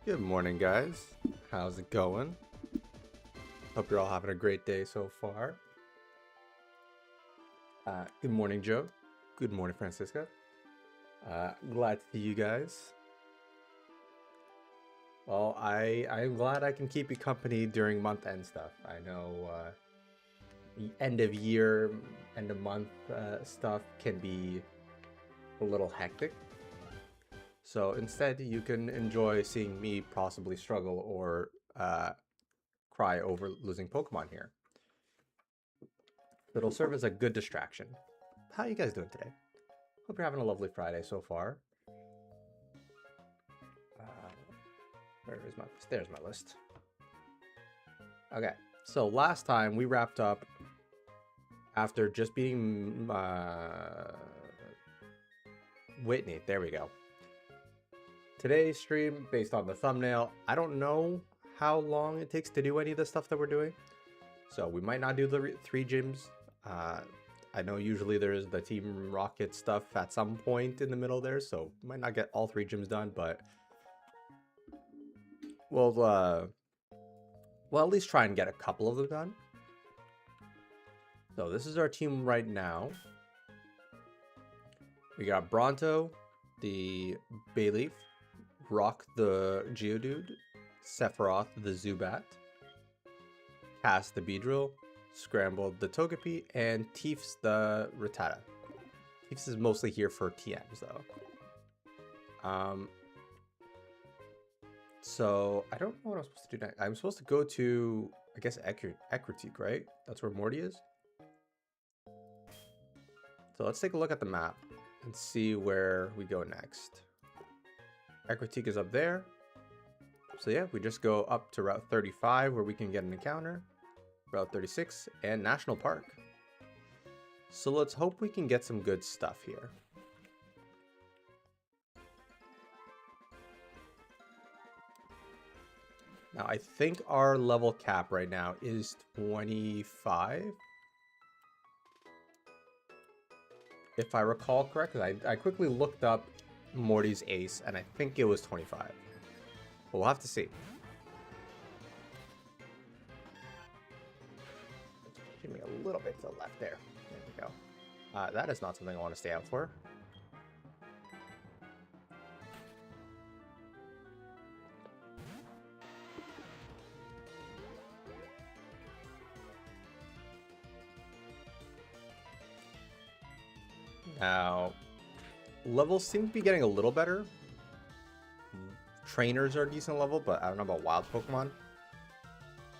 Good morning, guys. How's it going? Hope you're all having a great day so far. Good morning, Joe. Good morning, Francisca. Glad to see you guys. Well, I'm glad I can keep you company during month-end stuff. I know the end of year, end of month stuff can be a little hectic. So instead, you can enjoy seeing me possibly struggle or cry over losing Pokemon here. It'll serve as a good distraction. How are you guys doing today? Hope you're having a lovely Friday so far. Where is my list? There's my list. Okay, so last time we wrapped up after just beating Whitney. There we go. Today's stream, based on the thumbnail, I don't know how long it takes to do any of the stuff that we're doing. So we might not do the 3 gyms Uh, I know usually there's the Team Rocket stuff at some point in the middle there, so might not get all 3 gyms done, but we'll at least try and get a couple of them done. So this is our team right now. We got Bronto, the Bayleaf, Rock the Geodude, Sephiroth the Zubat, Cass the Beedrill, Scrambled the Togepi, and Teefs the Rattata. Teefs is mostly here for TMs though. So I don't know what I'm supposed to do next. I'm supposed to go to, I guess, Ekritique, right? That's where Morty is. So let's take a look at the map and see where we go next. Ekritique is up there. So yeah, we just go up to Route 35 where we can get an encounter. Route 36 and National Park. So let's hope we can get some good stuff here. Now I think our level cap right now is 25. If I recall correctly, I quickly looked up Morty's ace and I think it was 25. But we'll have to see. Give me a little bit to the left there. There we go. That is not something I want to stay out for. Now, levels seem to be getting a little better. Trainers are a decent level, but I don't know about wild Pokemon.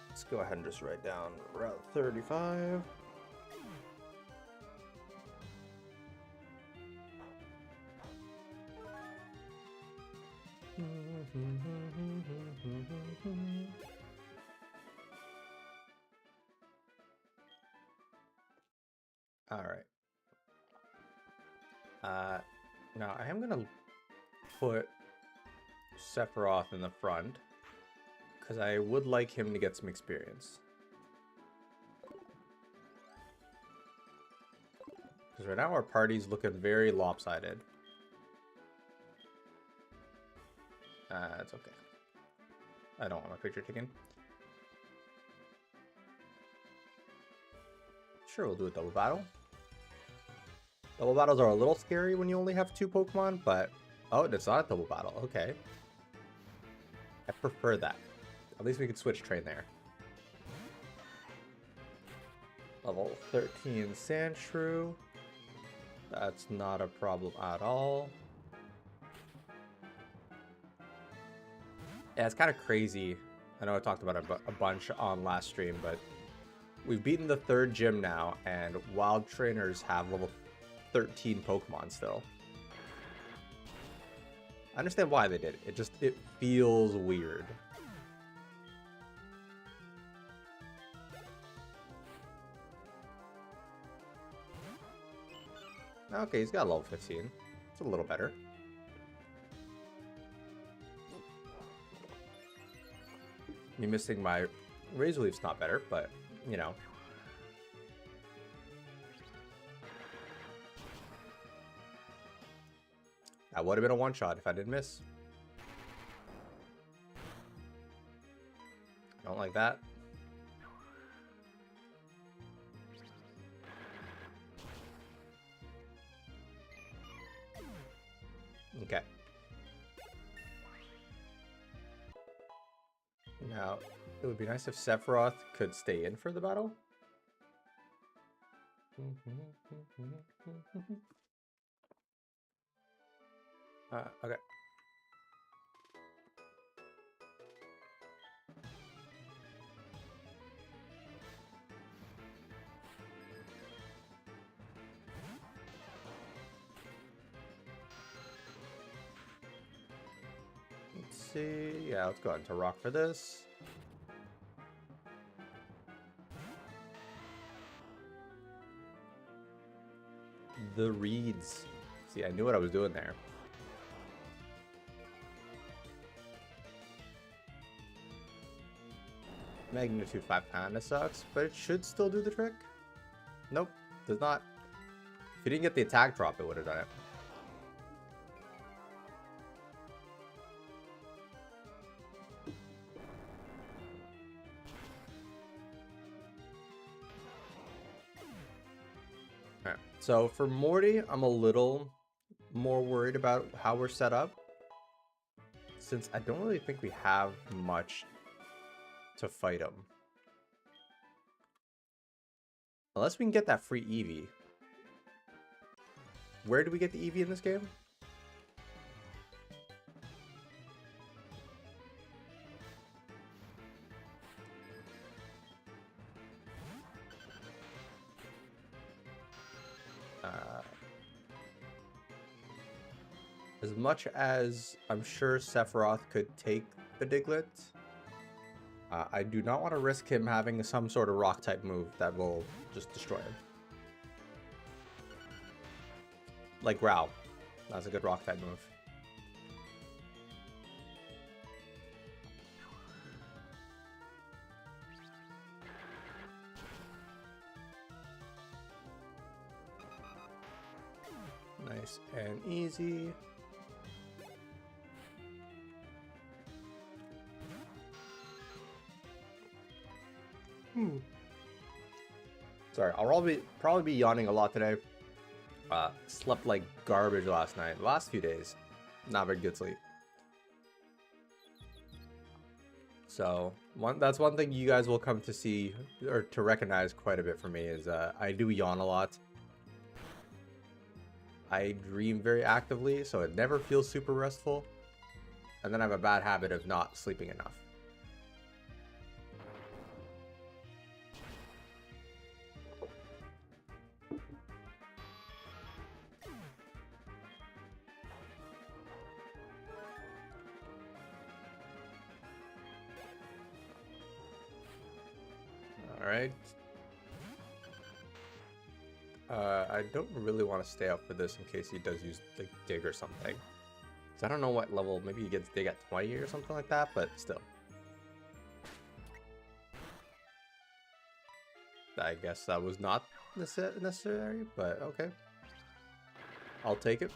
Let's go ahead and just write down Route 35. All right. Now I am gonna put Sephiroth in the front because I would like him to get some experience. Because right now our party's looking very lopsided. It's okay. I don't want my picture taken. Sure, we'll do a double battle. Double battles are a little scary when you only have 2 Pokemon, but... Oh, it's not a double battle. Okay. I prefer that. At least we could switch train there. Level 13 Sandshrew. That's not a problem at all. Yeah, it's kind of crazy. I know I talked about it a bunch on last stream, but we've beaten the 3rd gym now, and wild trainers have level 13 Pokemon still. I understand why they did it. It feels weird. Okay, he's got level 15. It's a little better. Me missing my Razor Leaf's not better, but, you know. That would have been a one-shot if I didn't miss. Don't like that. Okay. Now, it would be nice if Sephiroth could stay in for the battle. Okay. Let's see. Yeah, let's go ahead and rock for this. The reeds. See, I knew what I was doing there. Magnitude 5 kinda sucks, but it should still do the trick. Nope, does not. If you didn't get the attack drop, it would have done it. Alright, so for Morty, I'm a little more worried about how we're set up, since I don't really think we have much to fight him. Unless we can get that free Eevee. Where do we get the Eevee in this game? As much as I'm sure Sephiroth could take the Diglett, I do not want to risk him having some sort of rock-type move that will just destroy him. Like Growl. That's a good rock-type move. Nice and easy. Sorry, I'll probably be yawning a lot today. Slept like garbage last night. The last few days, not very good sleep. So that's one thing you guys will come to see or to recognize quite a bit from me is I do yawn a lot. I dream very actively, so it never feels super restful. And then I have a bad habit of not sleeping enough. Alright. I don't really want to stay up for this in case he does use like dig or something. So I don't know what level, maybe he gets dig at 20 or something like that, but still. I guess that was not necessary, but okay. I'll take it.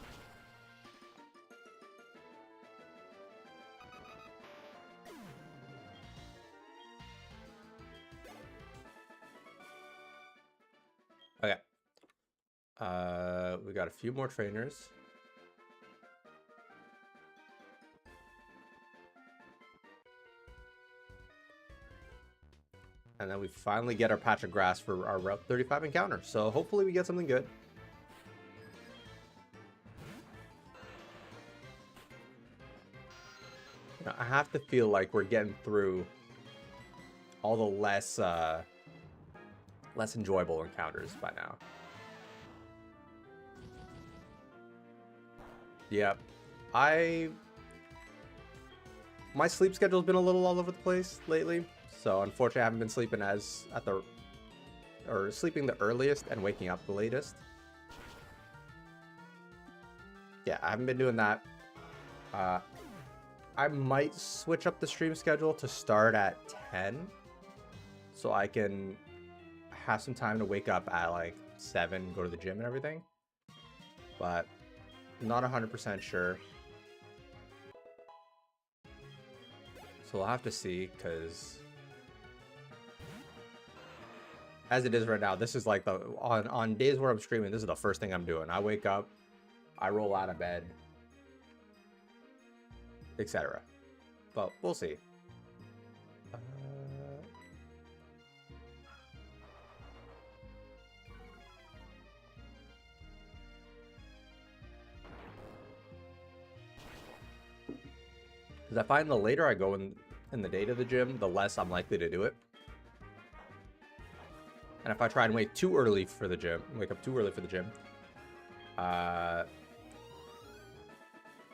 Okay. We got a few more trainers. And then we finally get our patch of grass for our Route 35 encounter. So hopefully we get something good. You know, I have to feel like we're getting through all the less enjoyable encounters by now. Yep. My sleep schedule's been a little all over the place lately. So unfortunately I haven't been sleeping sleeping the earliest and waking up the latest. Yeah, I haven't been doing that. I might switch up the stream schedule to start at 10 so I can have some time to wake up at like 7, go to the gym and everything. But not 100% sure. So we'll have to see, because as it is right now, this is like on days where I'm streaming, this is the first thing I'm doing. I wake up, I roll out of bed, etc. But we'll see. Because I find the later I go in the day to the gym, the less I'm likely to do it. And if I try and wake up too early for the gym,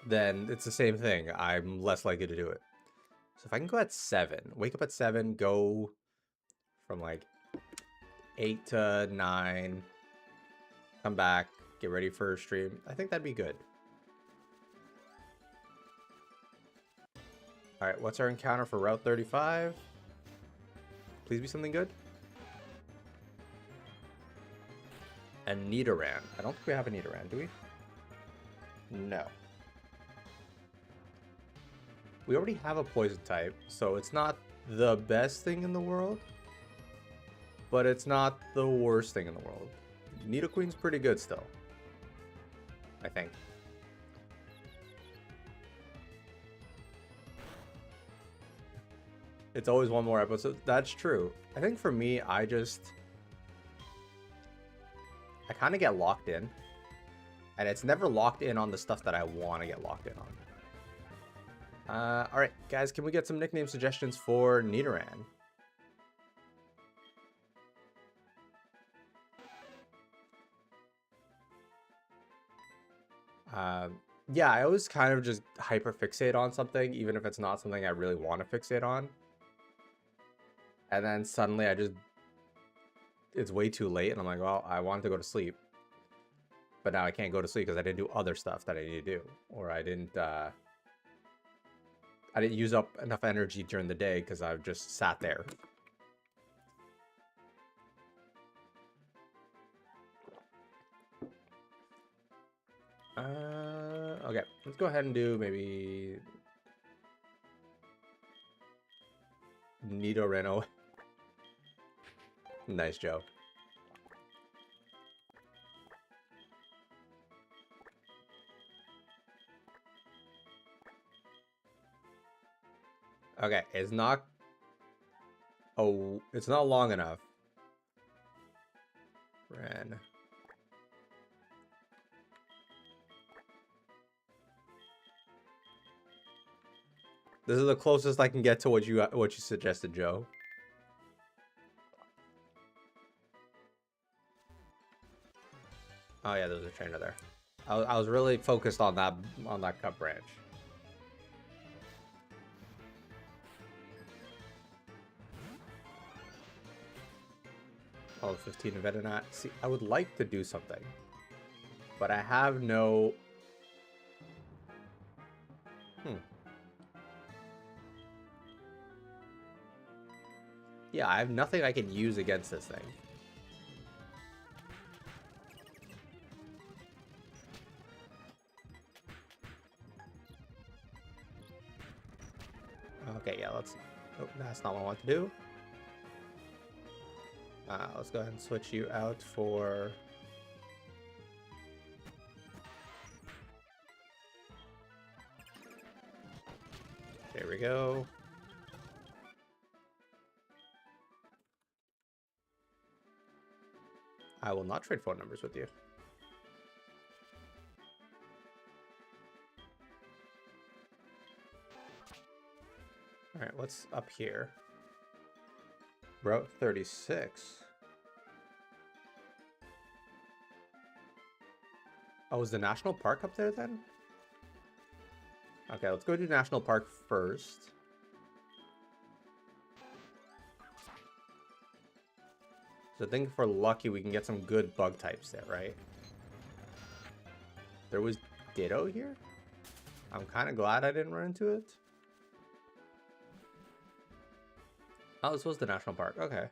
then it's the same thing. I'm less likely to do it. So if I can go at 7, wake up at 7, go from like 8 to 9, come back, get ready for a stream, I think that'd be good. Alright, what's our encounter for Route 35? Please be something good. And Nidoran. I don't think we have a Nidoran, do we? No. We already have a poison type, so it's not the best thing in the world, but it's not the worst thing in the world. Nidoqueen's pretty good still, I think. It's always one more episode. That's true. I think for me, I kind of get locked in. And it's never locked in on the stuff that I want to get locked in on. Alright, guys, can we get some nickname suggestions for Nidoran? Yeah, I always kind of just hyper fixate on something, even if it's not something I really want to fixate on. And then suddenly it's way too late, and I'm like, well, I wanted to go to sleep. But now I can't go to sleep because I didn't do other stuff that I need to do. Or I didn't use up enough energy during the day because I've just sat there. Okay, let's go ahead and do maybe Nidorino. Nice, Joe. Okay, it's not... Oh, it's not long enough. Ren. This is the closest I can get to what you suggested, Joe. Oh yeah, there's a trainer there. I was really focused on that cup branch. Oh, 15 Venonat. See, I would like to do something, but I have no... Yeah, I have nothing I can use against this thing. Okay, yeah, let's... Oh, that's not what I want to do. Let's go ahead and switch you out for... There we go. I will not trade phone numbers with you. Alright, what's up here? Route 36. Oh, is the national park up there then? Okay, let's go to National Park first. So I think if we're lucky, we can get some good bug types there, right? There was Ditto here? I'm kind of glad I didn't run into it. Oh, this was the national park. Okay.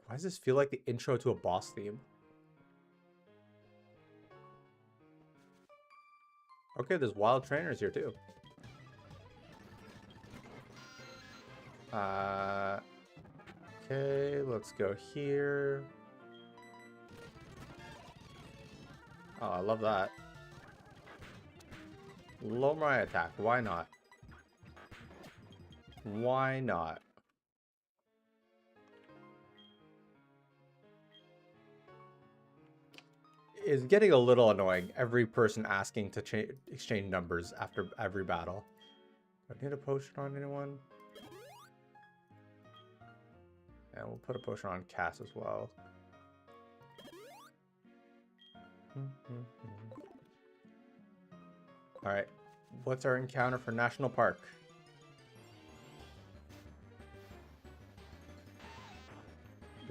Why does this feel like the intro to a boss theme? Okay, there's wild trainers here too. Okay, let's go here. Oh, I love that. Lower my attack. Why not? Why not? It's getting a little annoying. Every person asking to exchange numbers after every battle. Do I need a potion on anyone? And we'll put a potion on Cass as well. Alright. What's our encounter for National Park?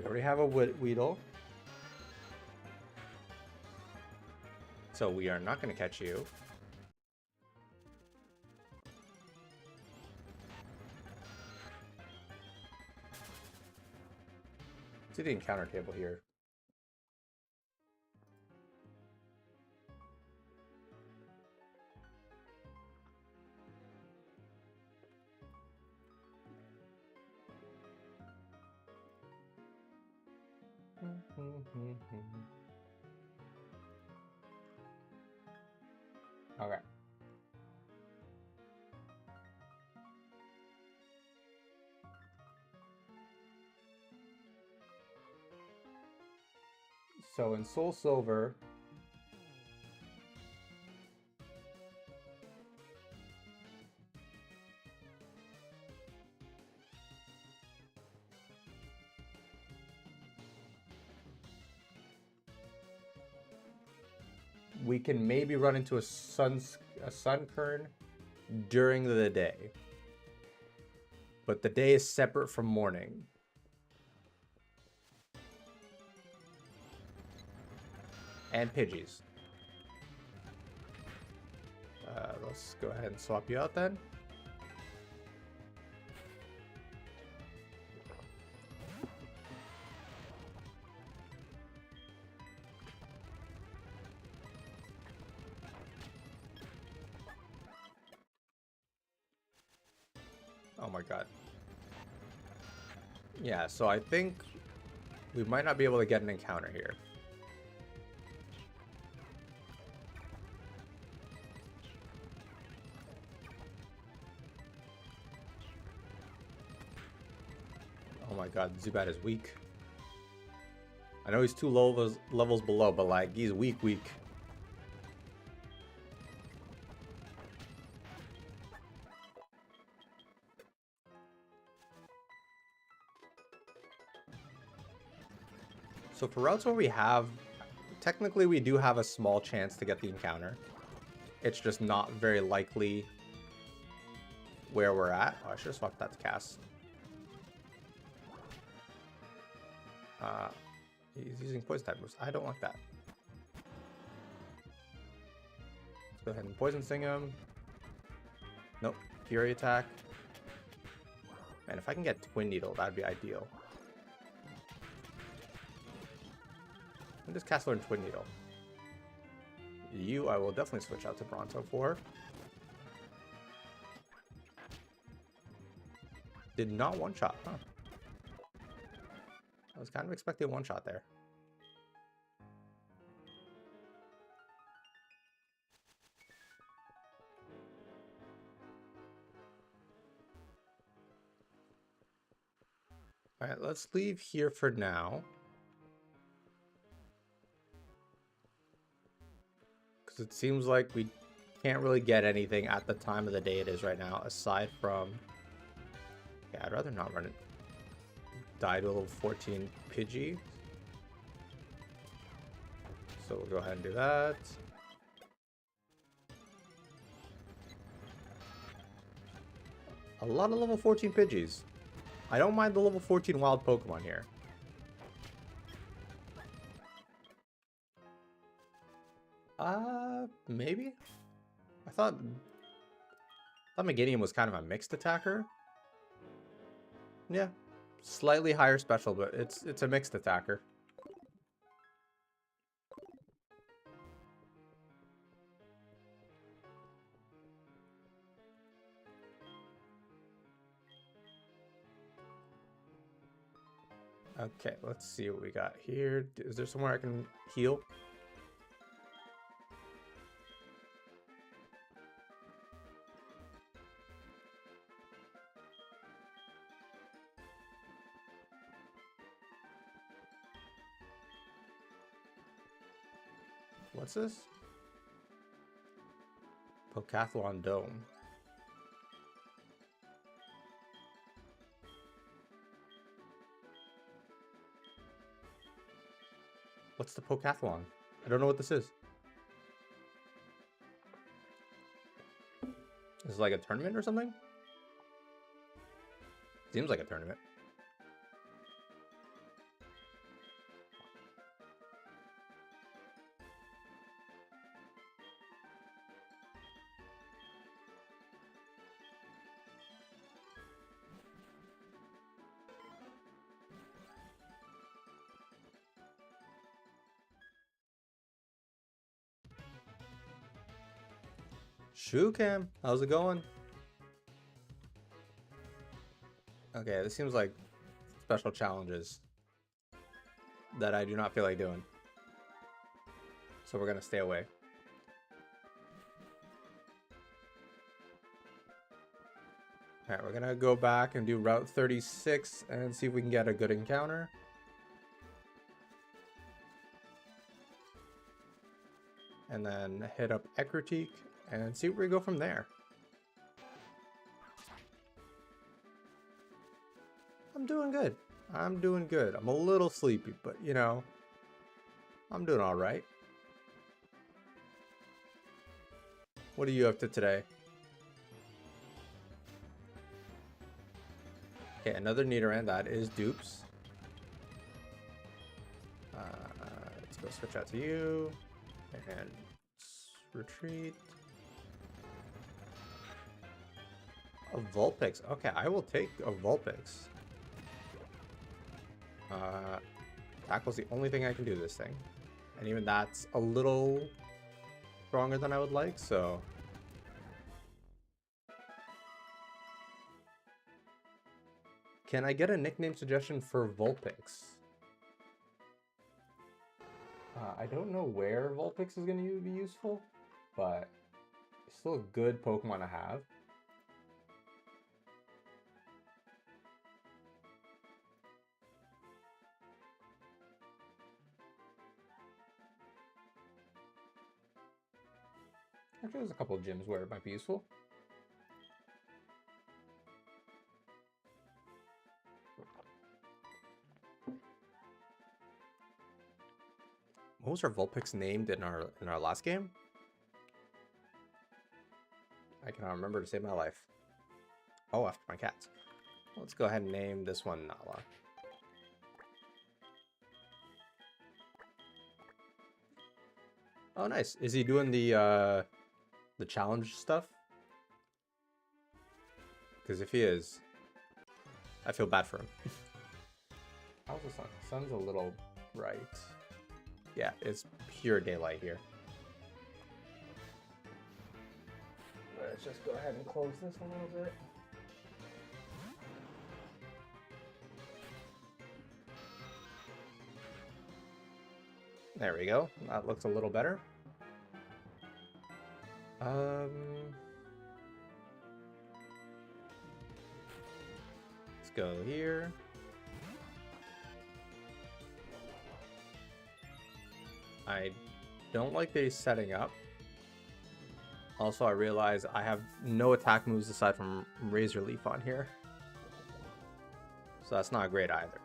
We already have a Weedle. So we are not going to catch you. Let's see the encounter table here. Okay. So in Soul Silver, we can maybe run into a sun kern during the day. But the day is separate from morning. And Pidgeys. Let's go ahead and swap you out then. Oh my god. Yeah, so I think we might not be able to get an encounter here. Oh my god, Zubat is weak. I know he's 2 levels below, but like, he's weak. So for routes where we have, technically we do have a small chance to get the encounter. It's just not very likely where we're at. Oh, I should have swapped that to Cass. He's using poison type moves. I don't like that. Let's go ahead and poison sting him. Nope. Fury attack. Man, if I can get Twin Needle, that'd be ideal. And just Cast Learn Twin Needle. You, I will definitely switch out to Bronto for. Did not one-shot, huh? I was kind of expecting one-shot there. Alright, let's leave here for now. Because it seems like we can't really get anything at the time of the day it is right now, aside from... Yeah, I'd rather not run it. Die to a level 14 Pidgey. So we'll go ahead and do that. A lot of level 14 Pidgeys. I don't mind the level 14 wild Pokemon here. Maybe? I thought Meganium was kind of a mixed attacker. Yeah. Slightly higher special, but it's a mixed attacker. Okay, let's see what we got here. Is there somewhere I can heal? What's this? Pokathlon Dome. What's the Pokathlon? I don't know what this is. Is it like a tournament or something? Seems like a tournament. Shucam, how's it going? Okay, this seems like special challenges that I do not feel like doing. So we're gonna stay away. Alright, we're gonna go back and do Route 36 and see if we can get a good encounter. And then hit up Ekritique and see where we go from there. I'm doing good. I'm doing good. I'm a little sleepy, but you know, I'm doing all right. What are you up to today? Okay, another Nidoran. That is Dupes. Let's go switch out to you. And retreat. A Vulpix. Okay, I will take a Vulpix. Tackle's the only thing I can do this thing. And even that's a little stronger than I would like, so... Can I get a nickname suggestion for Vulpix? I don't know where Vulpix is going to be useful, but it's still a good Pokemon to have. Actually, there's a couple of gyms where it might be useful. What was our Vulpix named in our last game? I cannot remember to save my life. Oh, after my cats. Let's go ahead and name this one Nala. Oh, nice. Is he doing the challenge stuff? Because if he is, I feel bad for him. How's the sun? The sun's a little bright. Yeah, it's pure daylight here. Let's just go ahead and close this one a little bit. There we go. That looks a little better. Let's go here. I don't like that he's setting up. Also, I realize I have no attack moves aside from Razor Leaf on here. So that's not great either.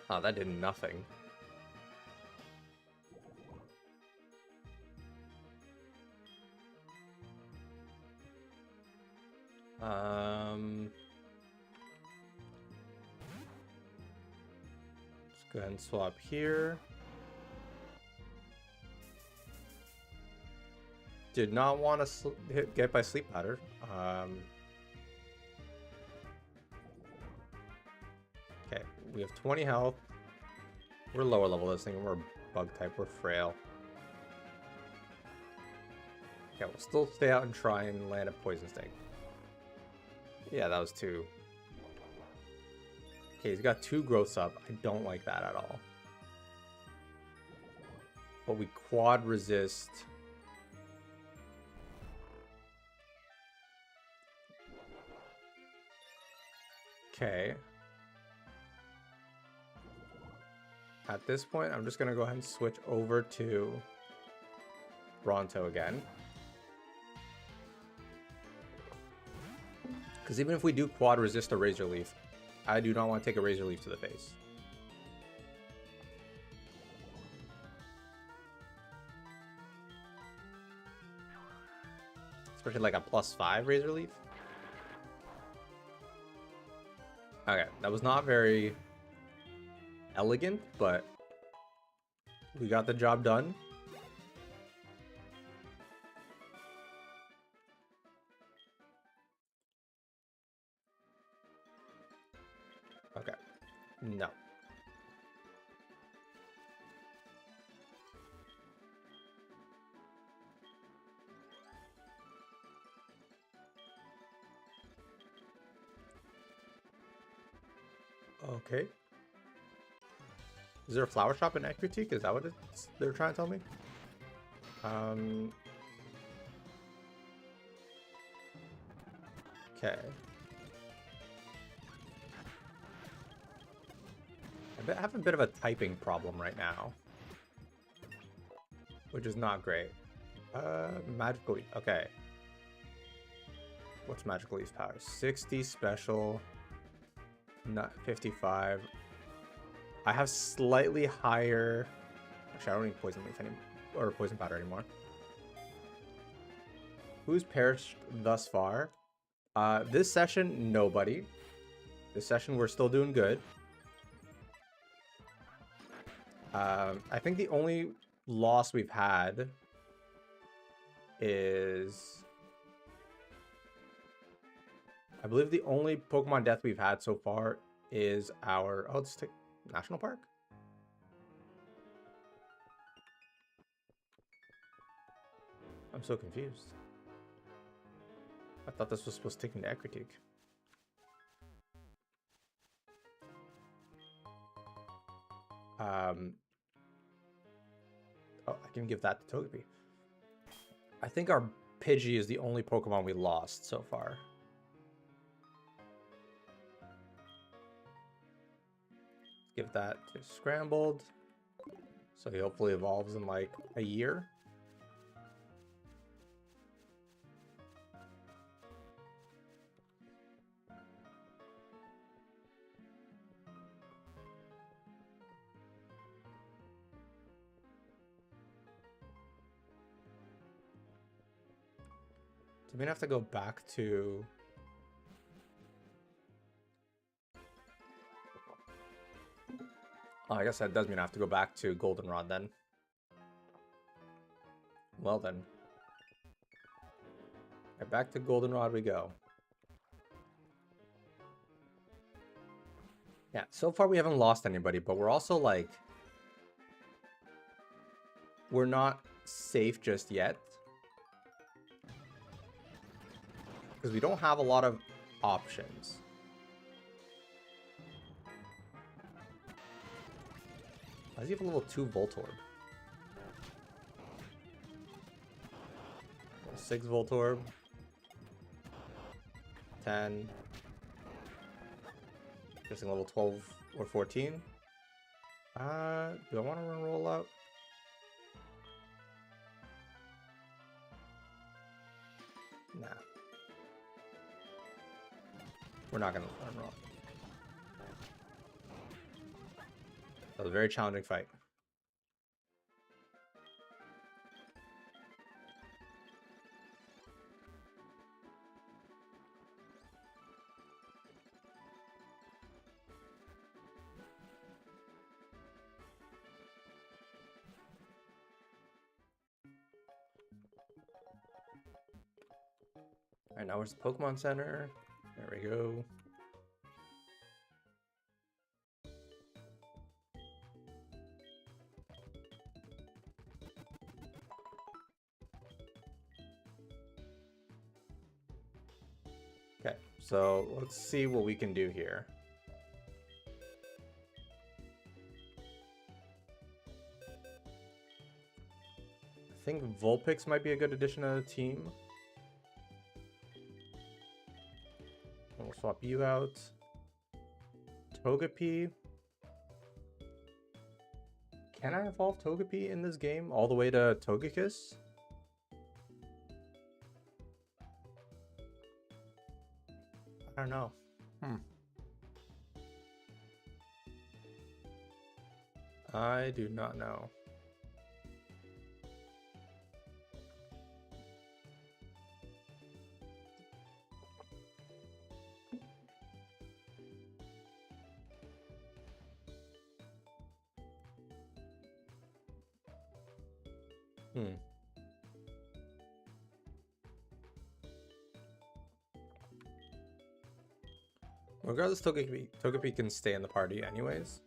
Oh, that did nothing. Let's go ahead and swap here. Did not want to get by sleep pattern. Okay, we have 20 health. We're lower level this thing. We're bug type. We're frail. Okay, we'll still stay out and try and land a poison snake. Yeah, that was 2. Okay, he's got 2 growths up. I don't like that at all. But we quad resist. Okay. At this point, I'm just going to go ahead and switch over to Bronto again. Because even if we do quad resist a Razor Leaf, I do not want to take a Razor Leaf to the face. Especially like a +5 Razor Leaf. Okay, that was not very elegant, but we got the job done. Okay. No. Okay. Is there a flower shop in Ekritik? Is that what they're trying to tell me? Okay. I have a bit of a typing problem right now, which is not great. Magical Leaf. Okay. What's Magical Leaf's power? 60 special, not 55. I have slightly higher. Actually, I don't need Poison Leaf anymore, or Poison Powder anymore. Who's perished thus far? This session, nobody. This session, we're still doing good. I think the only loss we've had is... I believe the only Pokemon death we've had so far is our... Oh, let's take National Park? I'm so confused. I thought this was supposed to take me to Ekritik. Oh, I can give that to Togepi. I think our Pidgey is the only Pokemon we lost so far. Give that to Scrambled. So he hopefully evolves in like a year. So we're gonna have to go back to... Oh, I guess that does mean I have to go back to Goldenrod then. Well then. Right, back to Goldenrod we go. Yeah, so far we haven't lost anybody, but we're also like... We're not safe just yet. Because we don't have a lot of options. Why does he have a level 2 Voltorb? 6 Voltorb. 10. Guessing level 12 or 14. Do I want to run roll out? Nah. We're not gonna run roll. That was a very challenging fight. Alright, now where's the Pokemon Center? There we go. Okay, so let's see what we can do here. I think Vulpix might be a good addition to the team. We'll swap you out. Togepi. Can I evolve Togepi in this game all the way to Togekiss? I don't know. I do not know. Regardless, Togepi can stay in the party anyways.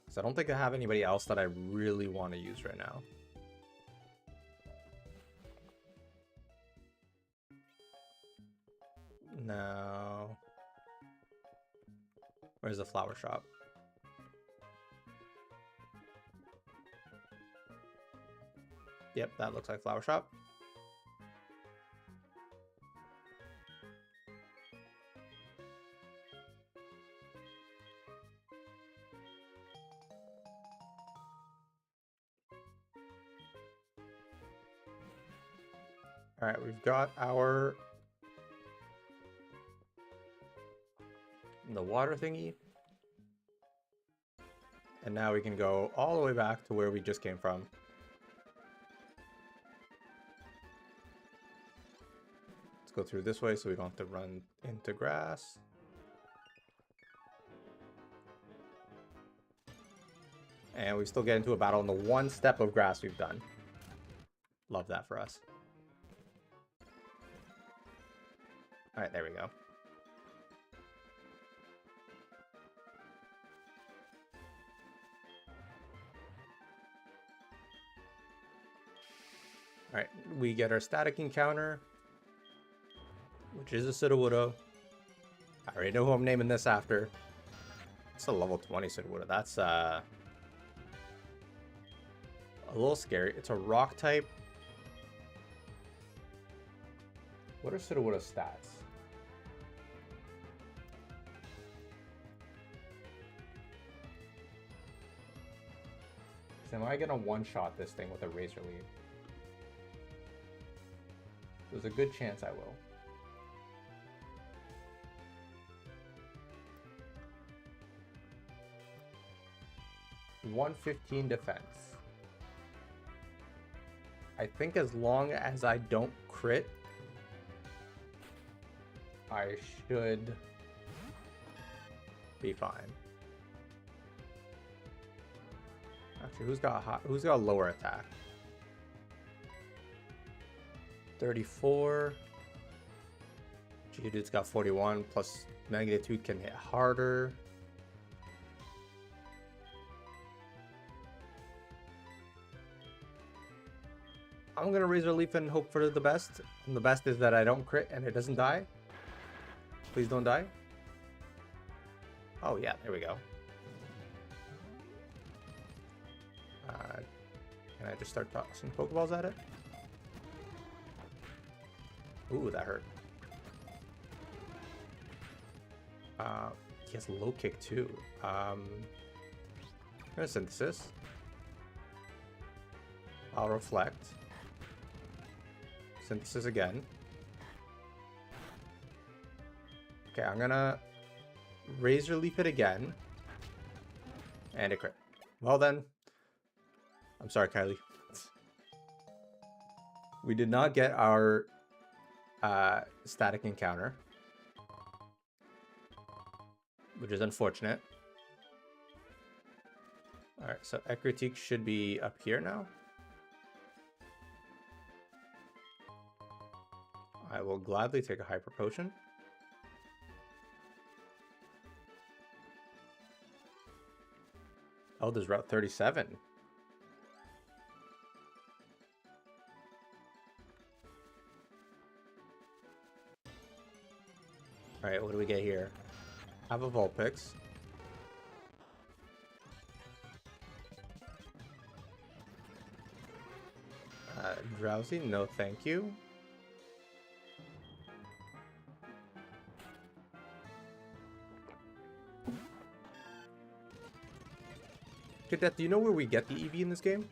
Because I don't think I have anybody else that I really want to use right now. No. Where's the flower shop? Yep, that looks like flower shop. All right, we've got the water thingy. And now we can go all the way back to where we just came from. Let's go through this way so we don't have to run into grass. And we still get into a battle in the one step of grass we've done. Love that for us. All right, there we go. All right, we get our static encounter, which is a Sudowoodo. I already know who I'm naming this after. It's a level 20 Sudowoodo. That's a little scary. It's a rock type. What are Sudowoodo's stats? Am I gonna one-shot this thing with a Razor Leaf? There's a good chance I will. $115 defense. I think as long as I don't crit, I should be fine. Actually, who's got lower attack? 34. Geodude's got 41, plus Magnitude can hit harder. I'm gonna Razor Leaf and hope for the best. And the best is that I don't crit and it doesn't die. Please don't die. Oh yeah, there we go. Can I just start tossing Pokeballs at it? Ooh, that hurt. He has low kick too. Here's Synthesis. I'll reflect. Synthesis again. Okay, I'm gonna Razor Leaf it again. And a crit. Well then. I'm sorry, Kylie. We did not get our static encounter, which is unfortunate. Alright, so Ekritique should be up here now. I will gladly take a Hyper Potion. Oh, there's Route 37. Alright, what do we get here? Have a Vulpix. Drowsy? No, thank you. Cadet, do you know where we get the EV in this game?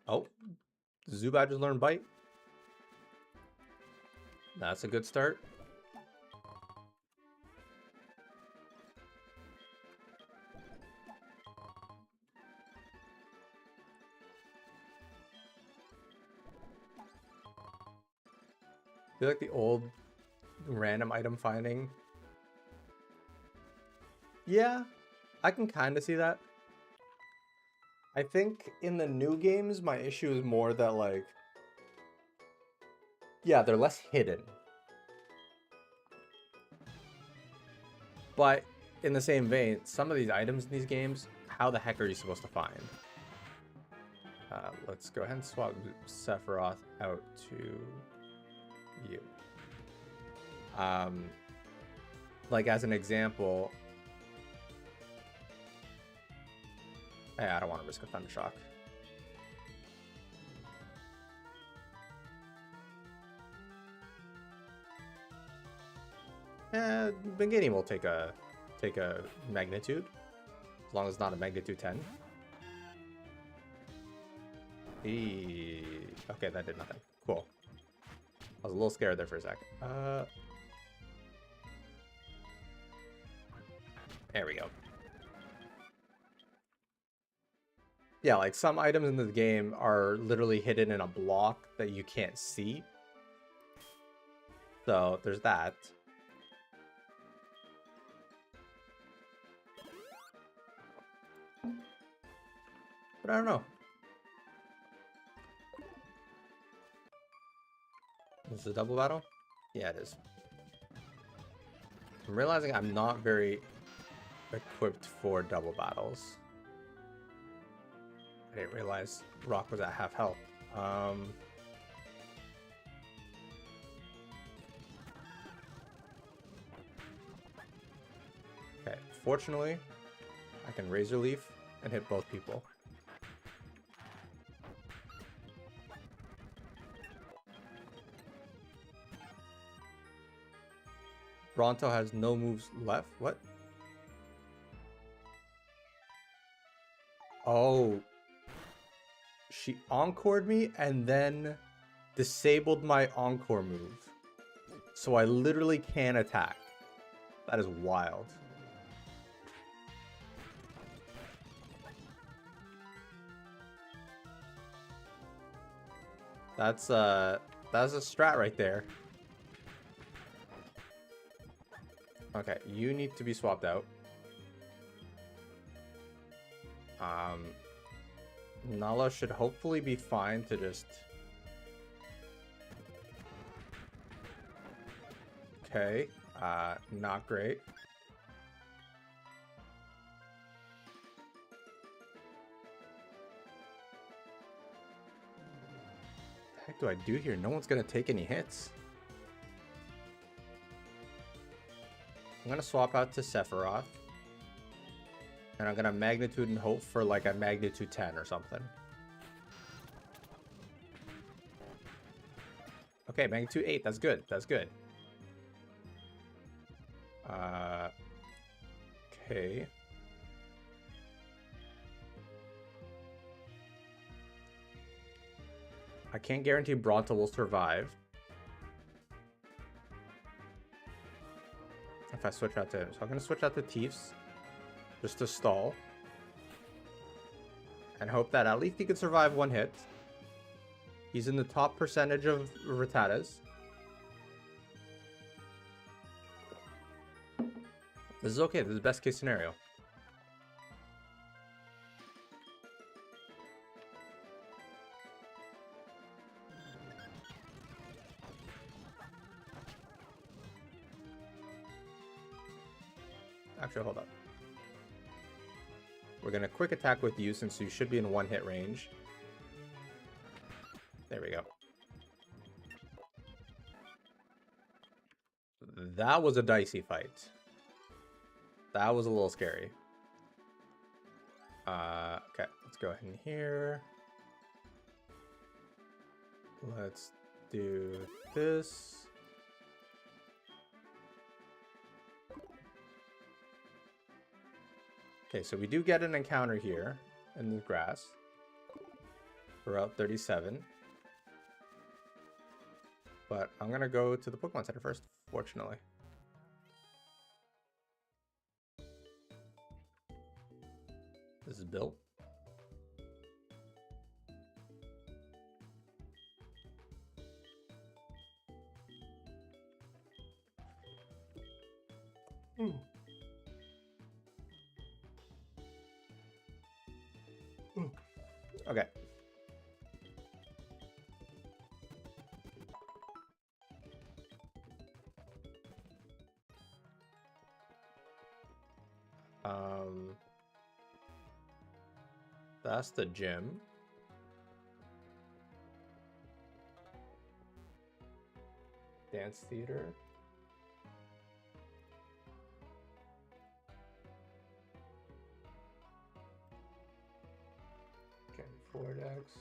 Oh, Zubat just learned Bite. That's a good start. I feel like the old random item finding. Yeah, I can kind of see that. I think in the new games, my issue is more that, like, Yeah, they're less hidden. But in the same vein, some of these items in these games, how the heck are you supposed to find? Let's go ahead and swap Sephiroth out to you. Like as an example, I don't want to risk a Thunder Shock. Bingini will take a magnitude, as long as it's not a magnitude 10. Okay, that did nothing. Cool. I was a little scared there for a sec. There we go. Yeah, like some items in this game are literally hidden in a block that you can't see. So there's that. But I don't know. Is this a double battle? Yeah, it is. I'm realizing I'm not very equipped for double battles. I didn't realize Rock was at half health. Okay, fortunately, I can Razor Leaf and hit both people. Bronto has no moves left. What? Oh. She encored me and then disabled my encore move. So I literally can't attack. That is wild. That's a strat right there. Okay, you need to be swapped out. Nala should hopefully be fine to just... Okay, not great. What the heck do I do here? No one's gonna take any hits. I'm gonna swap out to Sephiroth. And I'm gonna magnitude and hope for like a magnitude 10 or something. Okay, magnitude 8, that's good, that's good. Okay. I can't guarantee Bronto will survive. If I switch out to him. So I'm gonna switch out to Tiefs. Just to stall. And hope that at least he can survive one hit. He's in the top percentage of Rattatas. This is okay. This is best case scenario. Actually, hold up. We're going to quick attack with you since you should be in one hit range. There we go. That was a dicey fight. That was a little scary. Okay, let's go ahead in here. Let's do this. Okay, so we do get an encounter here in the grass for Route 37. But I'm going to go to the Pokemon Center first, fortunately. This is Bill. Okay. That's the gym. Dance theater. Okay, Vortex.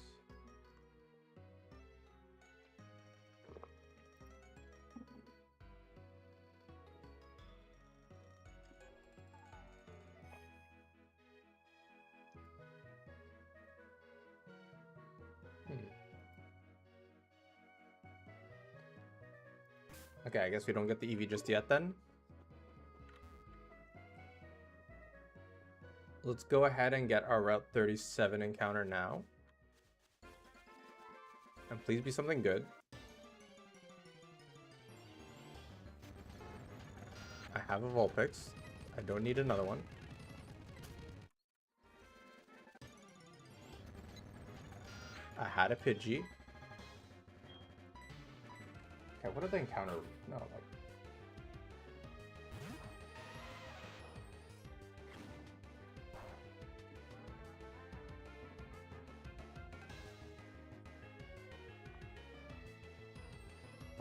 Okay, I guess we don't get the EV just yet then. Let's go ahead and get our Route 37 encounter now. And please be something good. I have a Vulpix. I don't need another one. I had a Pidgey. Okay, what did they encounter? No.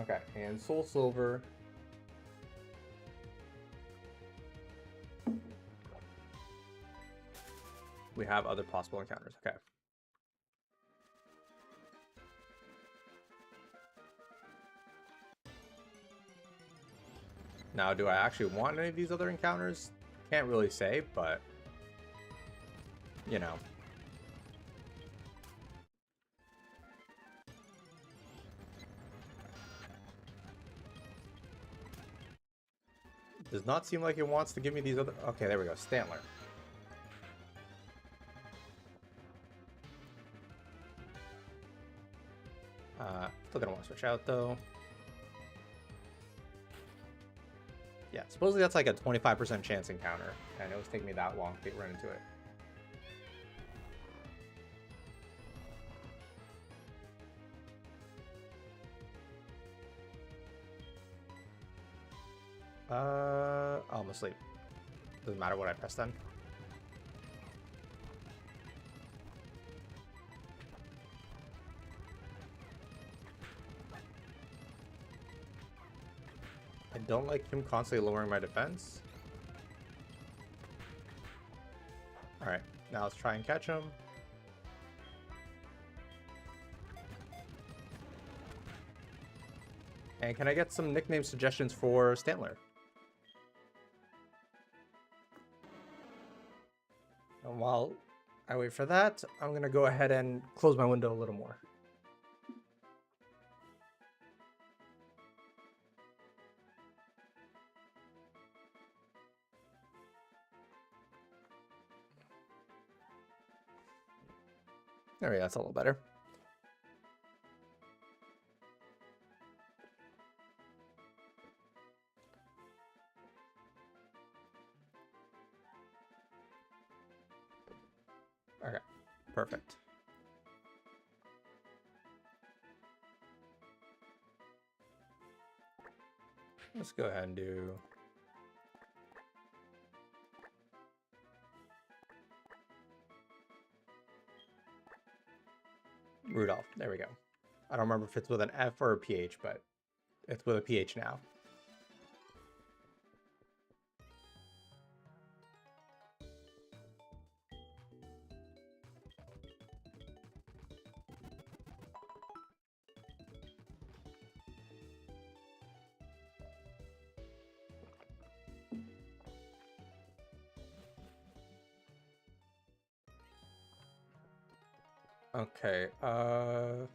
Okay, and Soul Silver. We have other possible encounters. Okay. Now, do I actually want any of these other encounters? Can't really say, but you know. Does not seem like it wants to give me these other... Okay, there we go. Stantler. Still gonna want to switch out, though. Yeah, supposedly that's like a 25% chance encounter, and it was taking me that long to run into it. Oh, I'm asleep. Doesn't matter what I press then. I don't like him constantly lowering my defense. Alright, now let's try and catch him. And can I get some nickname suggestions for Stantler? And while I wait for that, I'm going to go ahead and close my window a little more. There we go, that's a little better. Okay, perfect. Let's go ahead and do... Rudolph, there we go. I don't remember if it's with an F or a PH, but it's with a PH now. Okay,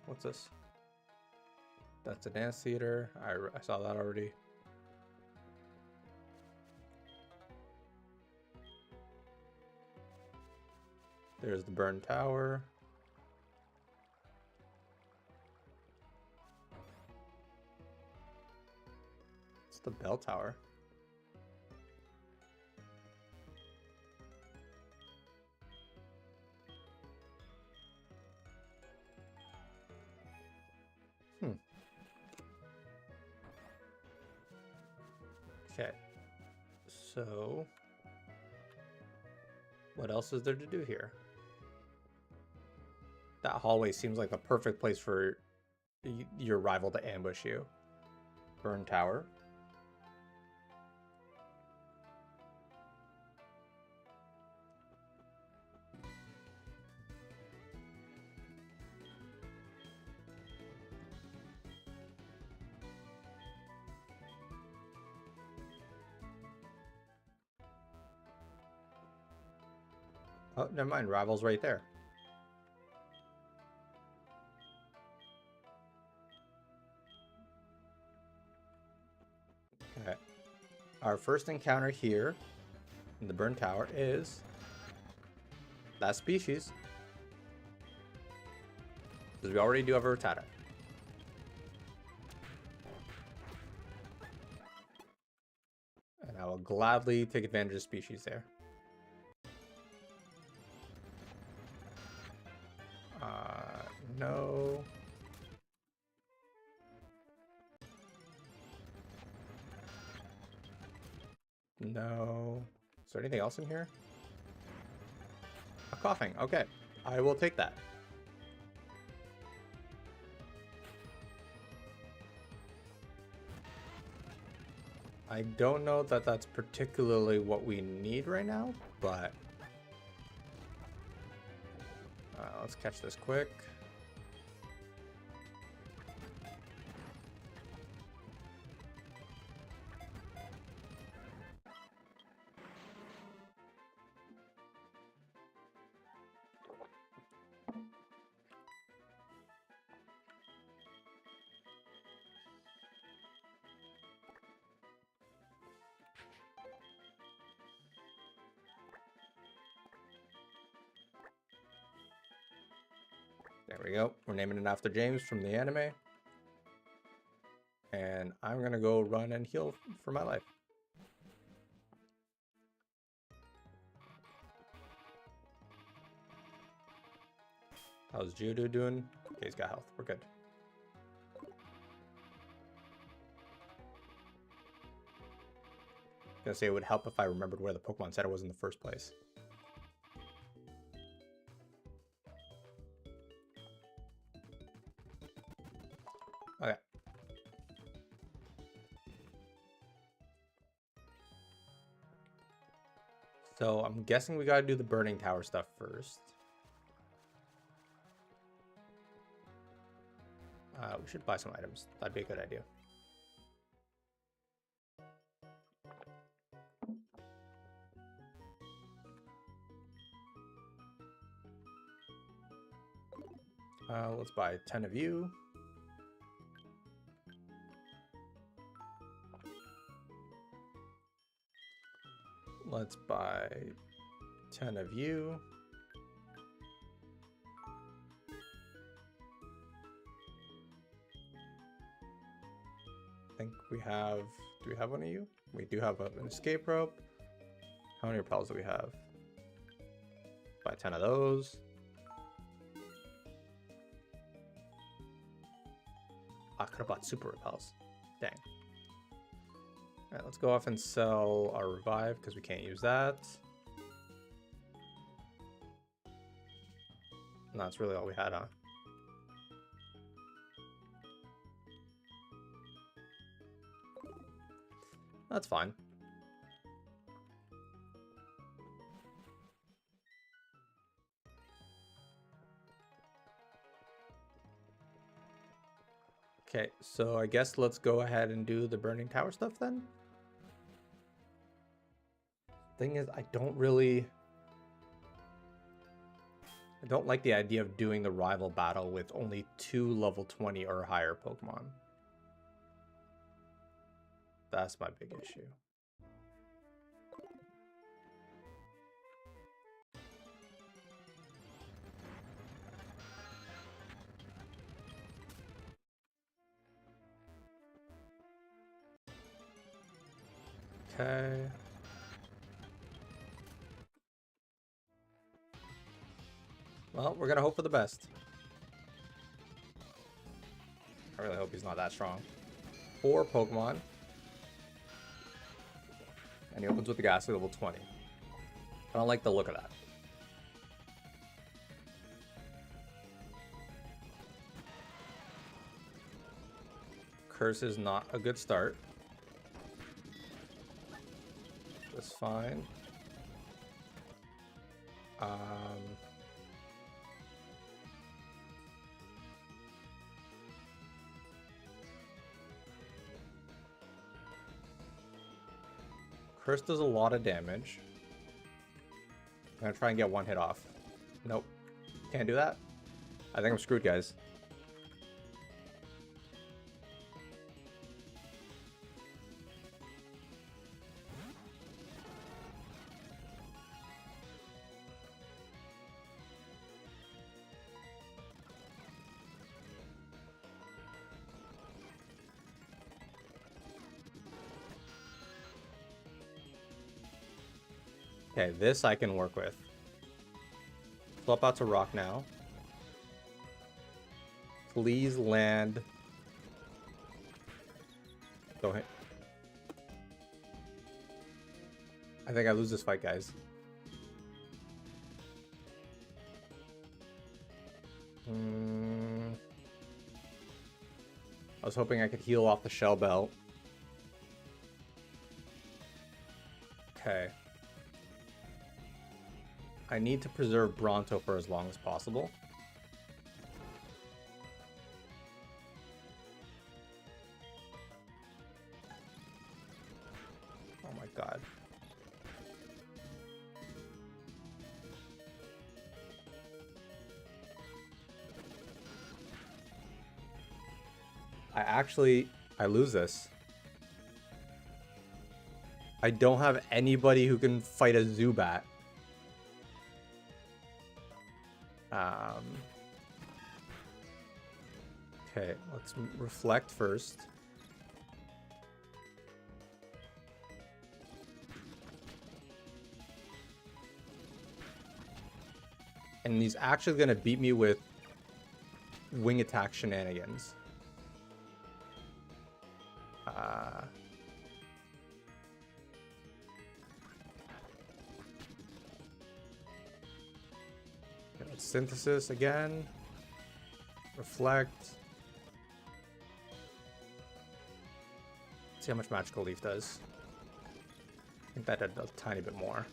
what's this? That's a dance theater. I saw that already. There's the burn tower. It's the bell tower. Okay, so What else is there to do here? That hallway seems like the perfect place for your rival to ambush you. Burn tower. Oh, never mind. Rival's right there. Okay. Our first encounter here in the Burn Tower is that species. Because we already do have a Rattata. And I will gladly take advantage of species there. No. No. Is there anything else in here? A coughing. Okay. I will take that. I don't know that that's particularly what we need right now, but let's catch this quick. There we go. We're naming it after James from the anime. And I'm going to go run and heal for my life. How's Judo doing? Okay, he's got health. We're good. I was going to say it would help if I remembered where the Pokemon Center was in the first place. Okay. So I'm guessing we gotta do the Burning Tower stuff first. We should buy some items. That'd be a good idea. Let's buy 10 of you. Let's buy 10 of you. I think we have, do we have one of you? We do have an escape rope. How many repels do we have? Buy 10 of those. I could have bought super repels. Dang. All right, let's go off and sell our revive because we can't use that. And that's really all we had on. That's fine. Okay, so I guess let's go ahead and do the Burning Tower stuff then. Thing is, I don't like the idea of doing the rival battle with only 2 level 20 or higher Pokemon. That's my big issue. Okay. Well, we're gonna hope for the best. I really hope he's not that strong. 4 Pokemon. And he opens with the Ghastly level 20. I don't like the look of that. Curse is not a good start. That's fine. Curse does a lot of damage. I'm gonna try and get one hit off. Nope. Can't do that. I think I'm screwed, guys. Okay, this I can work with. Flip out to rock now. Please land. Go ahead. I think I lose this fight, guys. I was hoping I could heal off the shell belt. Okay. I need to preserve Bronto for as long as possible. Oh my god. I lose this. I don't have anybody who can fight a Zubat. Okay, let's reflect first. And he's actually going to beat me with wing attack shenanigans. Synthesis again. Reflect. See how much Magical Leaf does. I think that did a tiny bit more.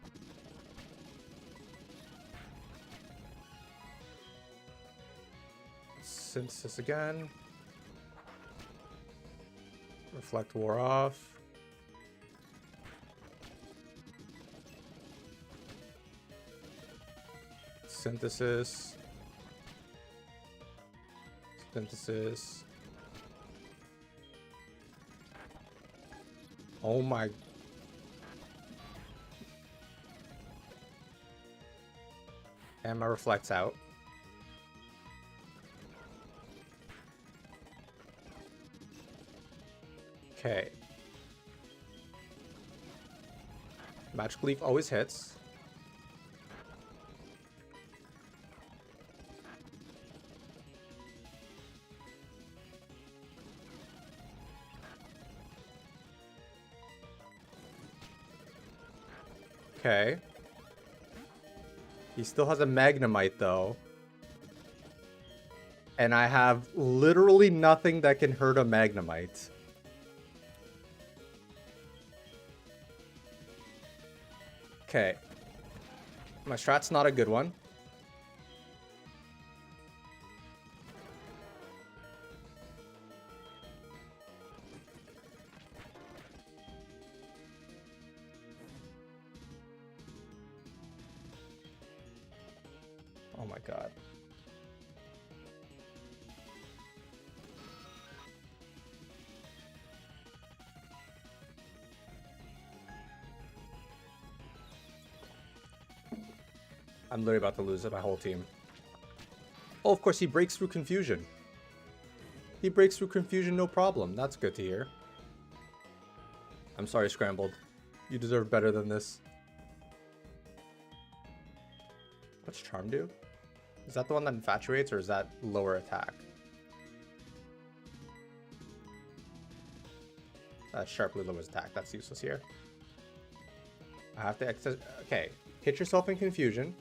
Synthesis again. Reflect wore off. Synthesis. Synthesis. Oh my. And my reflects out. Okay. Magical Leaf always hits. Okay. He still has a Magnemite, though. And I have literally nothing that can hurt a Magnemite. Okay. My strat's not a good one. Oh my god. I'm literally about to lose it, my whole team. Oh, of course, he breaks through confusion. He breaks through confusion, no problem. That's good to hear. I'm sorry, Scrambled. You deserve better than this. What's Charm do? Is that the one that infatuates, or is that lower attack? Sharply lowers attack. That's useless here. I have to access. Okay, hit yourself in confusion.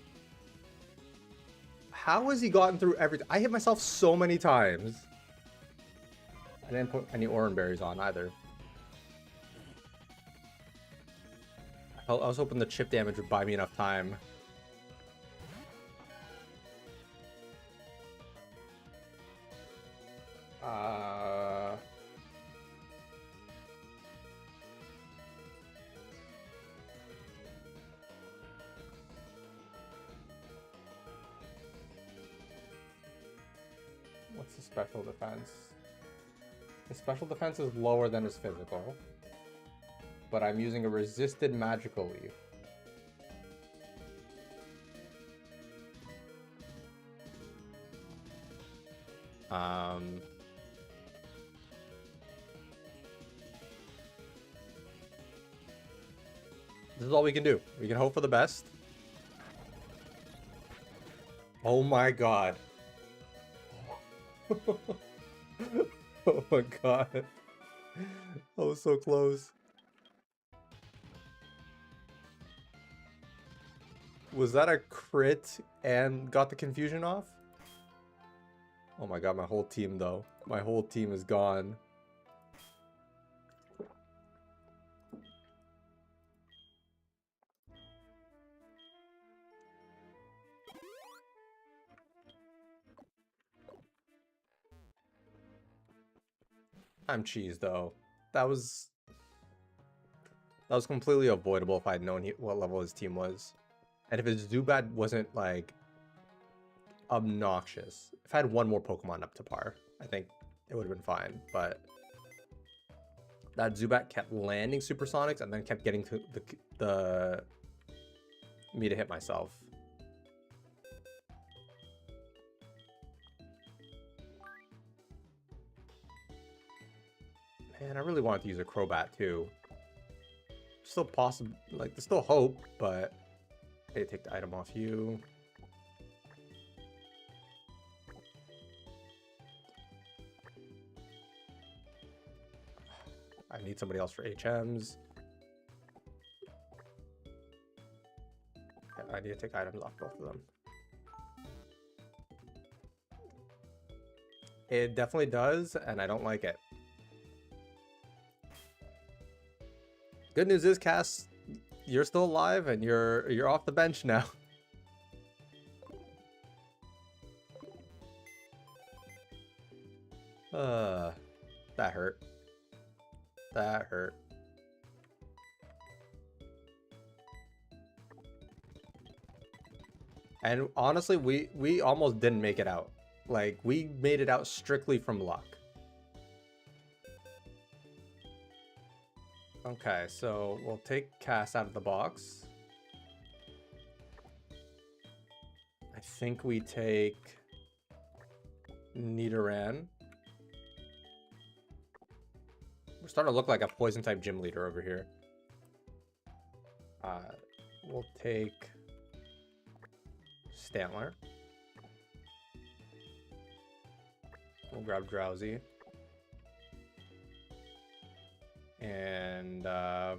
How has he gotten through everything? I hit myself so many times. I didn't put any orange berries on either. I was hoping the chip damage would buy me enough time. What's the special defense? His special defense is lower than his physical, but I'm using a resisted magical leaf. This is all we can do. We can hope for the best. Oh my god. Oh my god. I was so close. Was that a crit and got the confusion off? Oh my god, my whole team though. My whole team is gone. I'm cheesed though. That was completely avoidable if I'd known what level his team was. And if his Zubat wasn't like obnoxious. If I had one more Pokemon up to par, I think it would have been fine. But that Zubat kept landing Supersonics and then kept getting to the me to hit myself. Man, I really wanted to use a Crobat too. Still possible, like there's still hope, but hey, take the item off you. I need somebody else for HMs. I need to take items off both of them. It definitely does, and I don't like it. Good news is, Cass, you're still alive and you're off the bench now. That hurt. That hurt. And honestly, we almost didn't make it out. Like, we made it out strictly from luck. Okay, so we'll take Cass out of the box. I think we take Nidoran. We're starting to look like a poison type gym leader over here. We'll take Stantler. We'll grab Drowsy. And I'll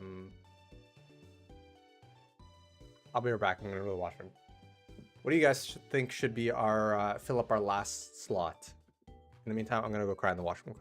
be right back. I'm gonna go to the washroom. What do you guys think should be our fill up our last slot? In the meantime, I'm gonna go cry in the washroom.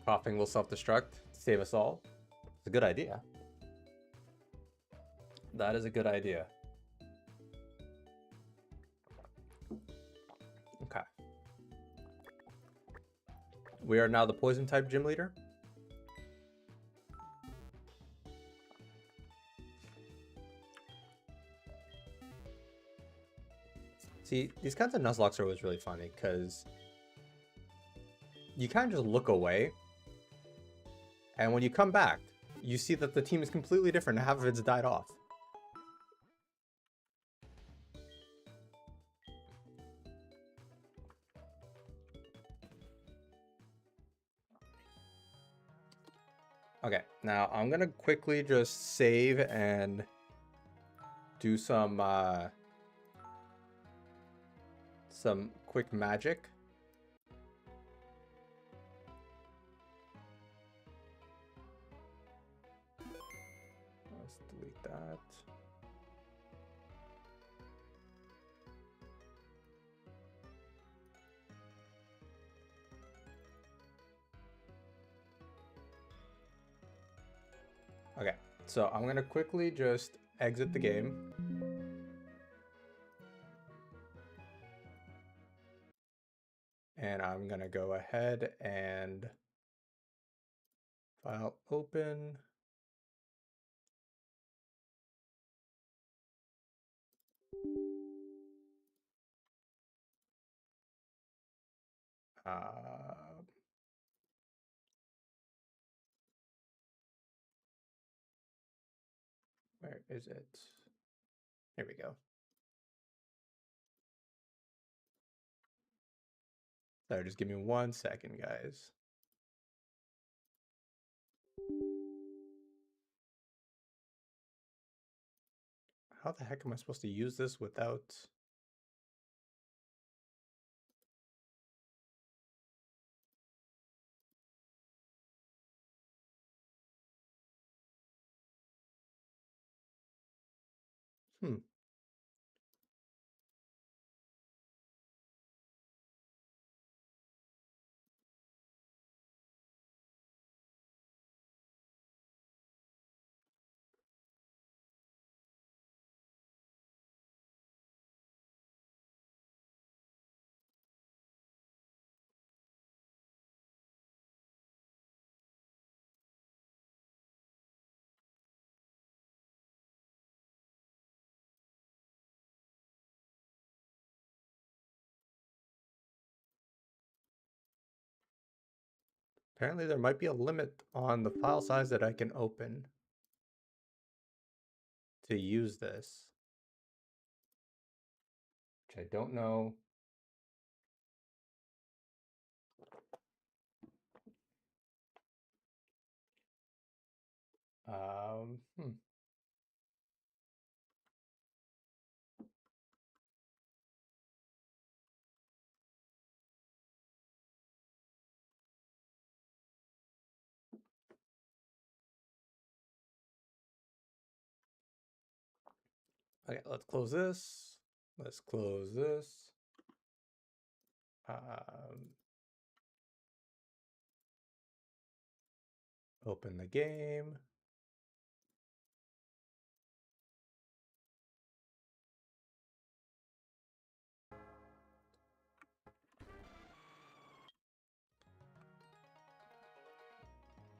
Coughing will self-destruct to save us all. It's a good idea. That is a good idea. Okay. We are now the poison type gym leader. See, these kinds of Nuzlocks are always really funny because you kind of just look away, and when you come back, you see that the team is completely different. Half of it's died off. Okay, now I'm gonna quickly just save and do some quick magic. Let's delete that. Okay, so I'm gonna quickly just exit the game. And I'm gonna go ahead and file open. Where is it? Here we go. Sorry, just give me 1 second, guys. How the heck am I supposed to use this without... Apparently there might be a limit on the file size that I can open to use this, which I don't know. Um, hmm. Okay, let's close this. Let's close this. Open the game.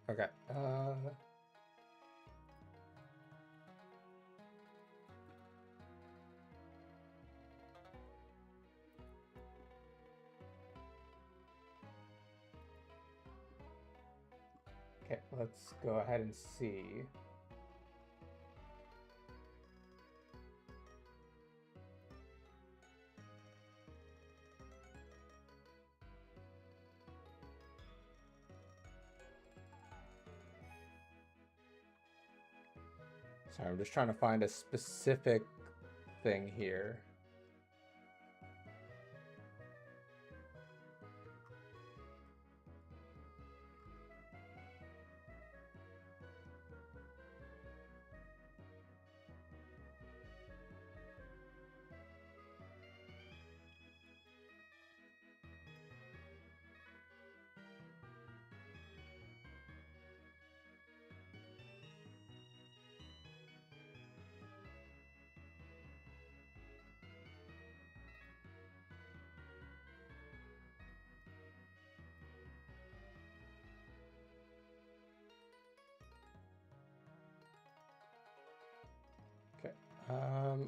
Okay. Okay, let's go ahead and see. Sorry, I'm just trying to find a specific thing here.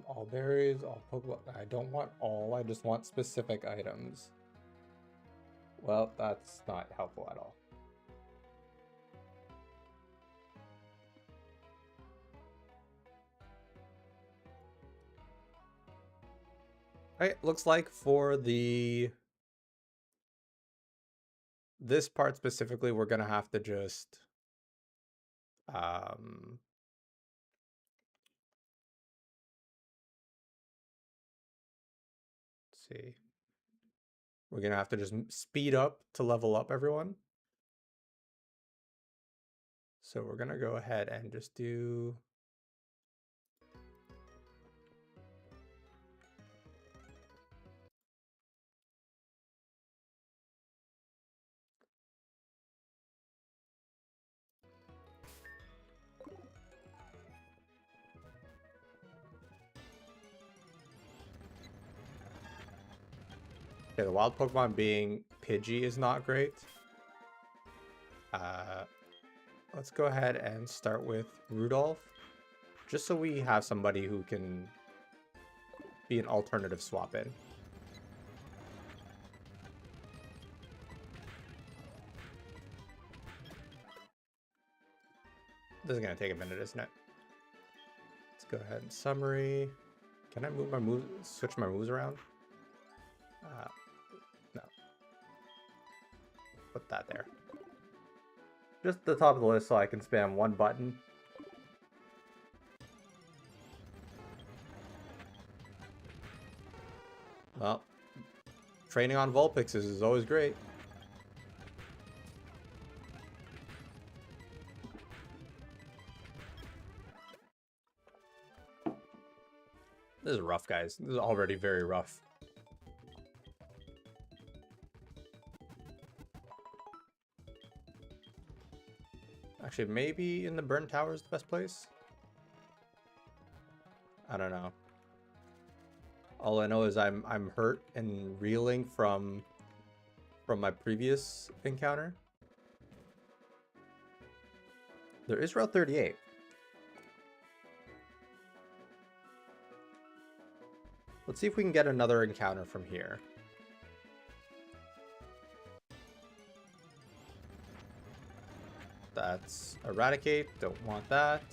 All berries, all Pokeball. I don't want all, I just want specific items. Well, that's not helpful at all. Alright, looks like for this part specifically, we're gonna have to just let's see. We're gonna have to just speed up to level up everyone. So we're gonna go ahead and just do okay, the wild Pokemon being Pidgey is not great. Let's go ahead and start with Rudolph, just so we have somebody who can be an alternative swap in. This is gonna take a minute, isn't it? Let's go ahead and summary. Can I move my moves, switch my moves around? No. Put that there. Just the top of the list so I can spam one button. Well, training on Vulpixes is always great. This is rough, guys. This is already very rough. Actually, maybe in the Burn Tower is the best place? I don't know. All I know is I'm hurt and reeling from my previous encounter. There is Route 38. Let's see if we can get another encounter from here. That's Eradicate. Don't want that.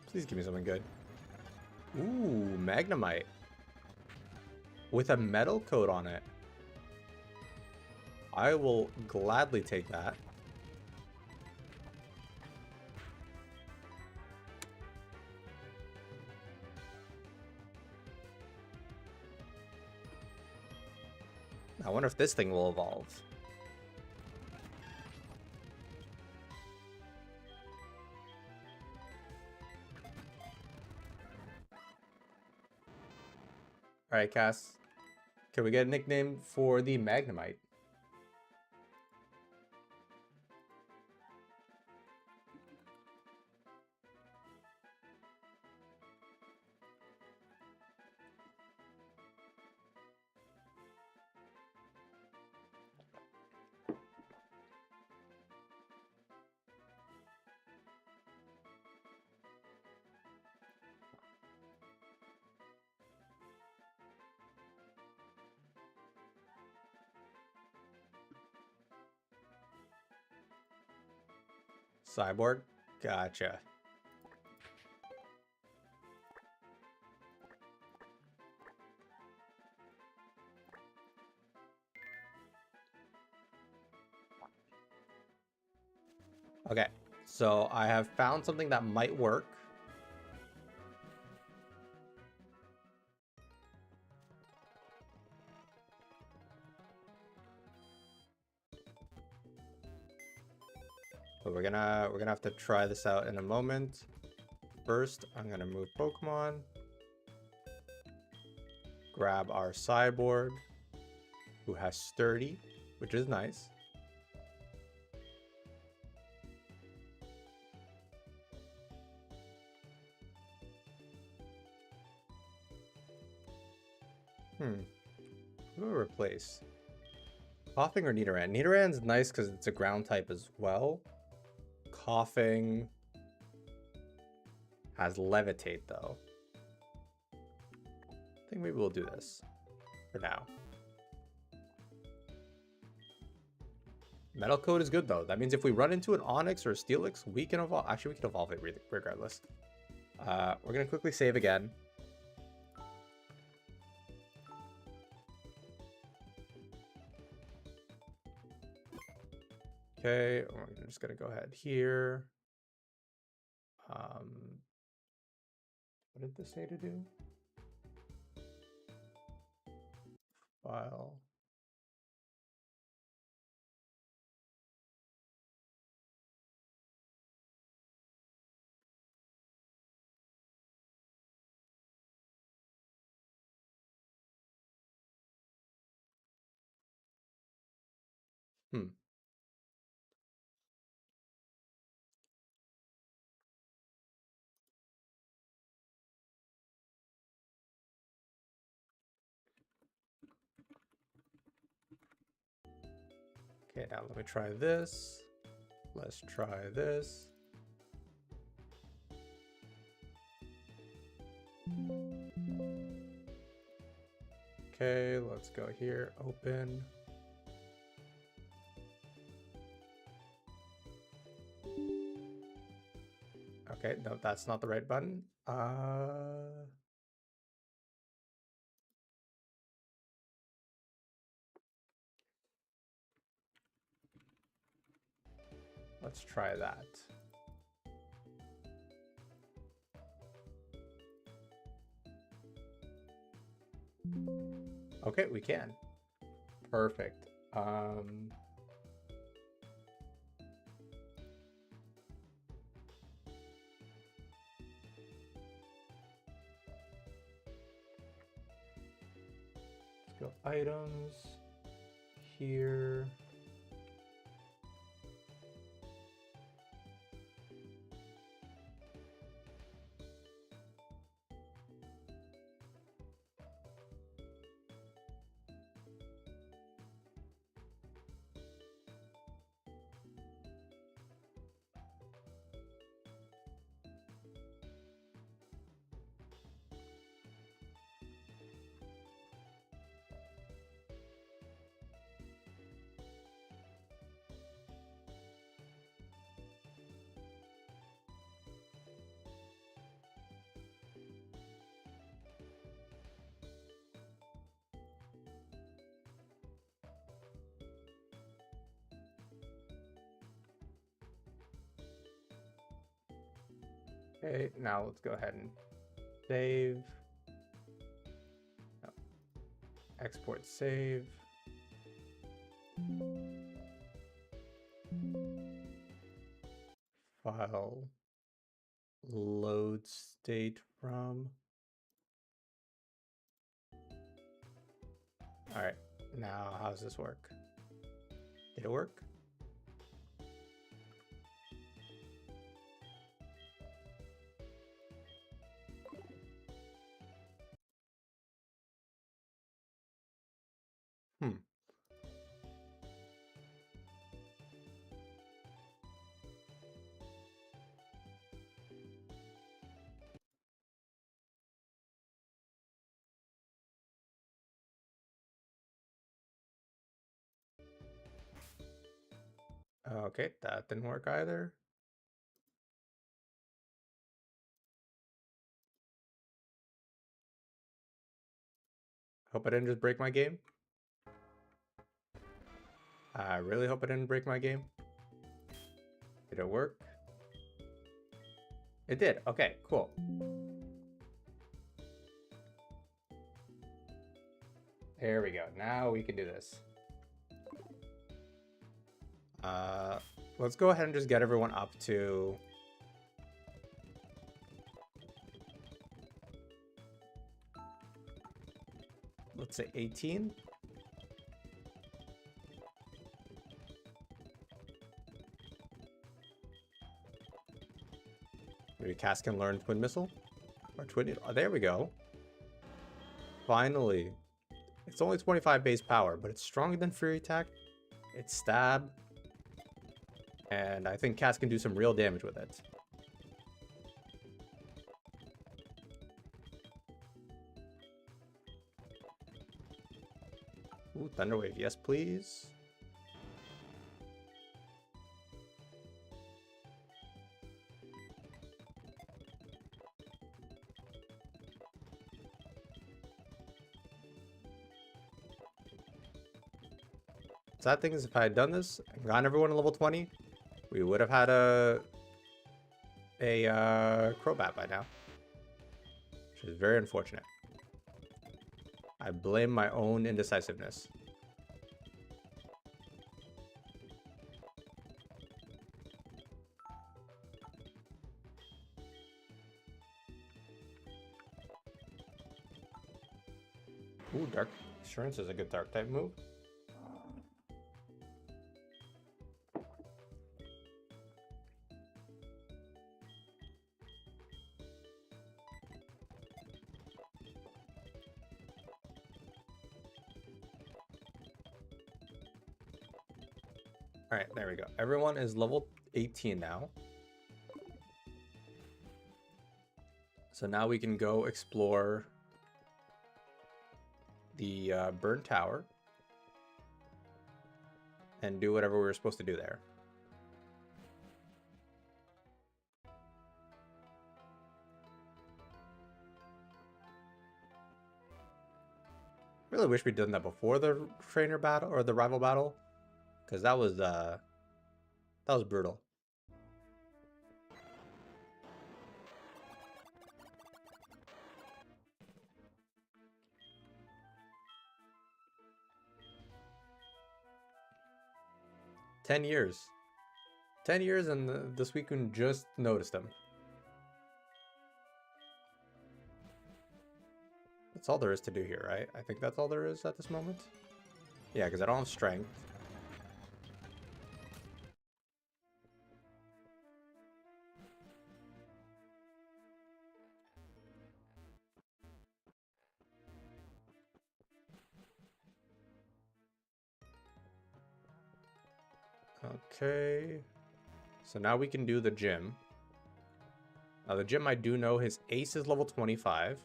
Please give me something good. Ooh, Magnemite. With a metal coat on it. I will gladly take that. I wonder if this thing will evolve. Alright, Cass. Can we get a nickname for the Magnemite? Cyborg? Gotcha. Okay, so I have found something that might work. But we're gonna have to try this out in a moment. First, I'm gonna move Pokemon. Grab our Cyborg, who has Sturdy, which is nice. Who do we replace? Coughing or Nidoran? Nidoran's nice because it's a ground type as well. Coughing has Levitate though. I think maybe we'll do this for now. Metal Coat is good though. That means if we run into an Onyx or a Steelix, we can evolve. Actually, we can evolve it regardless. We're gonna quickly save again. Okay, we're just gonna go ahead here. What did this say to do? File. Okay, now let me try this. Let's try this. Okay, let's go here, open. Okay, no, that's not the right button. Let's try that. Okay, we can. Perfect. Let's go items here. Okay, now let's go ahead and save. No. Export save. File load state from. All right, now how does this work? Did it work? Okay, that didn't work either. Hope I didn't just break my game. I really hope I didn't break my game. Did it work? It did. Okay, cool. There we go. Now we can do this. Let's go ahead and just get everyone up to... let's say 18. Maybe Cass can learn Twin Missile? Or Twin... oh, there we go. Finally. It's only 25 base power, but it's stronger than Fury Attack. It's stab. And I think cats can do some real damage with it. Ooh, Thunder Wave, yes please. Sad thing is, if I had done this and gotten everyone to level 20, we would have had a Crobat by now, which is very unfortunate. I blame my own indecisiveness. Ooh, Dark Assurance is a good dark type move. All right, there we go. Everyone is level 18 now. So now we can go explore the Burn Tower and do whatever we were supposed to do there. Really wish we'd done that before the trainer battle or the rival battle, because that was brutal. $10 years. 10 years, and this weekend just noticed him. That's all there is to do here, right? I think that's all there is at this moment. Yeah, because I don't have strength. Okay. So now we can do the gym. Now the gym, I do know his ace is level 25.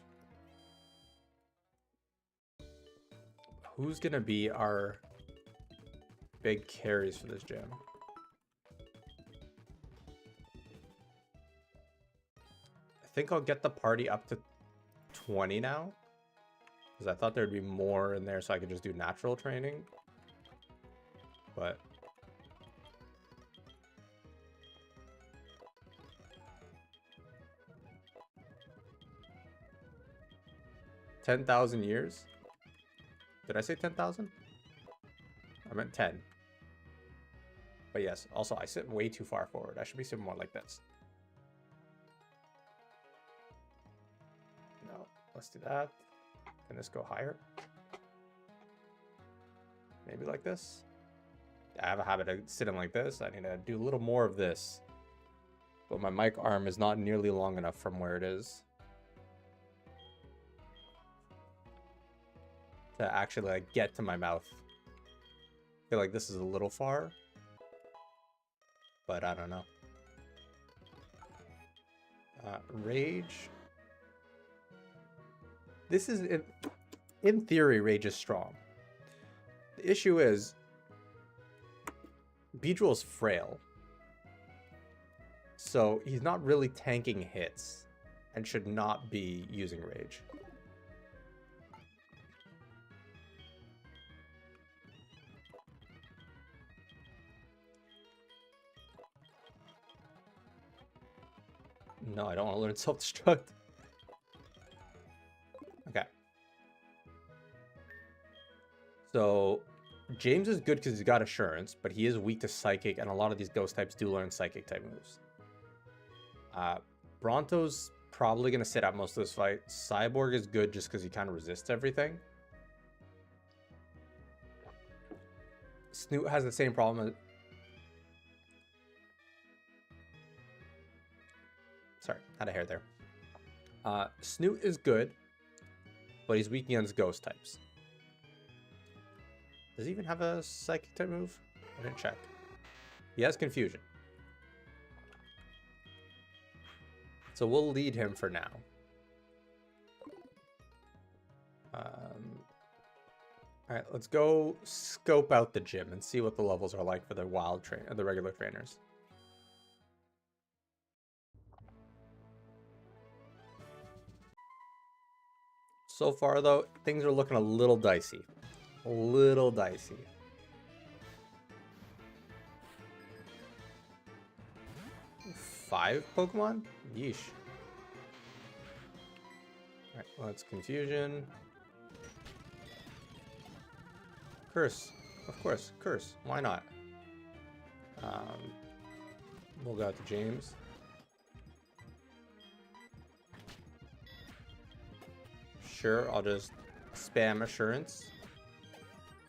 Who's gonna be our big carries for this gym? I think I'll get the party up to 20 now, because I thought there'd be more in there so I could just do natural training. But $10,000 years? Did I say 10,000? I meant 10. But yes, also I sit way too far forward. I should be sitting more like this. No, let's do that. Can this go higher? Maybe like this? I have a habit of sitting like this. I need to do a little more of this. But my mic arm is not nearly long enough from where it is to actually like get to my mouth. I feel like this is a little far, but I don't know. Rage. This is, in theory, Rage is strong. The issue is, Beedrill is frail. So he's not really tanking hits and should not be using Rage. No, I don't want to learn self-destruct. Okay. So James is good because he's got assurance, but he is weak to psychic, and a lot of these ghost types do learn psychic type moves. Bronto's probably going to sit out most of this fight. Cyborg is good just because he kind of resists everything. Snoot has the same problem as... Sorry, had a hair there. Snoot is good, but he's weak against ghost types. Does he even have a psychic type move? I didn't check. He has confusion. So we'll lead him for now. Alright, let's go scope out the gym and see what the levels are like for the the regular trainers. So far, though, things are looking a little dicey. A little dicey. Five Pokemon? Yeesh. Alright, let's confusion. Curse. Of course, curse. Why not? We'll go out to James. Sure, I'll just spam Assurance.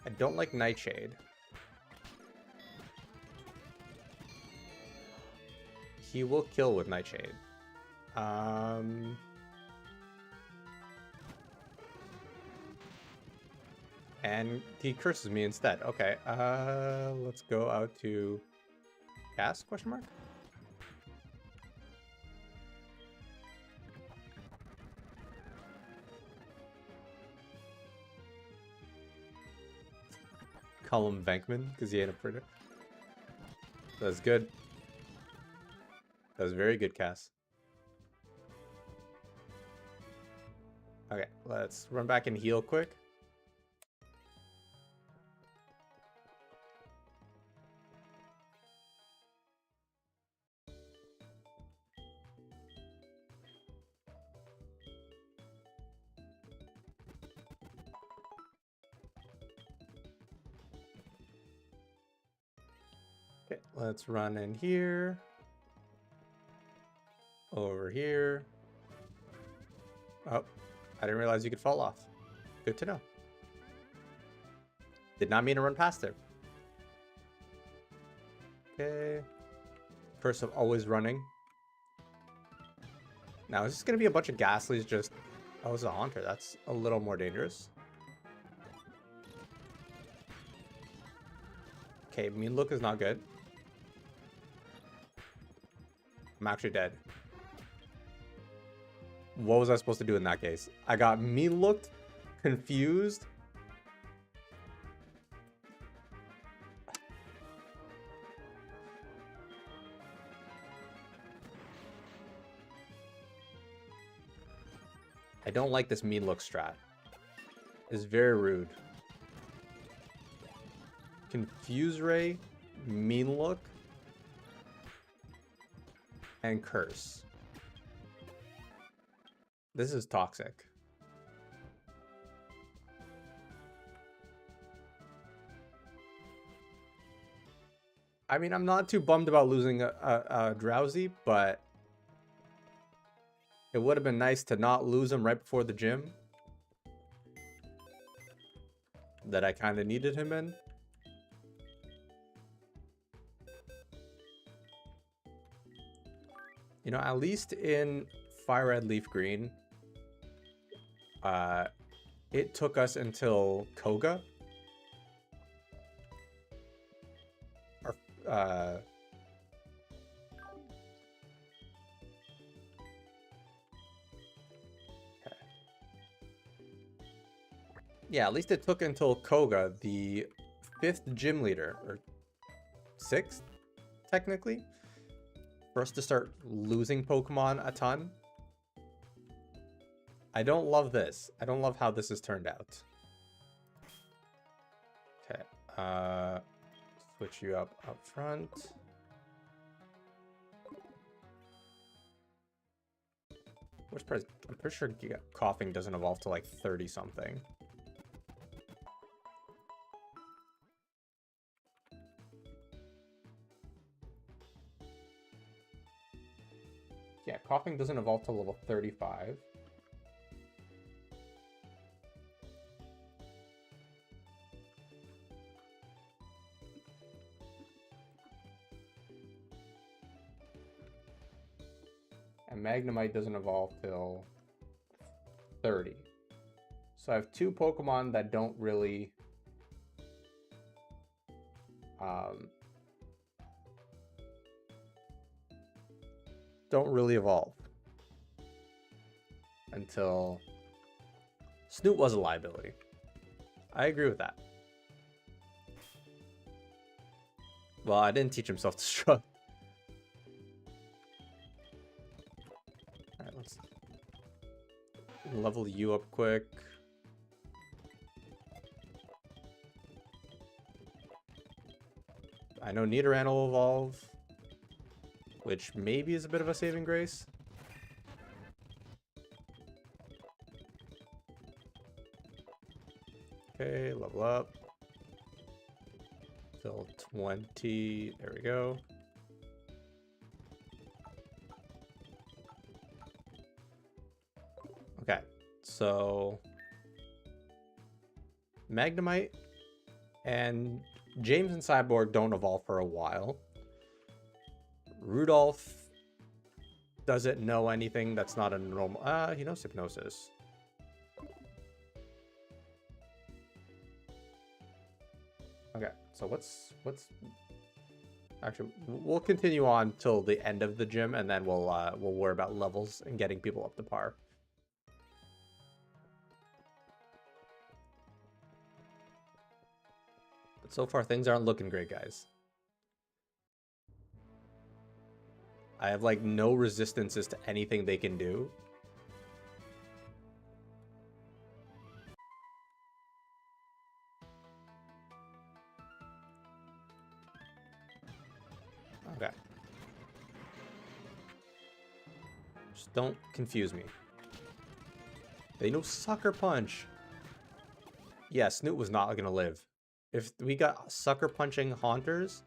I don't like Nightshade. He will kill with Nightshade. And he curses me instead. Okay, let's go out to Gas, question mark? Call him Venkman, because he ain't a printer. That's good. That was very good, Cass. Okay, let's run back and heal quick. Okay, let's run in here. Over here. Oh, I didn't realize you could fall off. Good to know. Did not mean to run past there. Okay. Curse of always running. Now, is this going to be a bunch of Ghastlies just... Oh, it's a Haunter. That's a little more dangerous. Okay, Mean Look is not good. I'm actually dead. What was I supposed to do in that case? I got Mean Looked, confused. I don't like this Mean Look strat. It's very rude. Confuse Ray, Mean Look, and Curse. This is toxic. I mean, I'm not too bummed about losing a Drowsy, but it would have been nice to not lose him right before the gym that I kind of needed him in. You know, at least in Fire Red Leaf Green, it took us until Koga. Or, okay. Yeah, at least it took until Koga, the 5th gym leader, or 6th, technically, for us to start losing Pokemon a ton. I don't love this. I don't love how this has turned out. Okay. Switch you up front. Which part? I'm pretty sure Coughing doesn't evolve to like 30 something. Yeah, Coughing doesn't evolve to level 35. And Magnemite doesn't evolve till 30. So I have 2 Pokemon that don't really don't really evolve until Snoot was a liability. I agree with that. Well, I didn't teach him self-destruct. Alright, let's level you up quick. I know Nidoran will evolve, which maybe is a bit of a saving grace. Okay, level up. Till 20. There we go. Okay, so Magnemite and James and Cyborg don't evolve for a while. Rudolph doesn't know anything that's not a normal... he knows Hypnosis. Okay, so what's... Actually, we'll continue on till the end of the gym, and then we'll worry about levels and getting people up to par. But so far, things aren't looking great, guys. I have, like, no resistances to anything they can do. Okay. Just don't confuse me. They know Sucker Punch. Yeah, Snoot was not gonna live. If we got Sucker Punching Haunters,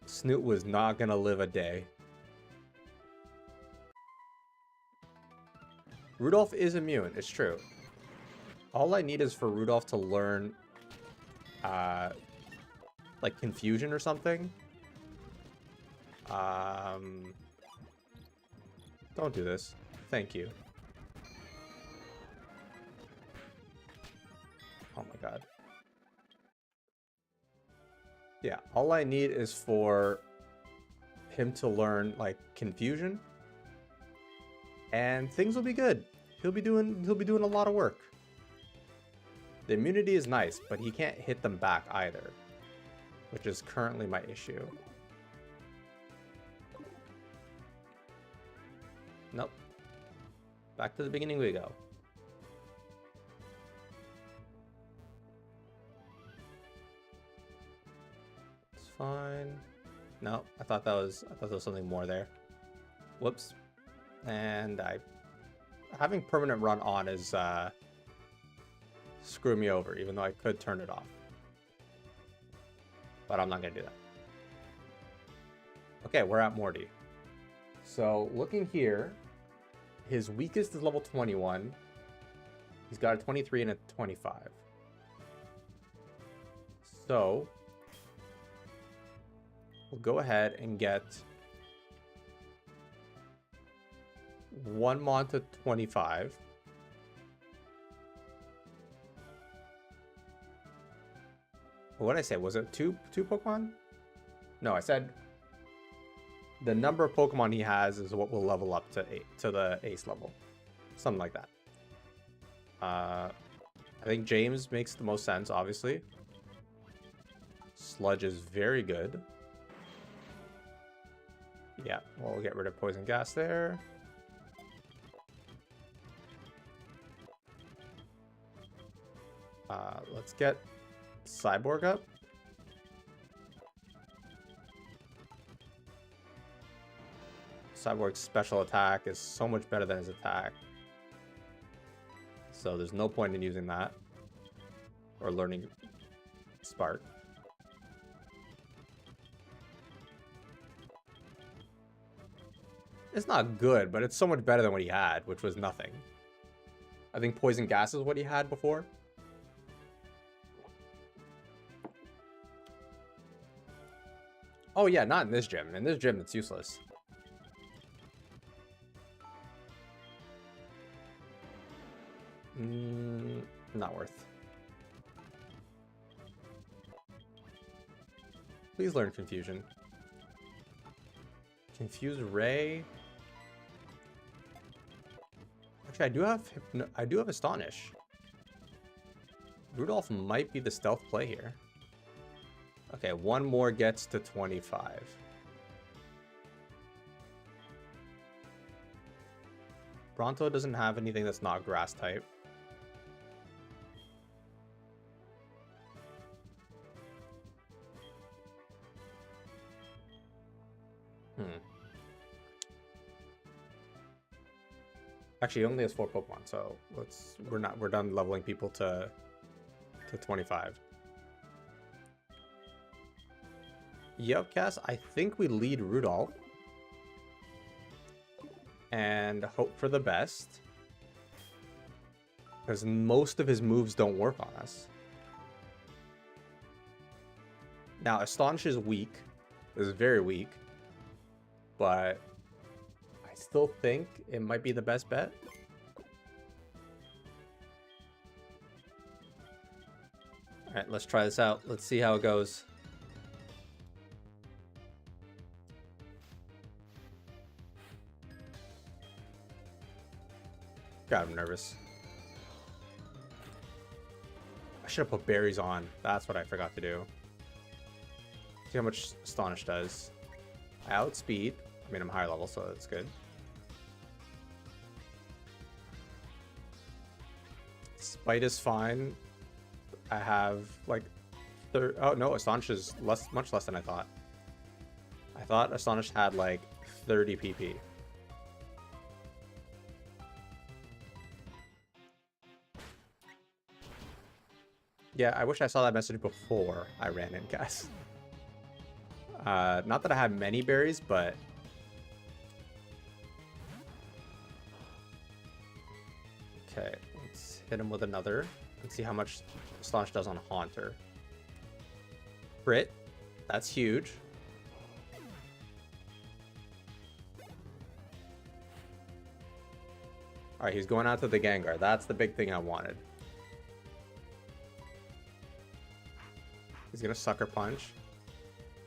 Snoot was not gonna live a day. Rudolph is immune, it's true. All I need is for Rudolph to learn, like, Confusion or something. Don't do this. Thank you. Oh my god. Yeah, all I need is for him to learn, like, Confusion, and things will be good. He'll be doing a lot of work. The immunity is nice, but he can't hit them back either, which is currently my issue. Nope. Back to the beginning we go. It's fine. No, I thought there was something more there. Whoops. And having permanent run on is screw me over, even though I could turn it off. But I'm not gonna do that. Okay, we're at Morty. So looking here, his weakest is level 21. He's got a 23 and a 25. So we'll go ahead and get one Mon to 25. What did I say? Was it two Pokemon? No, I said the number of Pokemon he has is what will level up to the ace level. Something like that. I think James makes the most sense, obviously. Sludge is very good. Yeah, we'll get rid of Poison Gas there. Let's get Cyborg up. Cyborg's special attack is so much better than his attack. So there's no point in using that. Or learning Spark. It's not good, but it's so much better than what he had, which was nothing. I think Poison Gas is what he had before. Oh yeah, not in this gym. In this gym, it's useless. Not worth. Please learn Confusion. Confuse Ray. Actually, I do have Astonish. Rudolph might be the stealth play here. Okay, one more gets to 25. Bronto doesn't have anything that's not grass type. Actually, he only has 4 Pokemon, so we're done leveling people to 25. Yep, Cass, I think we lead Rudolph. And hope for the best. Because most of his moves don't work on us. Now, Astonish is weak. Is very weak. But I still think it might be the best bet. Alright, let's try this out. Let's see how it goes. God, I'm nervous. I should have put berries on. That's what I forgot to do. See how much Astonish does. I outspeed. I mean, I'm higher level, so that's good. Spite is fine. I have like oh no, Astonish is much less than I thought. I thought Astonish had like 30 PP. Yeah, I wish I saw that message before I ran in, guys. Not that I have many berries, but... Okay, let's hit him with another. Let's see how much Astonish does on Haunter. Crit. That's huge. Alright, he's going out to the Gengar. That's the big thing I wanted. He's gonna Sucker Punch.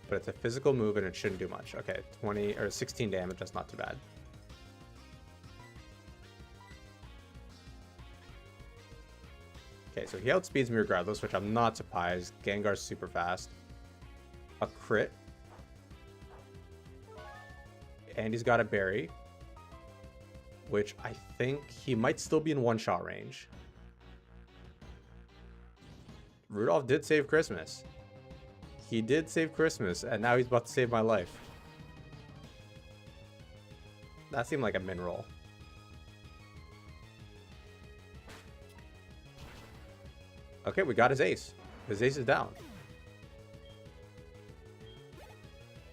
But it's a physical move and it shouldn't do much. Okay, 20 or 16 damage, that's not too bad. Okay, so he outspeeds me regardless, which I'm not surprised. Gengar's super fast. A crit. And he's got a berry. Which I think he might still be in one-shot range. Rudolph did save Christmas. He did save Christmas, and now he's about to save my life. That seemed like a min roll. Okay, we got his ace. His ace is down.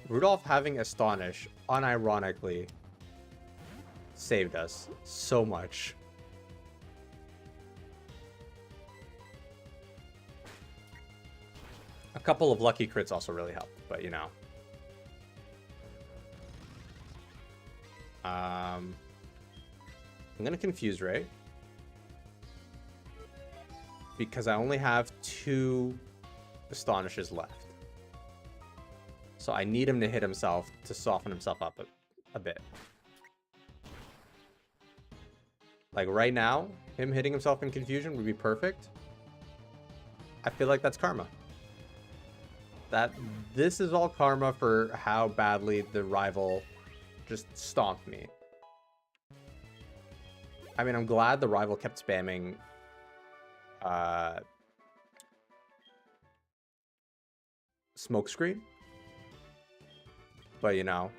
Rudolph having Astonish, unironically, saved us so much. A couple of lucky crits also really helped, but you know. I'm gonna confuse Ray. Because I only have 2 Astonishes left. So I need him to hit himself to soften himself up a bit. Like right now, him hitting himself in confusion would be perfect. I feel like that's karma. This is all karma for how badly the rival just stomped me. I mean, I'm glad the rival kept spamming Smokescreen. But you know.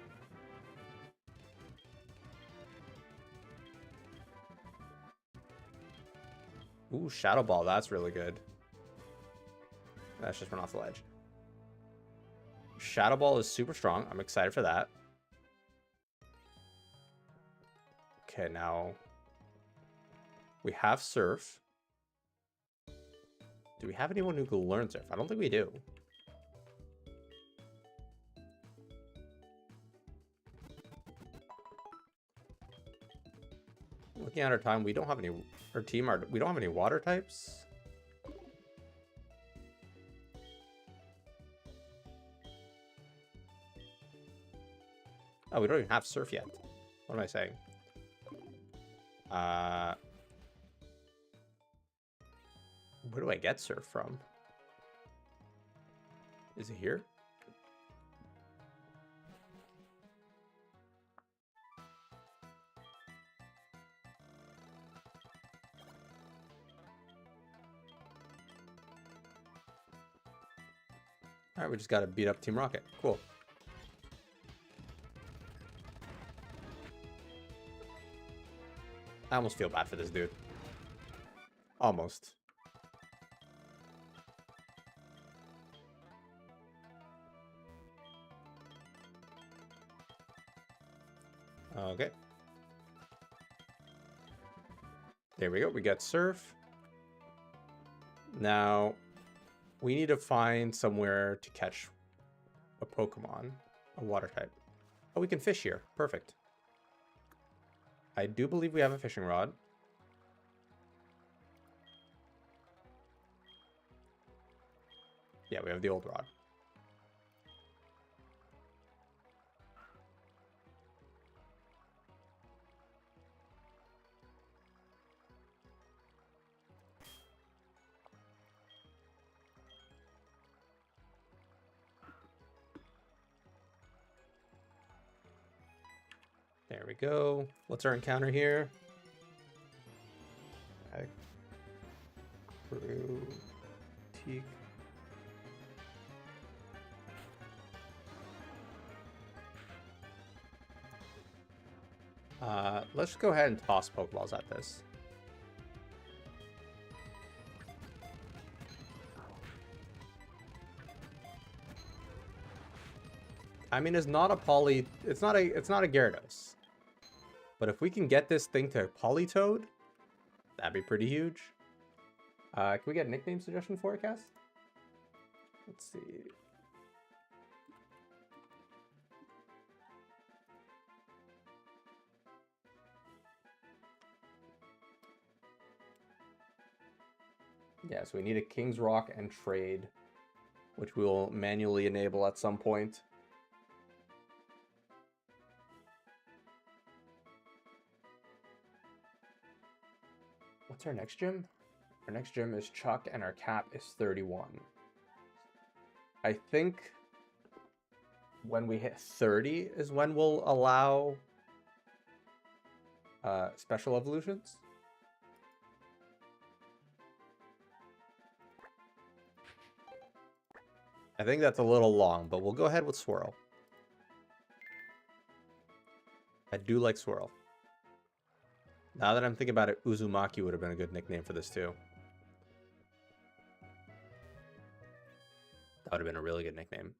Ooh, Shadow Ball, that's really good. That's just run off the ledge. Shadow Ball is super strong. I'm excited for that. Okay, now we have Surf. Do we have anyone who can learn Surf? I don't think we do. Looking at our time, we don't have any. Our team, we don't have any water types. Oh, we don't even have surf yet. What am I saying? Where do I get surf from? Is it here? Alright, we just gotta beat up Team Rocket. Cool. I almost feel bad for this dude. Almost. Okay. There we go. We got surf. Now, we need to find somewhere to catch a Pokemon, a water type. Oh, we can fish here. Perfect. I do believe we have a fishing rod. Yeah, we have the old rod. There we go. What's our encounter here? Teak. Let's go ahead and toss Pokeballs at this. I mean, it's not a Gyarados. But if we can get this thing to Politoed, that'd be pretty huge. Can we get a nickname suggestion forecast? Let's see. Yeah, so we need a King's Rock and trade, which we will manually enable at some point. What's our next gym? Our next gym is Chuck, and our cap is 31. I think when we hit 30 is when we'll allow special evolutions. I think that's a little long, but we'll go ahead with Swirl. I do like Swirl. Now that I'm thinking about it, Uzumaki would have been a good nickname for this too. That would have been a really good nickname.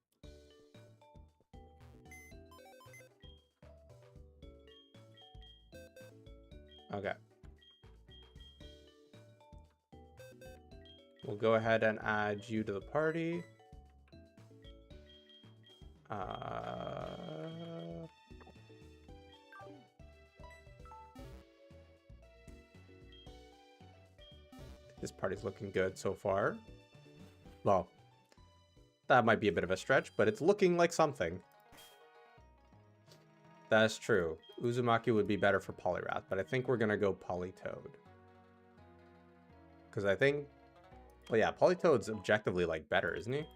Okay. We'll go ahead and add you to the party. This party's looking good so far. Well, that might be a bit of a stretch, but it's looking like something. That's true. Uzumaki would be better for Poliwrath, but I think we're going to go Politoed. Because I think... Well, yeah, Politoed's objectively, like, better, isn't he?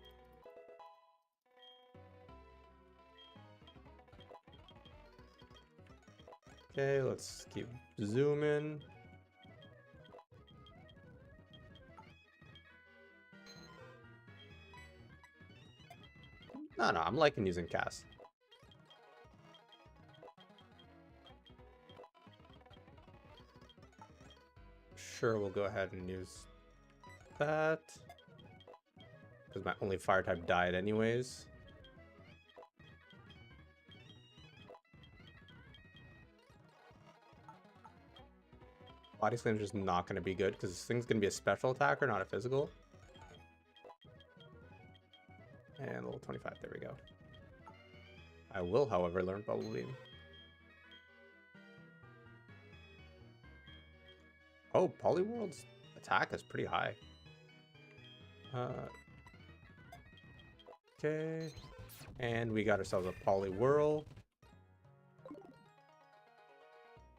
Okay, let's keep zooming. No, I'm liking using Cast. Sure, we'll go ahead and use that. Because my only fire type died anyways. Body Slam is just not going to be good because this thing's going to be a special attacker, not a physical. And level 25, there we go. I will, however, learn Bubble Beam. Oh, Poliwhirl's attack is pretty high. Okay. And we got ourselves a Poliwhirl.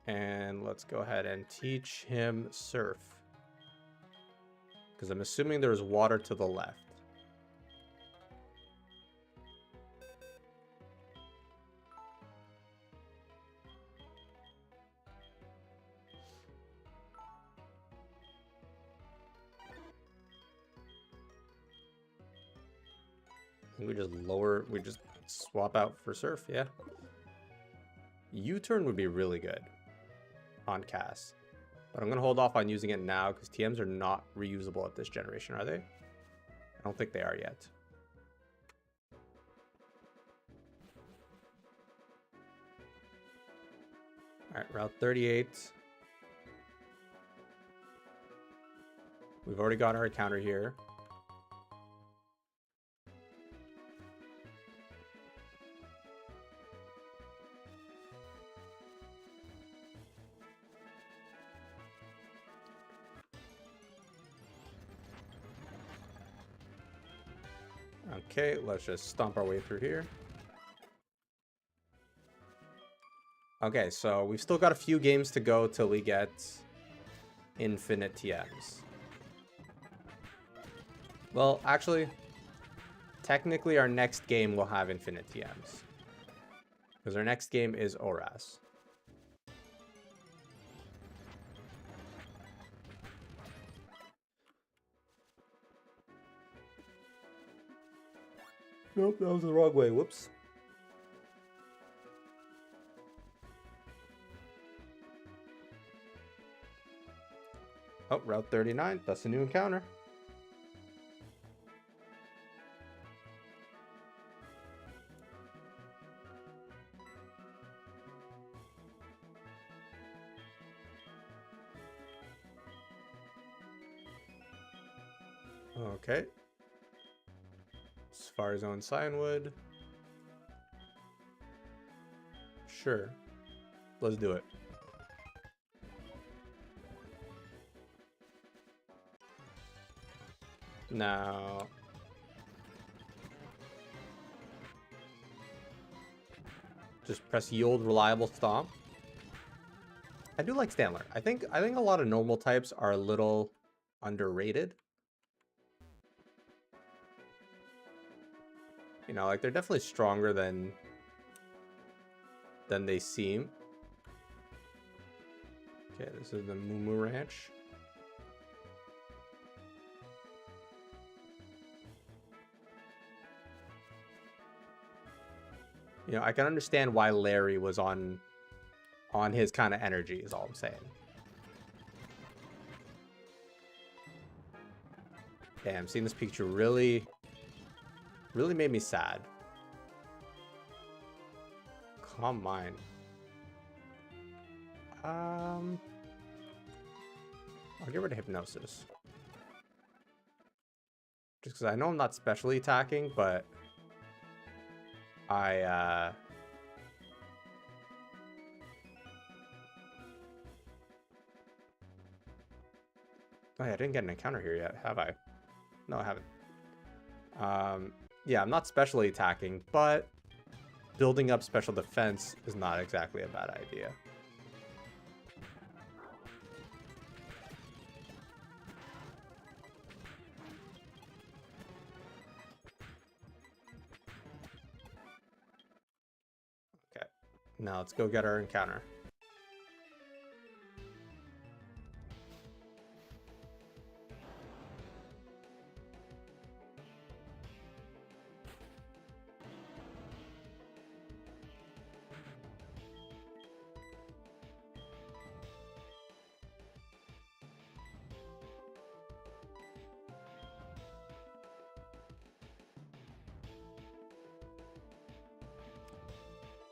And let's go ahead and teach him surf. Because I'm assuming there's water to the left. We just swap out for surf, yeah. U-turn would be really good on Cass. But I'm going to hold off on using it now because TMs are not reusable at this generation, are they? I don't think they are yet. All right, Route 38. We've already got our encounter here. Okay, let's just stomp our way through here. Okay, so we've still got a few games to go till we get infinite TMs. Well, actually, technically our next game will have infinite TMs. Because our next game is Oras. Nope, that was the wrong way. Whoops. Oh, Route 39. That's a new encounter. Okay. Far Zone Cinewood. Sure. Let's do it. Now, just press yield reliable stomp. I do like Standler. I think a lot of normal types are a little underrated. You know, like they're definitely stronger than they seem. Okay, this is the Moo Ranch. You know, I can understand why Larry was on his kind of energy, is all I'm saying. Damn, seeing this picture really made me sad. Calm mind. I'll get rid of hypnosis. Just because I know I'm not specially attacking, but oh yeah, I didn't get an encounter here yet, have I? No, I haven't. Yeah, I'm not specially attacking, but building up special defense is not exactly a bad idea. Okay, now let's go get our encounter.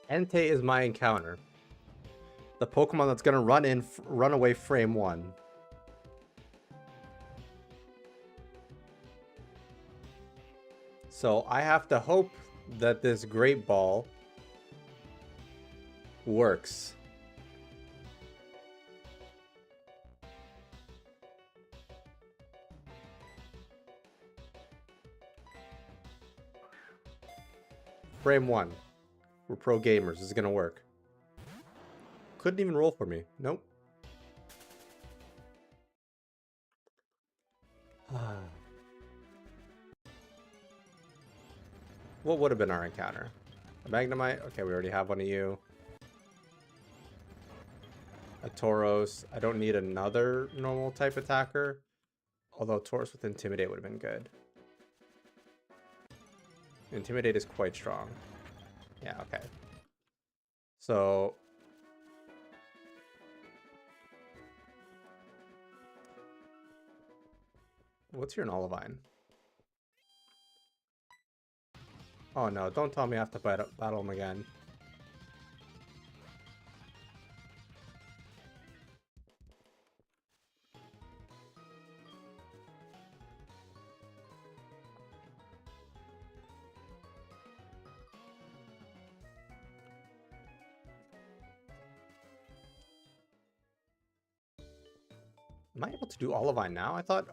Entei is my encounter. The Pokemon that's gonna run away frame 1. So I have to hope that this Great Ball works. Frame 1. We're pro gamers. This is gonna work. couldn't even roll for me. Nope. What would have been our encounter? A Magnemite? Okay, we already have one of you. A Tauros. I don't need another normal type attacker. Although Tauros with Intimidate would have been good. Intimidate is quite strong. Yeah, okay. So... what's your Olivine? Oh no, don't tell me I have to battle him again. Am I able to do Olivine now? I thought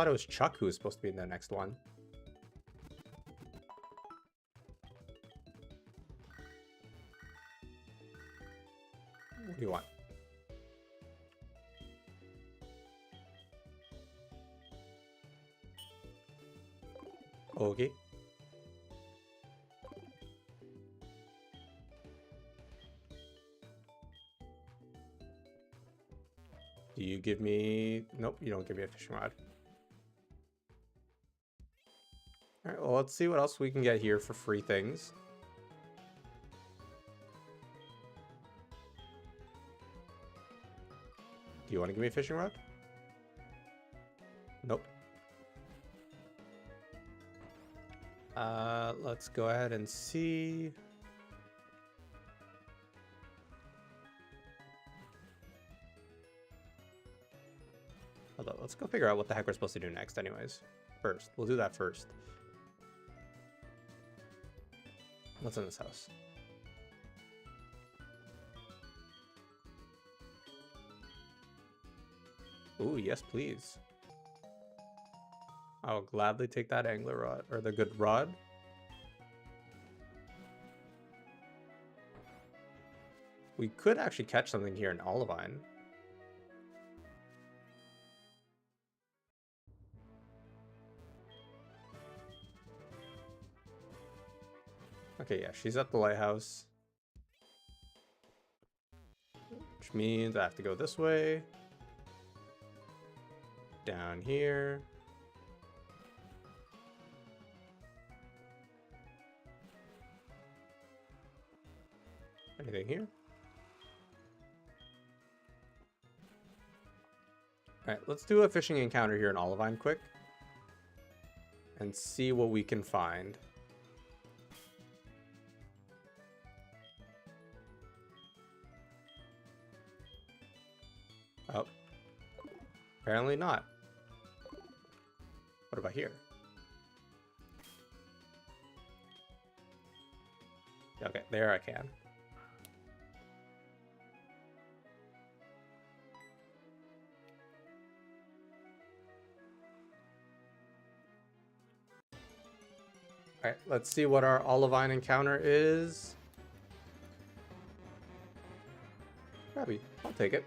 it was Chuck who was supposed to be in the next one. What do you want? Okay. Do you give me... nope, you don't give me a fishing rod. Alright, well, let's see what else we can get here for free things. Do you want to give me a fishing rod? Nope. Let's go ahead and see... hold on, let's go figure out what the heck we're supposed to do next anyways. First. We'll do that first. What's in this house? Ooh, yes, please. I'll gladly take that angler rod, or the good rod. We could actually catch something here in Olivine. Okay, yeah, she's at the lighthouse. Which means I have to go this way. Down here. Anything here? Alright, let's do a fishing encounter here in Olivine quick. And see what we can find. Oh. Apparently not. What about here? Okay, there I can. Alright, let's see what our Olivine encounter is. Grabby, I'll take it.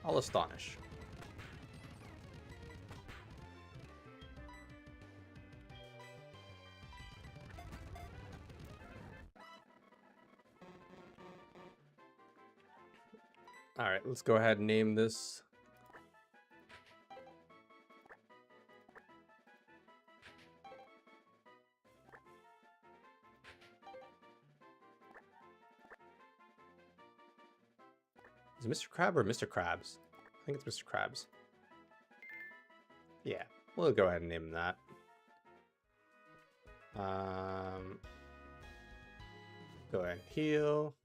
I'll astonish. All right, let's go ahead and name this. Is it Mr. Crab or Mr. Krabs? I think it's Mr. Krabs. Yeah, we'll go ahead and name him that. Go ahead and heal.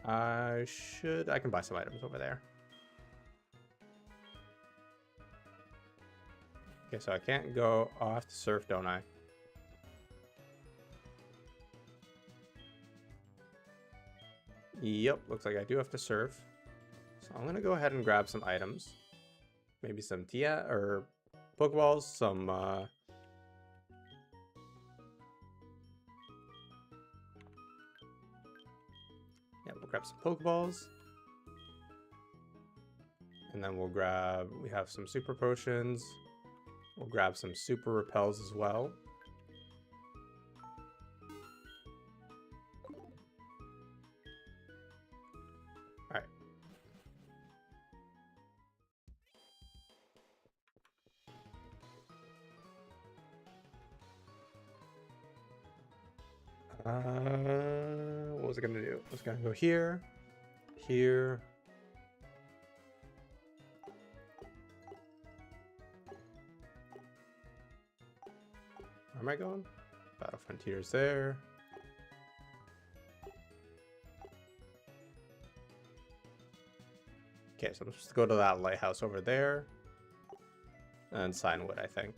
I can buy some items over there. Okay, so I can't go off to surf, don't I? Yep, looks like I do have to surf. So I'm gonna go ahead and grab some items. Maybe some Tia or Pokeballs, some yeah, we'll grab some Pokeballs. And then we have some super potions. We'll grab some super repels as well. All right. What was it gonna do? I was gonna go here, here. Where am I going? Battle Frontiers there. Okay, so I'm supposed to go to that lighthouse over there. And Signwood, I think.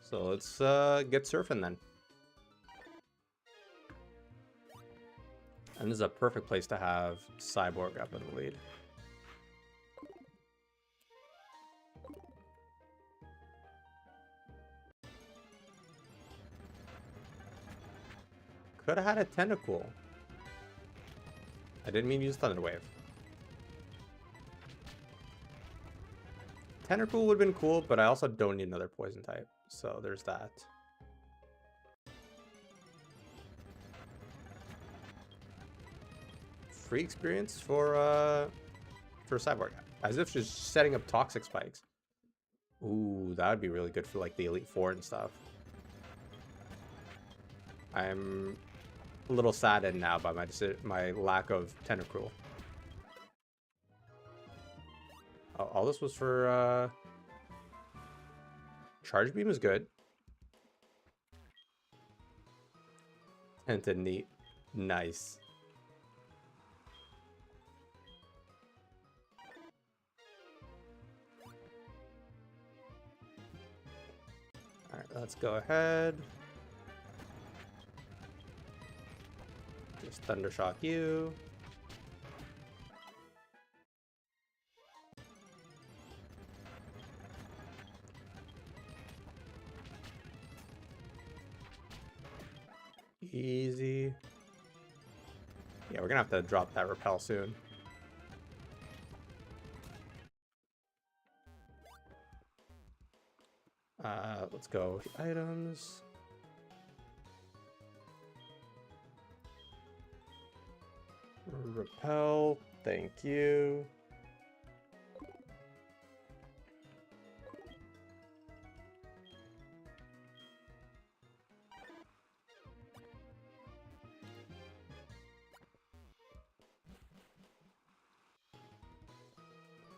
So let's get surfing then. And this is a perfect place to have Cyborg up in the lead. Could have had a Tentacool. I didn't mean to use Thunder Wave. Tentacool would have been cool, but I also don't need another poison type. So there's that. Free experience for Cyborg. As if just setting up toxic spikes. Ooh, that would be really good for like the Elite Four and stuff. I'm a little saddened now by my lack of Tentacruel. Oh, all this was for Charge Beam is good. Tented neat. Nice. Alright, let's go ahead. Just Thundershock you. Easy. Yeah, we're gonna have to drop that repel soon. Let's go items. Repel, thank you.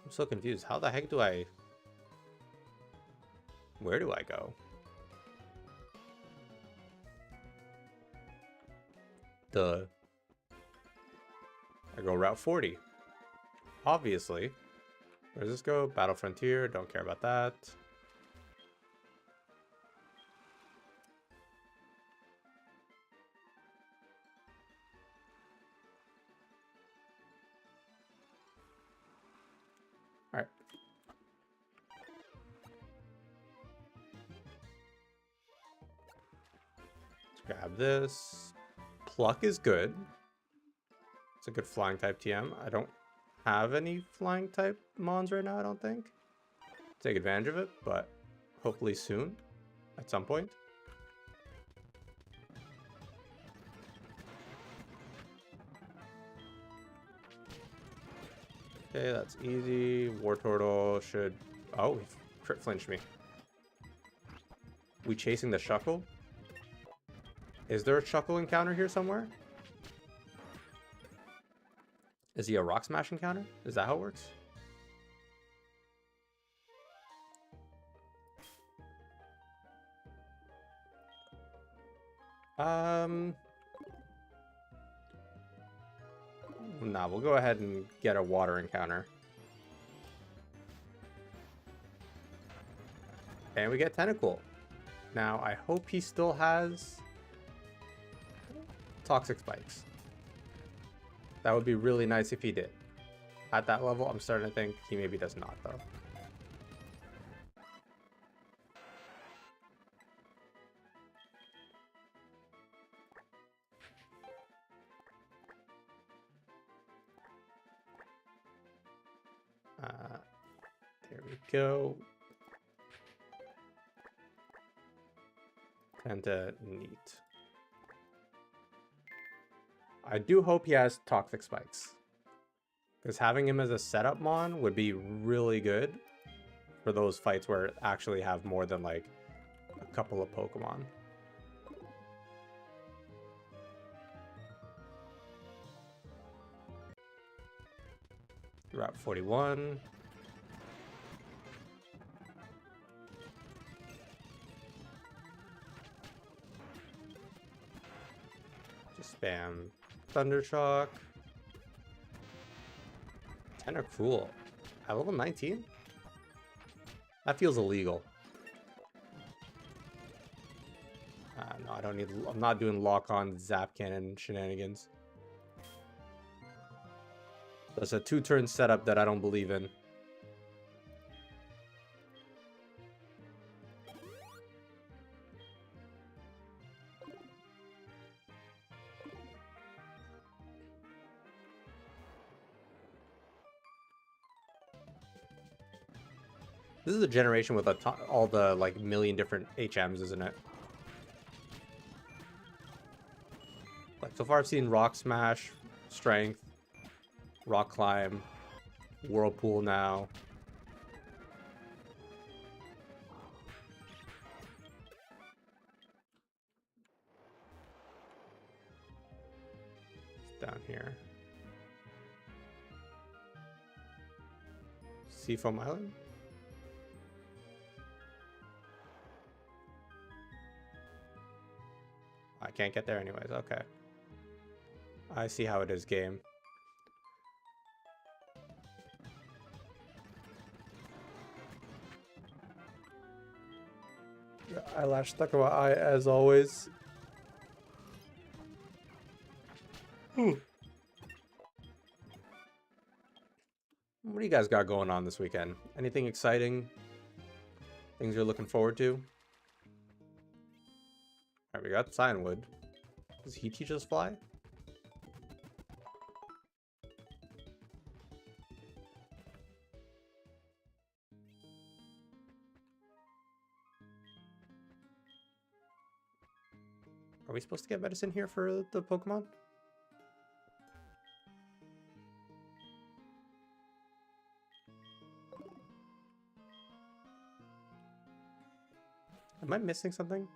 I'm so confused. How the heck do I... Where do I go? I go Route 40. Obviously. Where does this go? Battle Frontier. Don't care about that. Alright. Let's grab this. Pluck is good. It's a good flying type TM. I don't have any flying type mons right now, I don't think. Take advantage of it, but hopefully soon at some point. Okay, that's easy. War Turtle should... Oh, he crit flinched me. We chasing the Shuckle? Is there a Shuckle encounter here somewhere? Is he a Rock Smash encounter? Is that how it works? Nah, we'll go ahead and get a water encounter. And we get Tentacool. Now, I hope he still has Toxic Spikes. That would be really nice if he did. At that level, I'm starting to think he maybe does not, though. There we go. Penta, neat. I do hope he has Toxic Spikes. Because having him as a setup mon would be really good for those fights where it actually have more than like a couple of Pokemon. Route 41. Just spam Thunder Shock. Tentacool at level 19? That feels illegal. No, I don't need. I'm not doing lock-on Zap Cannon shenanigans. That's a 2-turn setup that I don't believe in. This is a generation with all the like million different HMs, isn't it? Like so far I've seen Rock Smash, Strength, Rock Climb, Whirlpool now. It's down here. Seafoam Island? I can't get there anyways, okay. I see how it is, game. Eyelash stuck in my eye as always. What do you guys got going on this weekend? Anything exciting? Things you're looking forward to? Alright, we got Cyanwood. Does he teach us fly? Are we supposed to get medicine here for the Pokemon? Am I missing something?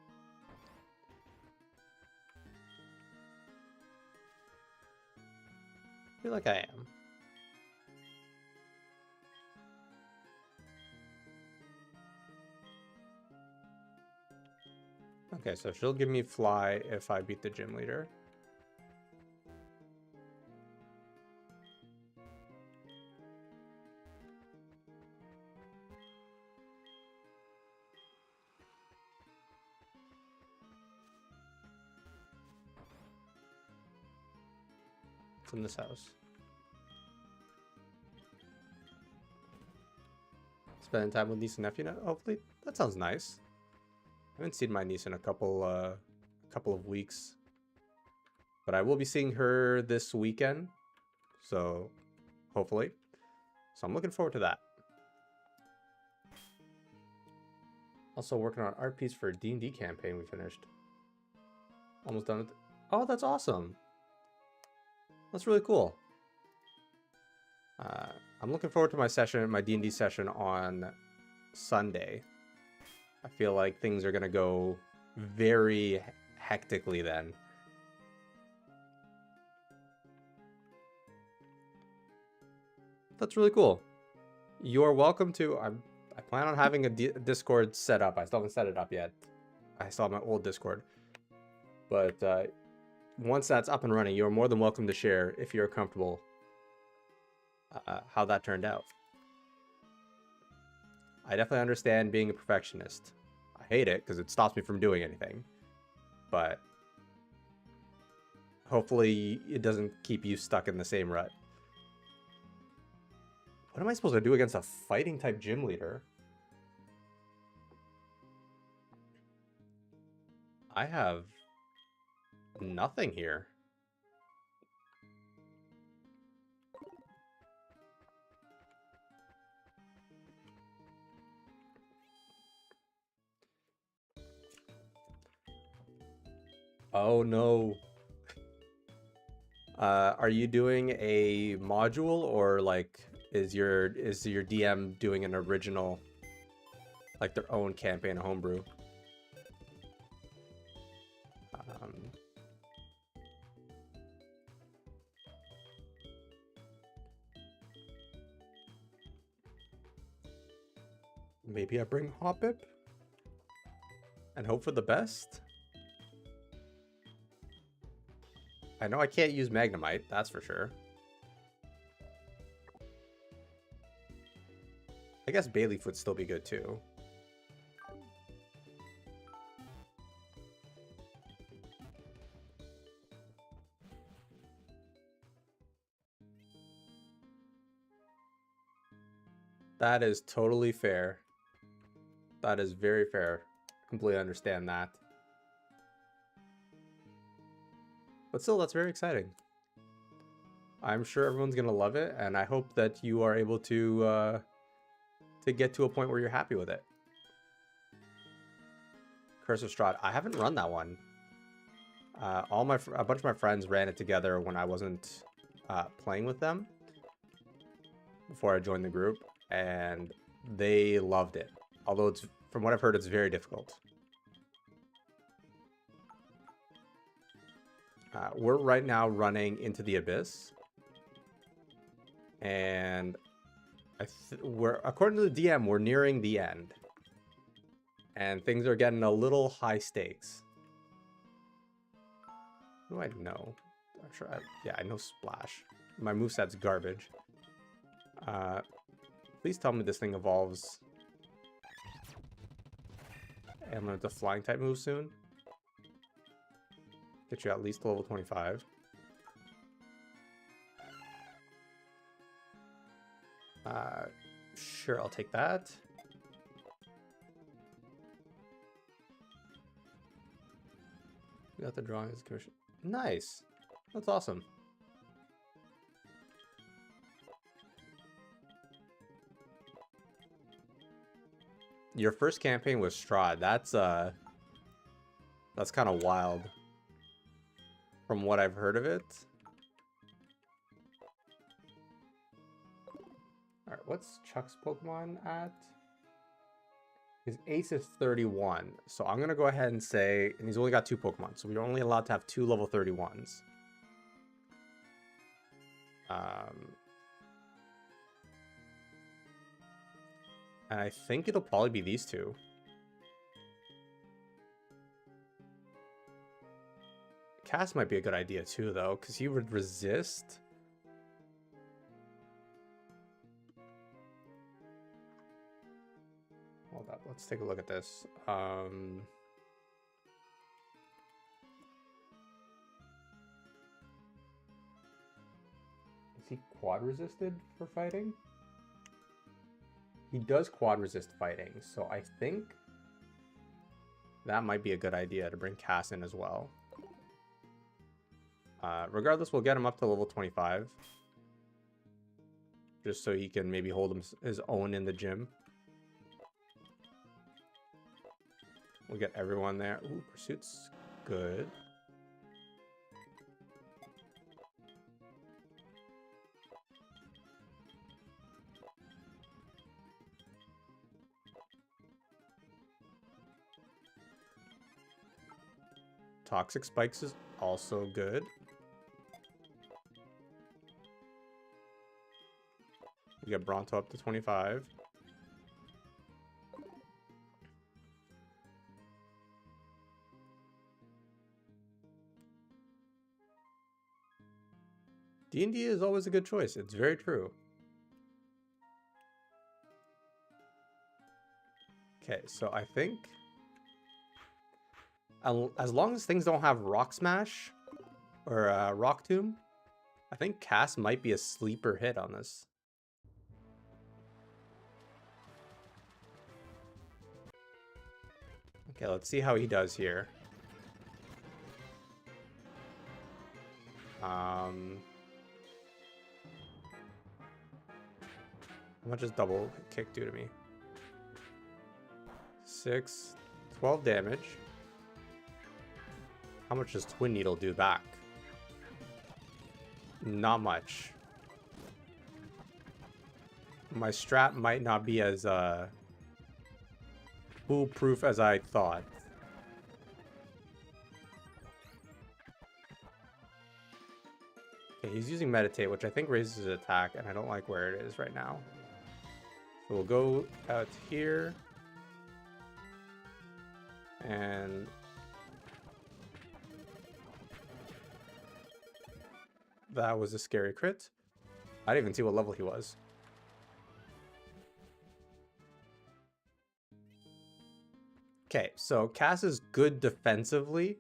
I feel like I am. Okay, so she'll give me fly if I beat the gym leader. It's in this house. Spending time with niece and nephew now? Hopefully. That sounds nice. I haven't seen my niece in a couple of weeks. But I will be seeing her this weekend. So, hopefully. So I'm looking forward to that. Also working on an art piece for a D&D campaign we finished. Almost done with it. Oh, that's awesome. That's really cool. I'm looking forward to my session, my D&D session on Sunday. I feel like things are going to go very hectically then. That's really cool. You're welcome to... I plan on having a Discord set up. I still haven't set it up yet. I still have my old Discord. But once that's up and running, you're more than welcome to share if you're comfortable how that turned out. I definitely understand being a perfectionist. I hate it because it stops me from doing anything. But hopefully it doesn't keep you stuck in the same rut. What am I supposed to do against a fighting type gym leader? I have nothing here. Oh no. Are you doing a module, or like is your DM doing an original, like their own campaign of homebrew? Maybe I bring Hoppip and hope for the best. I know I can't use Magnemite, that's for sure. I guess Bayleaf would still be good too. That is totally fair. That is very fair. Completely understand that. But still, that's very exciting. I'm sure everyone's gonna love it, and I hope that you are able to get to a point where you're happy with it. Curse of Strahd. I haven't run that one. A bunch of my friends ran it together when I wasn't playing with them before I joined the group, and they loved it. Although it's, from what I've heard, it's very difficult. We're right now running Into the Abyss, and we're, according to the DM, we're nearing the end, and things are getting a little high stakes. What do I know? I'm sure. Yeah, I know Splash. My moveset's garbage. Please tell me this thing evolves. I'm gonna do flying type move soon. Get you at least level 25. Sure, I'll take that. We got the drawing as commission. Nice. That's awesome. Your first campaign was Strahd. That's kind of wild. From what I've heard of it. Alright, what's Chuck's Pokemon at? His ace is 31. So I'm going to go ahead and say, and he's only got 2 Pokemon, so we're only allowed to have 2 level 31s. And I think it'll probably be these 2. Cast might be a good idea too, though, because he would resist. Hold up, let's take a look at this. Is he quad resisted for fighting? He does quad resist fighting, so I think that might be a good idea to bring Cass in as well. Regardless, we'll get him up to level 25. Just so he can maybe hold his own in the gym. We'll get everyone there. Ooh, Pursuit's good. Toxic Spikes is also good. We get Bronto up to 25. D&D is always a good choice. It's very true. Okay, so I think as long as things don't have Rock Smash or Rock Tomb, I think Cass might be a sleeper hit on this. Okay, let's see how he does here. How much does double kick do to me? 6, 12 damage. How much does Twin Needle do back? Not much. My strat might not be as foolproof as I thought. Okay, he's using Meditate, which I think raises his attack, and I don't like where it is right now. So we'll go out here. And that was a scary crit. I didn't even see what level he was. Okay, so Cass is good defensively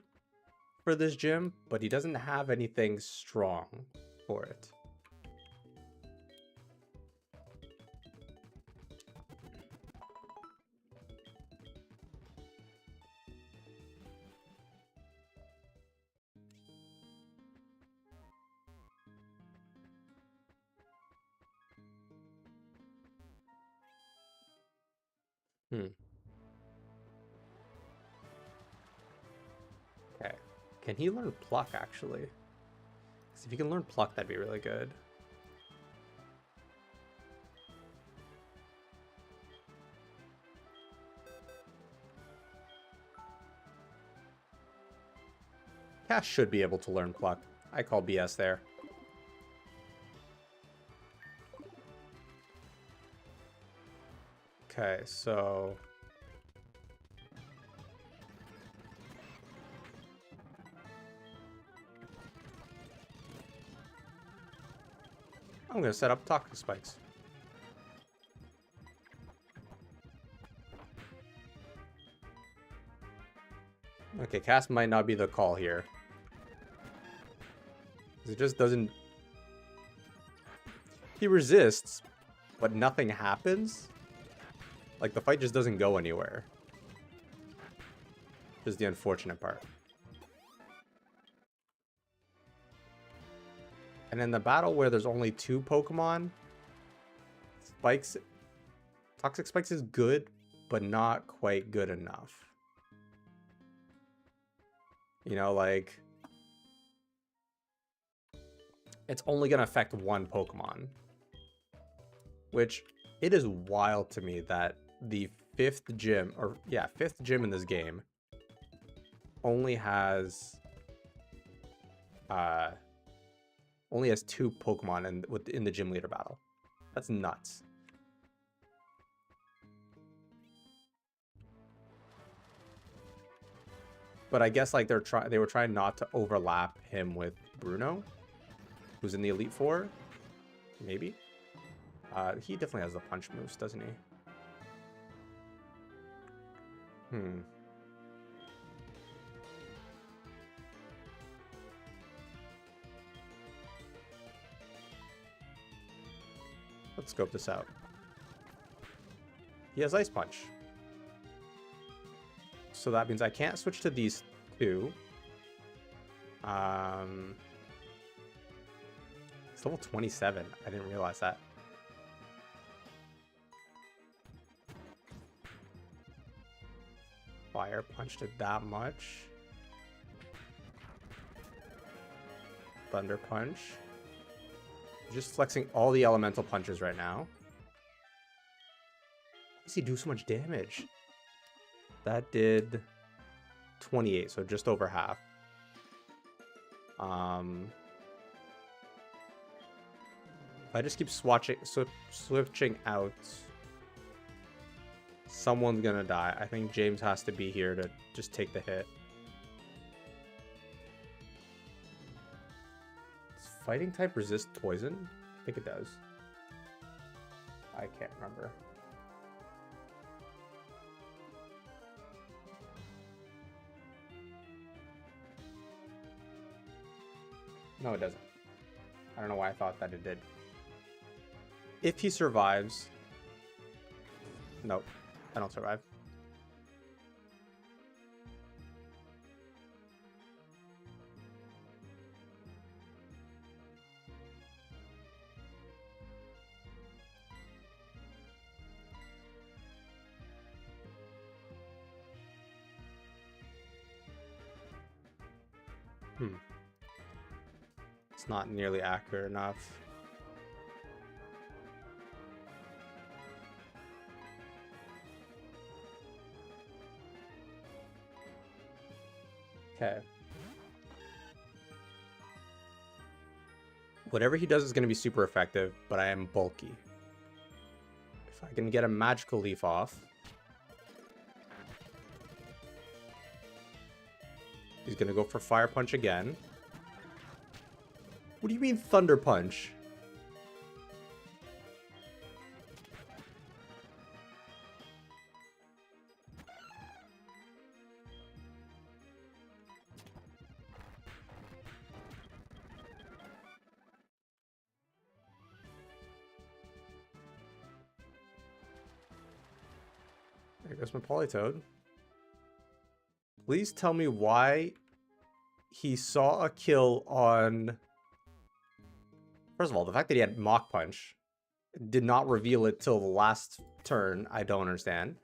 for this gym, but he doesn't have anything strong for it. Okay. Can he learn Pluck, actually? Because if he can learn Pluck, that'd be really good. Cass should be able to learn Pluck. I call BS there. Okay, so... I'm going to set up Toxic Spikes. Okay, Cass might not be the call here. It just doesn't... He resists, but nothing happens. Like, the fight just doesn't go anywhere. Which is the unfortunate part. And in the battle where there's only 2 Pokemon, Spikes... Toxic Spikes is good, but not quite good enough. You know, like... It's only going to affect 1 Pokemon. Which, it is wild to me that the 5th gym, or yeah, 5th gym in this game only has... only has 2 Pokemon in the gym leader battle. That's nuts. But I guess like they were trying not to overlap him with Bruno, who's in the Elite Four. Maybe. He definitely has the punch moves, doesn't he? Let's scope this out. He has Ice Punch. So that means I can't switch to these 2. It's level 27. I didn't realize that. Fire Punch did that much. Thunder Punch. Just flexing all the elemental punches right now. Why does he do so much damage? That did 28, so just over half. If I just keep switching out, someone's gonna die. I think James has to be here to just take the hit. Does fighting type resist poison? I think it does. I can't remember. No, it doesn't. I don't know why I thought that it did. If he survives... Nope, I don't survive. It's not nearly accurate enough. Okay. Whatever he does is going to be super effective, but I am bulky. If I can get a magical leaf off... He's going to go for Fire Punch again. What do you mean Thunder Punch? There goes my Politoed. Please tell me why he saw a kill on... First of all, the fact that he had Mach Punch did not reveal it till the last turn, I don't understand.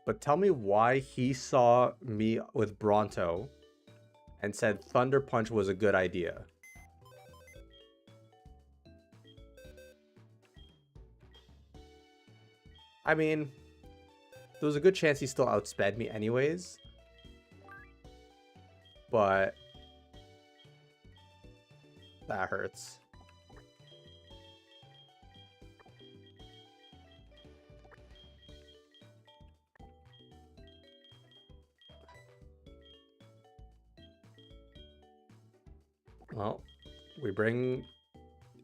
But tell me why he saw me with Bronto and said Thunder Punch was a good idea. I mean, there was a good chance he still outsped me anyways. But that hurts. Well, we bring...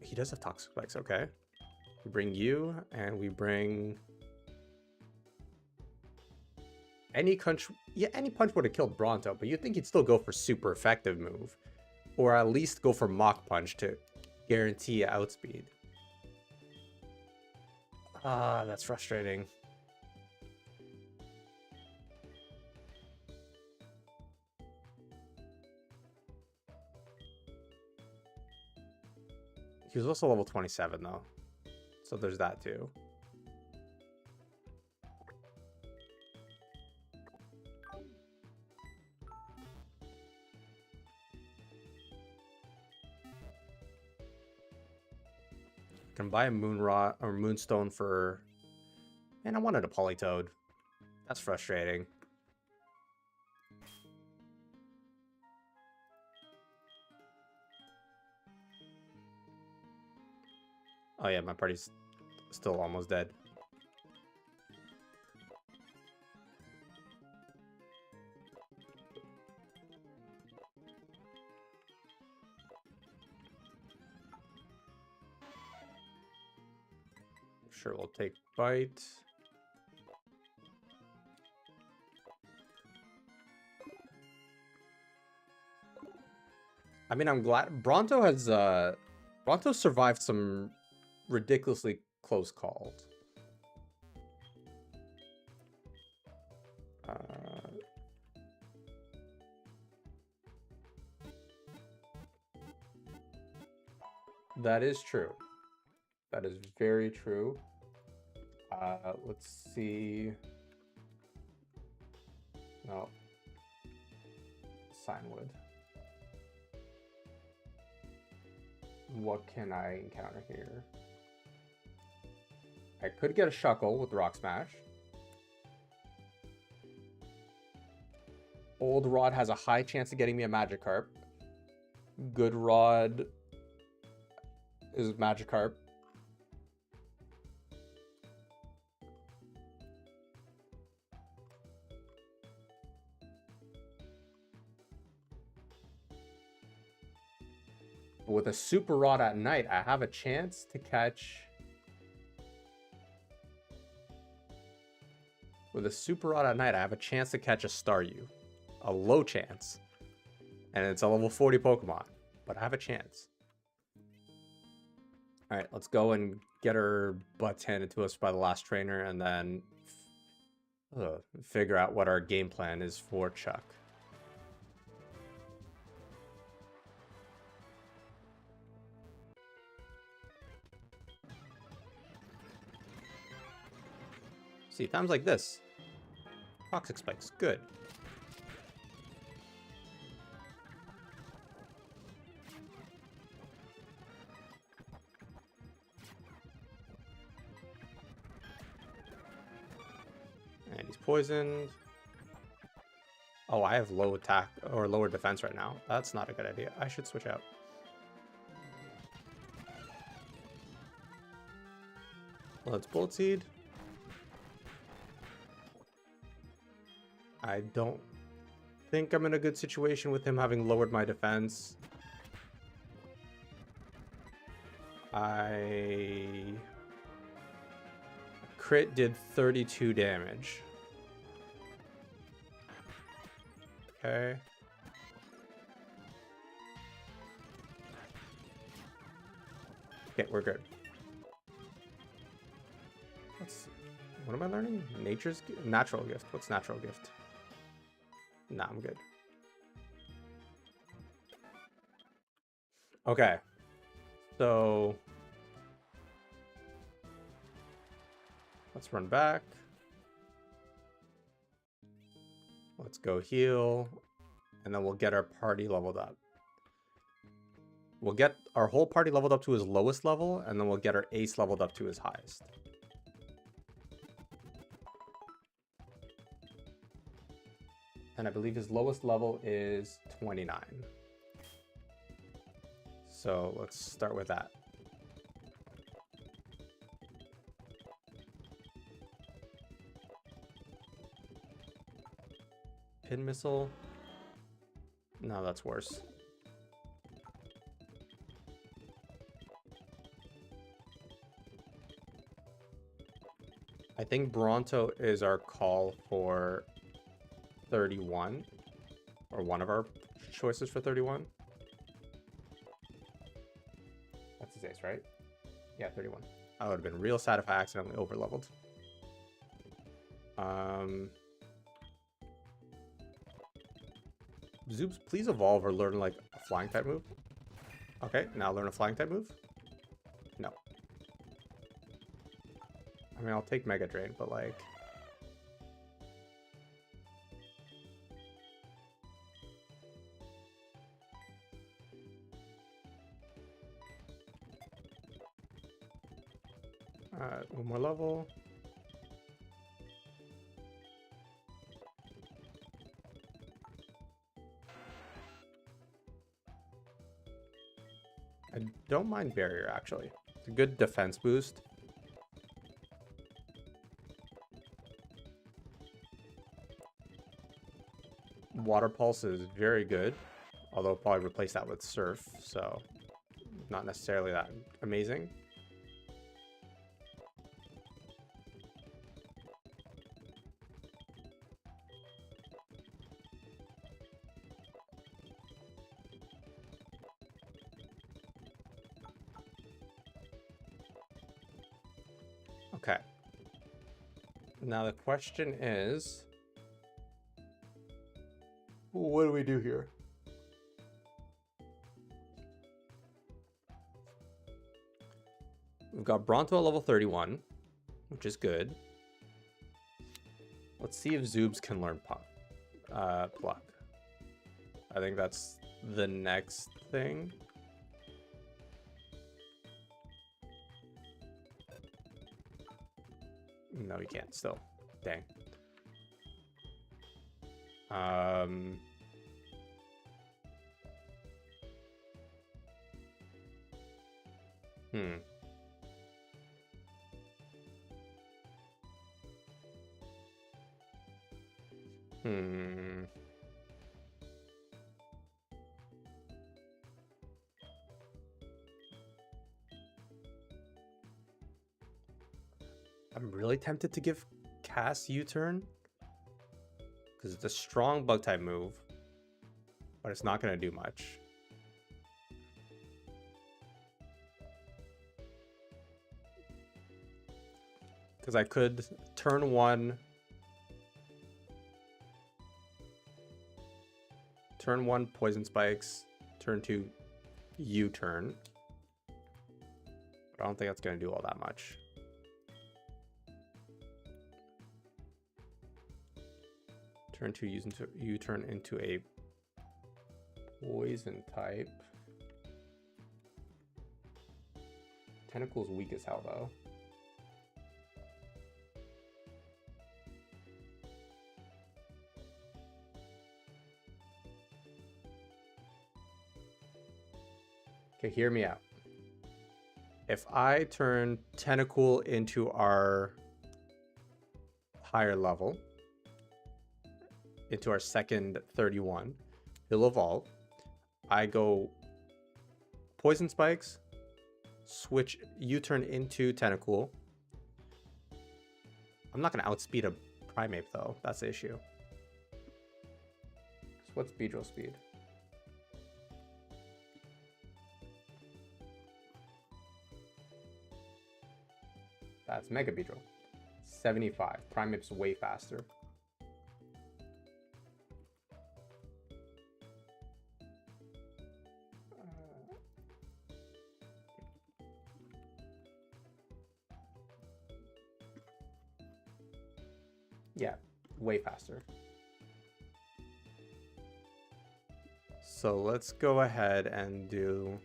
He does have Toxic Spikes, okay. We bring you, and we bring... Any punch would have killed Bronto, but you'd think he'd still go for super effective move. Or at least go for Mach Punch to guarantee outspeed. Ah, that's frustrating. He was also level 27 though. So there's that too. Can buy a Moonrot or Moonstone for... Man, I wanted a Politoed. That's frustrating. Oh yeah, my party's still almost dead. Sure, we'll take Bite. I mean, I'm glad Bronto has Bronto survived some ridiculously close calls. That is true. That is very true. Let's see. No. Signwood. What can I encounter here? I could get a Shuckle with Rock Smash. Old Rod has a high chance of getting me a Magikarp. Good Rod is Magikarp. With a Super Rod at night, I have a chance to catch... With a Super Rod at night, I have a chance to catch a Staryu. A low chance. And it's a level 40 Pokemon, but I have a chance. All right, let's go and get our butts handed to us by the last trainer, and then figure out what our game plan is for Chuck. See, times like this. Toxic spikes, good. And he's poisoned. Oh, I have low attack or lower defense right now. That's not a good idea. I should switch out. Let's Bullet Seed. I don't think I'm in a good situation with him having lowered my defense. Crit did 32 damage. Okay. Okay, we're good. What am I learning? Natural gift. What's natural gift? Nah, I'm good. Okay. So let's run back. Let's go heal. And then we'll get our party leveled up. We'll get our whole party leveled up to his lowest level, and then we'll get our ace leveled up to his highest. And I believe his lowest level is 29. So let's start with that. Pin missile. No, that's worse. I think Bronto is our call for 31, or one of our choices for 31. That's his ace, right? Yeah, 31. I would have been real sad if I accidentally over-leveled. Zoobs, please evolve or learn like a flying type move. Okay, now learn a flying type move. No. I mean, I'll take Mega Drain, but like... Alright, one more level. I don't mind Barrier, actually. It's a good defense boost. Water Pulse is very good, although I'll probably replace that with Surf, so not necessarily that amazing. Okay. Now the question is, what do we do here? We've got Bronto at level 31, which is good. Let's see if Zoobs can learn Pluck. I think that's the next thing. No, he can't still. Dang. I'm really tempted to give Cass U-turn because it's a strong bug type move. but it's not going to do much. Because I could turn 1 poison spikes, turn 2 U-turn. I don't think that's going to do all that much. Turn 2 U-turn into a poison type. Tentacle's weak as hell though. Okay, hear me out. If I turn Tentacle into our higher level, into our second 31, he'll evolve. I go Poison Spikes, switch U-turn into Tentacle. I'm not going to outspeed a Primate though. That's the issue. So what's Beedrill speed? That's Mega Beedrill. 75. Primate's way faster. Yeah, way faster. So let's go ahead and do...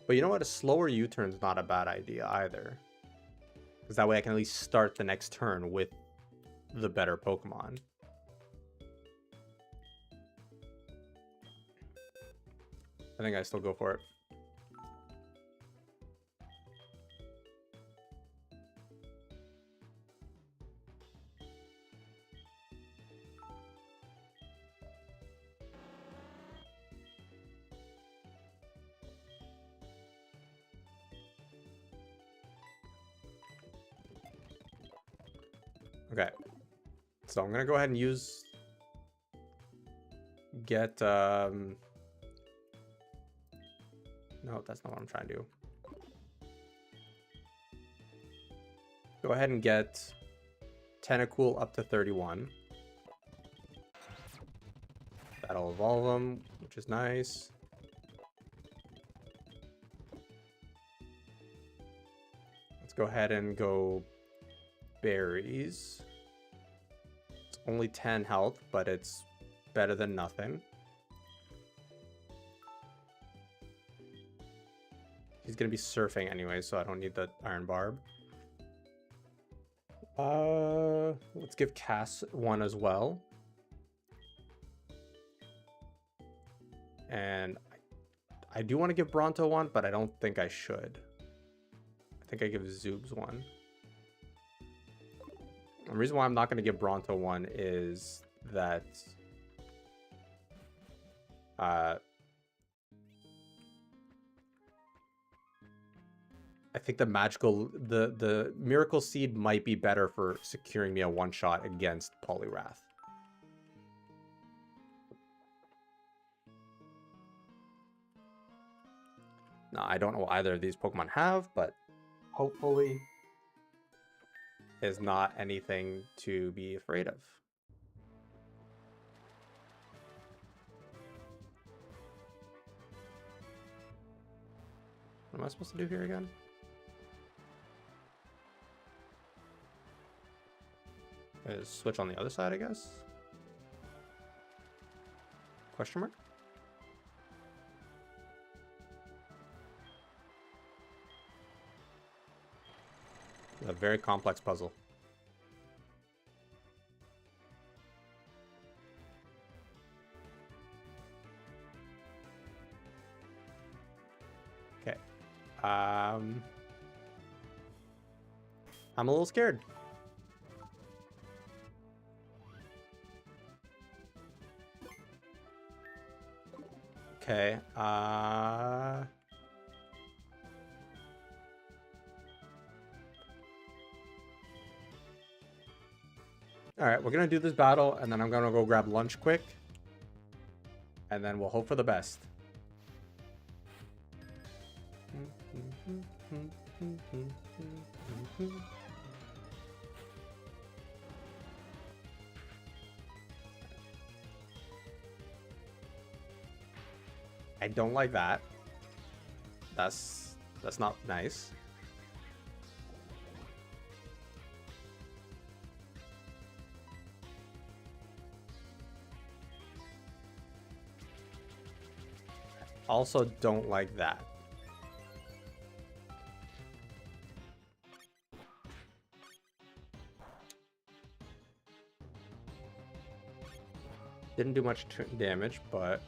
But you know what? A slower U-turn is not a bad idea either. Because that way I can at least start the next turn with the better Pokemon. I think I still go for it. Okay, so I'm gonna go ahead and get no, that's not what I'm trying to do. Go ahead and get Tentacool up to 31. That'll evolve them, which is nice. Let's go ahead and go berries. It's only 10 health, but it's better than nothing. He's gonna be surfing anyway, so I don't need the Iron Barb. Let's give Cass one as well. And I do want to give Bronto one, but I don't think I should. I think I give Zoobs one. The reason why I'm not going to give Bronto one is that I think the Miracle Seed might be better for securing me a one-shot against Poliwrath. Now, I don't know what either of these Pokemon have, but hopefully is not anything to be afraid of. What am I supposed to do here again? Is switch on the other side, I guess? Question mark? A very complex puzzle. Okay. I'm a little scared. Okay. Alright, we're gonna do this battle, and then I'm gonna go grab lunch quick. And then we'll hope for the best. I don't like that. That's not nice. Also don't like that. Didn't do much damage, but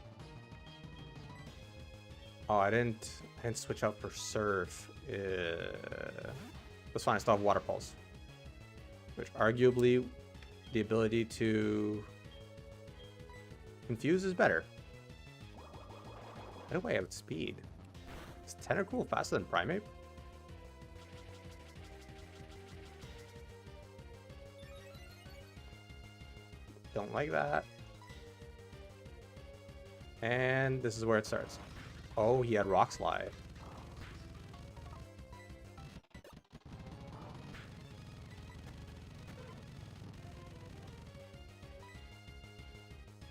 oh, I didn't switch out for Surf. That's fine. I still have Water Pulse, which arguably the ability to confuse is better. How do I have speed? Is Tentacool faster than Primeape? Don't like that. And this is where it starts. Oh, he had Rock Slide.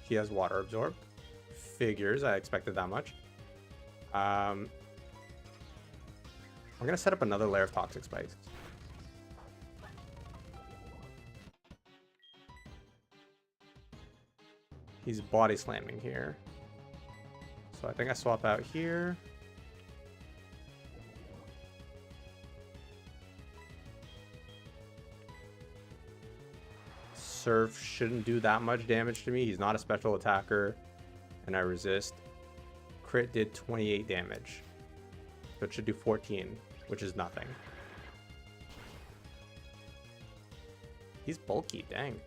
He has Water Absorb. Figures, I expected that much. I'm gonna set up another layer of Toxic Spikes. He's body slamming here. So I think I swap out here. Surf shouldn't do that much damage to me. He's not a special attacker, and I resist. Crit did 28 damage. So it should do 14, which is nothing. He's bulky, dang.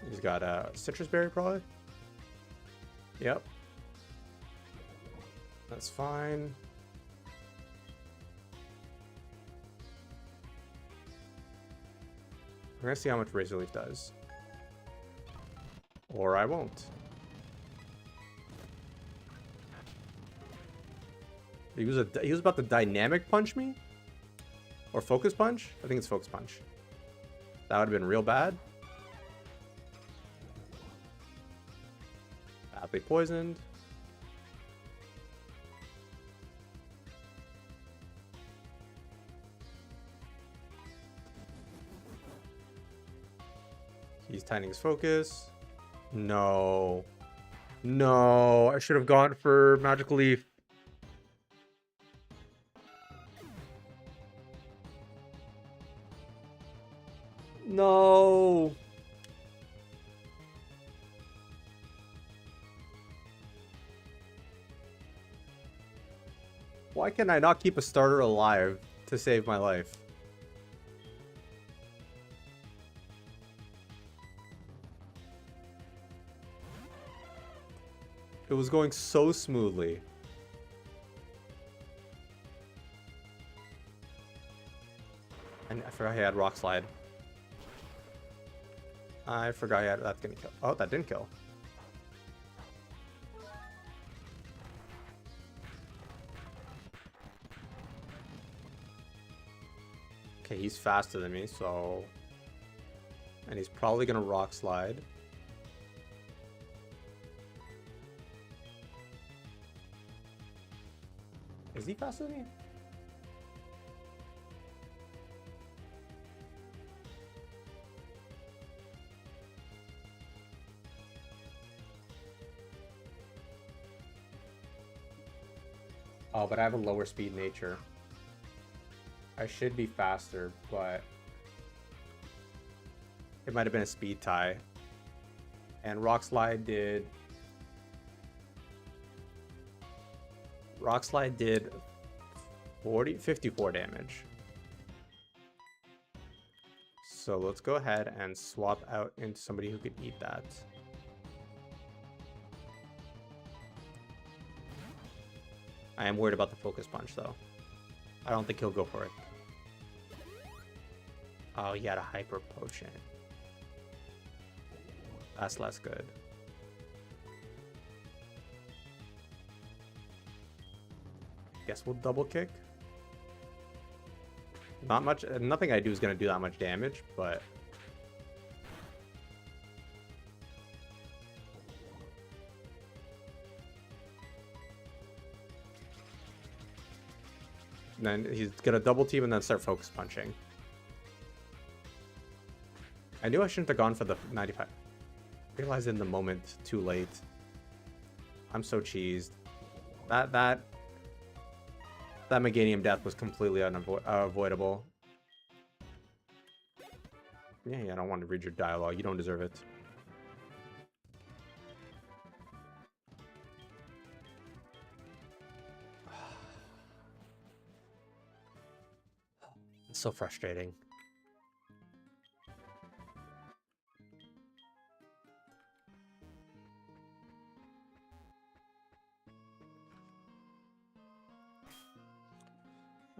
He's got a Citrus Berry, probably. Yep. That's fine. We're gonna see how much Razor Leaf does. Or I won't. He was about to Dynamic Punch me? Or Focus Punch? I think it's Focus Punch. That would have been real bad. Badly poisoned. He's tightening his focus. No. No, I should have gone for Magical Leaf. No. Why can I not keep a starter alive to save my life? It was going so smoothly. And I forgot he had Rock Slide. I forgot he had... That's gonna kill. Oh, that didn't kill. Okay, he's faster than me, so... And he's probably gonna Rock Slide. Is he faster than me? Oh, but I have a lower speed nature. I should be faster, but it might have been a speed tie. And Rock Slide did 54 damage. So let's go ahead and swap out into somebody who could eat that. I am worried about the Focus Punch though. I don't think he'll go for it. Oh, he had a hyper potion. That's less good. Guess we'll double kick. Not much. Nothing I do is going to do that much damage, but... And then he's going to double team and then start focus punching. I knew I shouldn't have gone for the 95. Realized in the moment, too late. I'm so cheesed. That Meganium death was completely unavoidable. Yeah, I don't want to read your dialogue. You don't deserve it. It's so frustrating.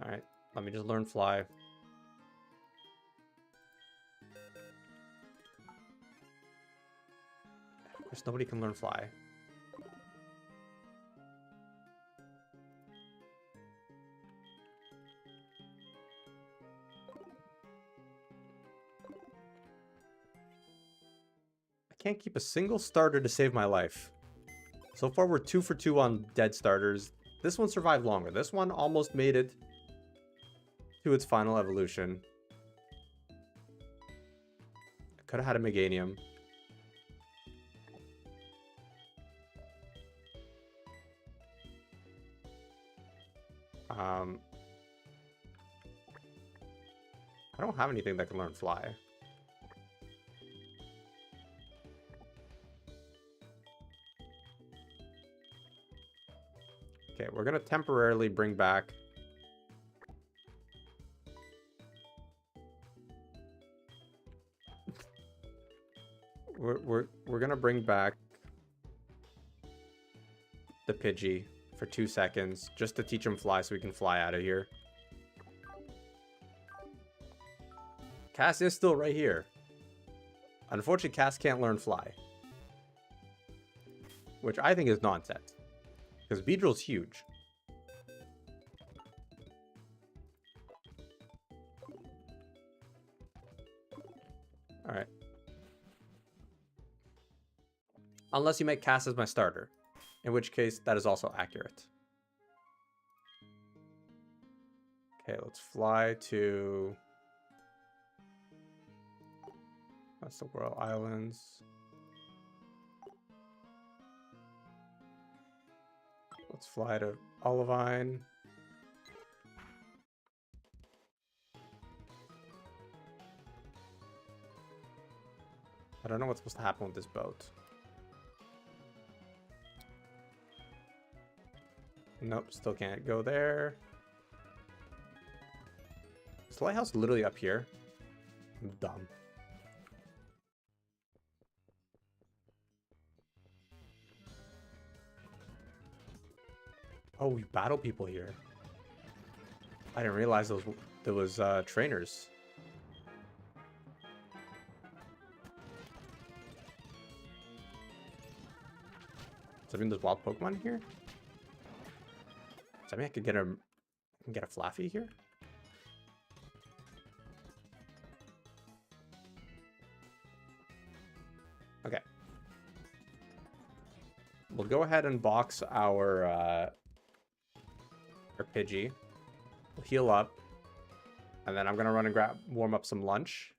Alright, let me just learn fly. Of course, nobody can learn fly. I can't keep a single starter to save my life. So far, we're 2 for 2 on dead starters. This one survived longer. This one almost made it to its final evolution. I could have had a Meganium. I don't have anything that can learn fly. Okay, we're gonna temporarily bring back we're gonna bring back the Pidgey for 2 seconds just to teach him fly so we can fly out of here. Cass is still right here. Unfortunately, Cass can't learn fly, which I think is nonsense because Beedrill's huge. All right. Unless you make Cass as my starter, in which case that is also accurate. Okay, let's fly to... That's the Royal Islands. Let's fly to Olivine. I don't know what's supposed to happen with this boat. Nope, still can't go there. Is the lighthouse literally up here? I'm dumb. Oh, we battle people here. I didn't realize there was trainers. Does that mean there's wild Pokemon here? Does that mean I could get a Flaffy here? Okay. We'll go ahead and box our Pidgey. We'll heal up. And then I'm gonna run and warm up some lunch.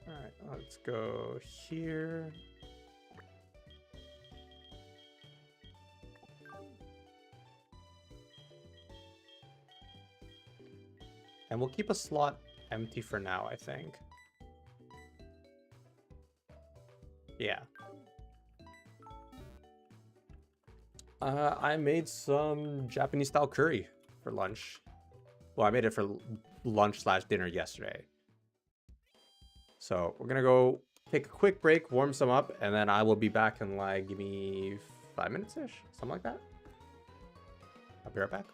Alright, let's go here. And we'll keep a slot empty for now, I think. Yeah. I made some Japanese-style curry for lunch. Well, I made it for lunch slash dinner yesterday. So we're gonna go take a quick break, warm some up, and then I will be back in like, give me 5 minutes ish, something like that. I'll be right back.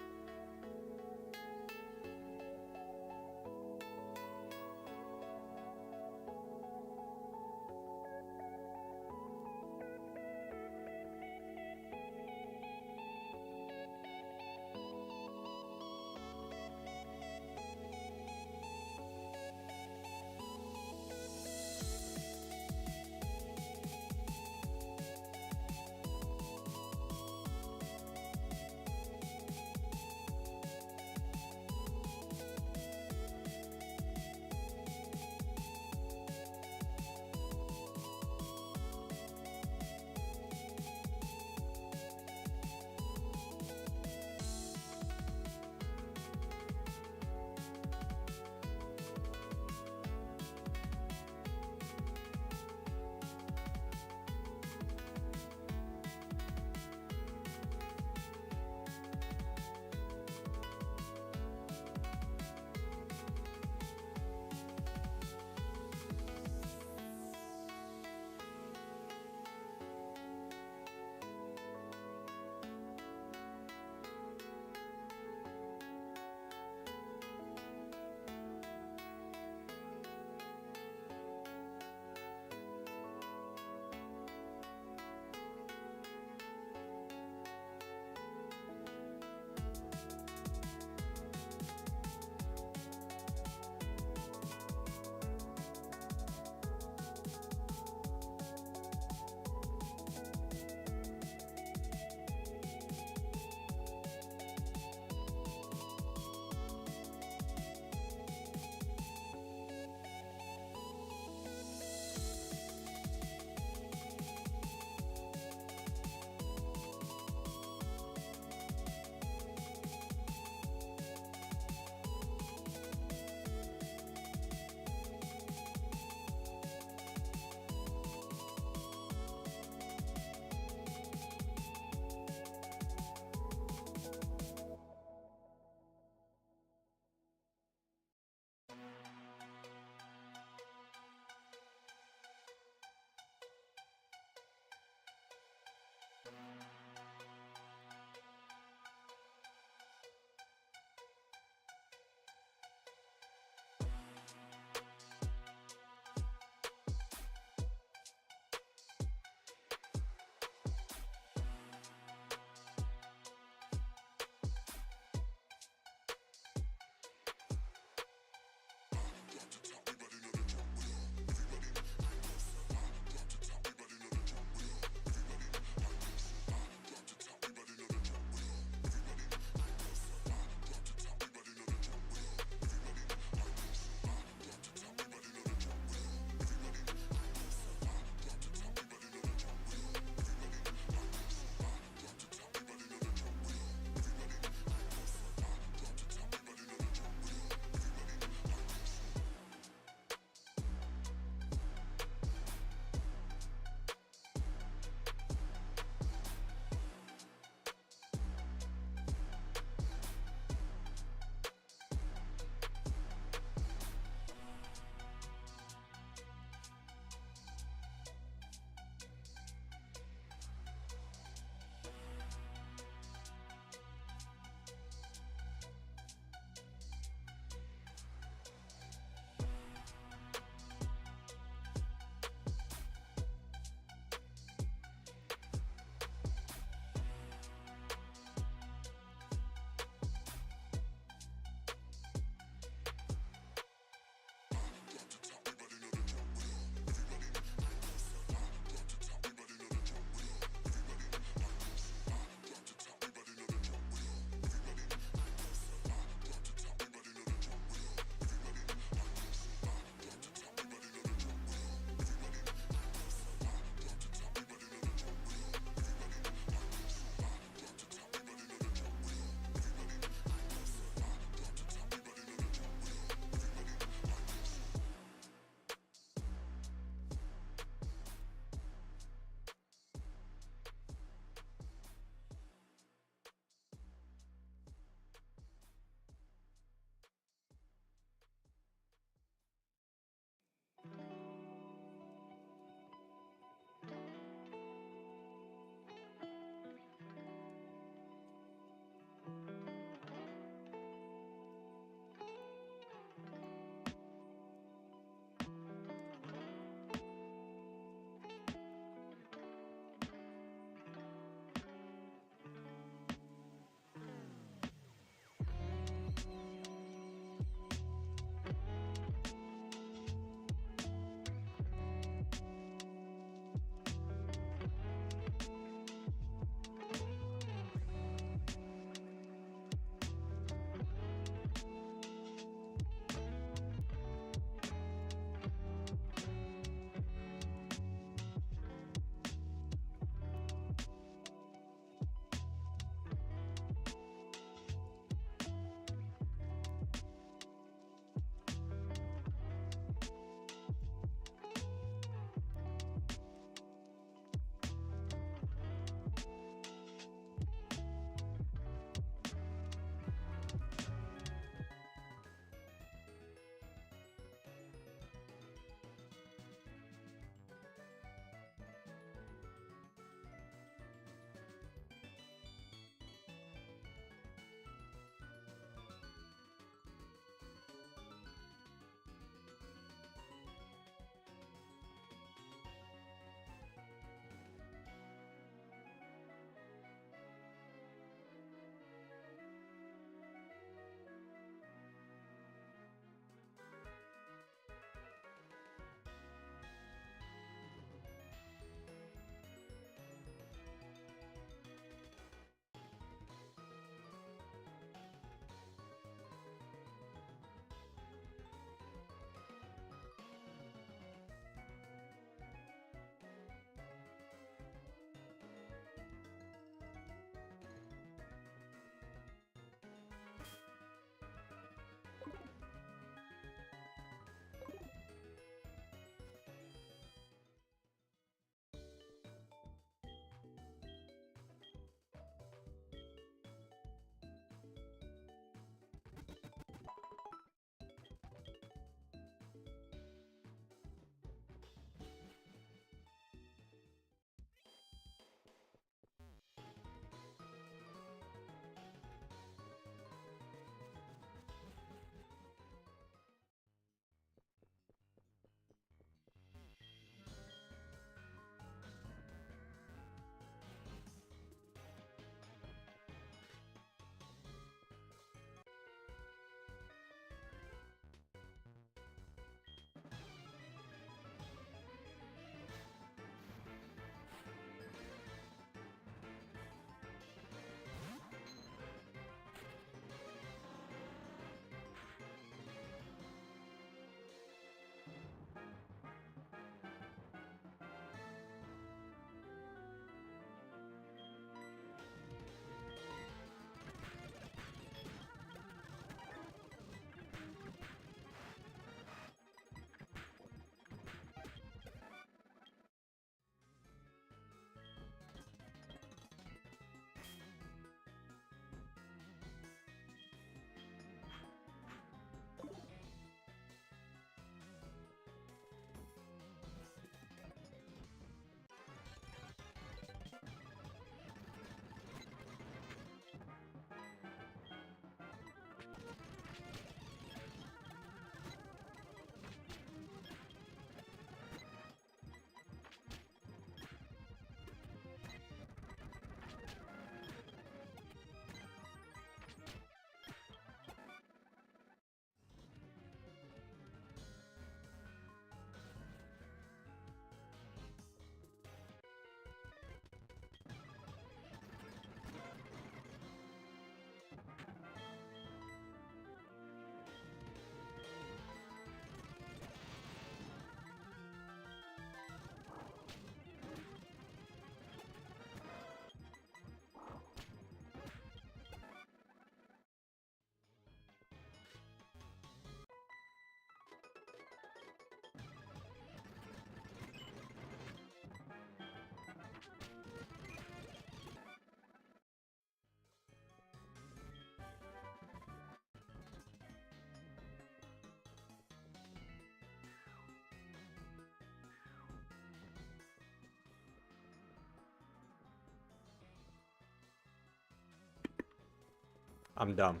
I'm dumb.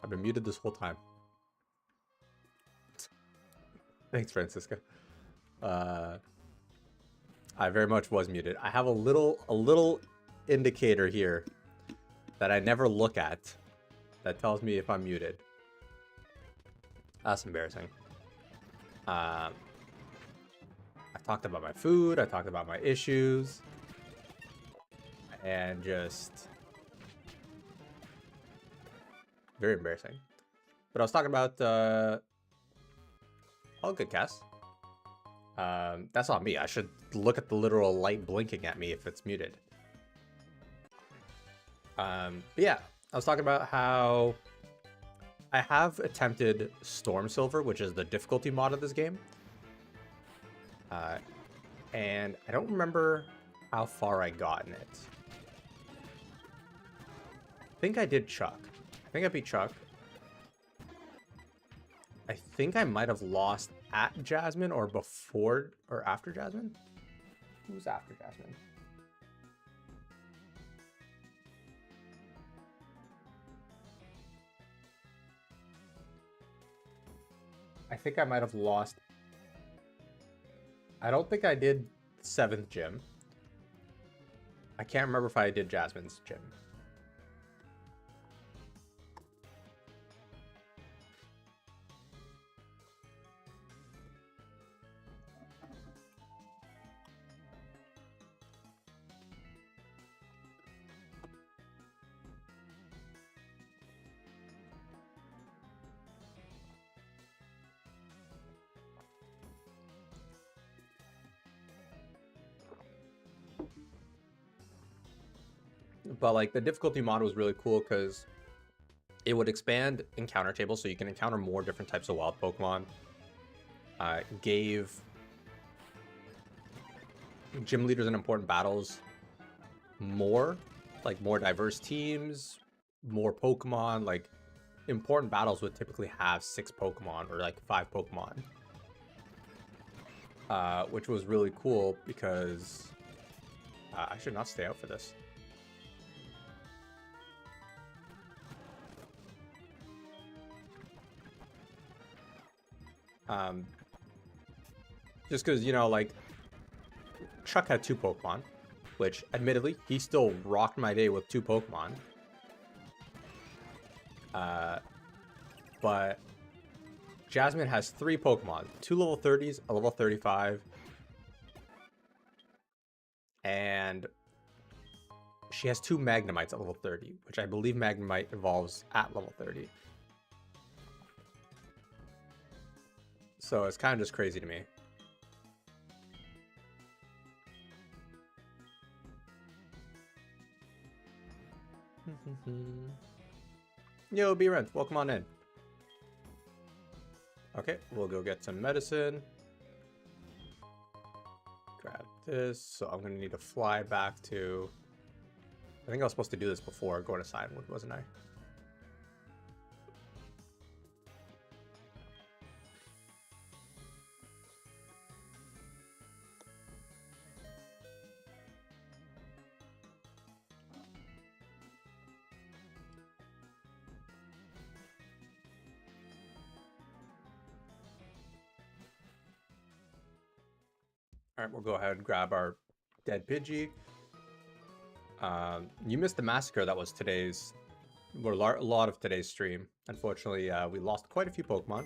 I've been muted this whole time. Thanks, Francisca. I very much was muted. I have a little indicator here that I never look at that tells me if I'm muted. That's embarrassing. I talked about my food. I talked about my issues. And just... very embarrassing. But I was talking about... oh, good, Cass. That's not me. I should look at the literal light blinking at me if it's muted. But yeah, I was talking about how I have attempted Storm Silver, which is the difficulty mod of this game. And I don't remember how far I got in it. I think I did Chuck. I think I beat Chuck. I think I might have lost at Jasmine or before or after Jasmine. Who's after Jasmine? I think I might have lost. I don't think I did 7th gym. I can't remember if I did Jasmine's gym. But like the difficulty mod was really cool because it would expand encounter tables so you can encounter more different types of wild Pokemon. Gave gym leaders in important battles more diverse teams, more Pokemon. Like important battles would typically have 6 Pokemon or like 5 Pokemon, which was really cool because I should not stay out for this. Just because, you know, like, Chuck had 2 Pokemon, which, admittedly, he still rocked my day with 2 Pokemon. But Jasmine has 3 Pokemon, 2 level 30s, a level 35, and she has 2 Magnemites at level 30, which I believe Magnemite evolves at level 30. So it's kind of just crazy to me. Yo, B-Rent, welcome on in. Okay, we'll go get some medicine. Grab this. So I'm going to need to fly back to... I think I was supposed to do this before going to Signwood, wasn't I? All right, we'll go ahead and grab our dead Pidgey. You missed the massacre that was today's, or a lot of today's stream. Unfortunately, we lost quite a few Pokemon.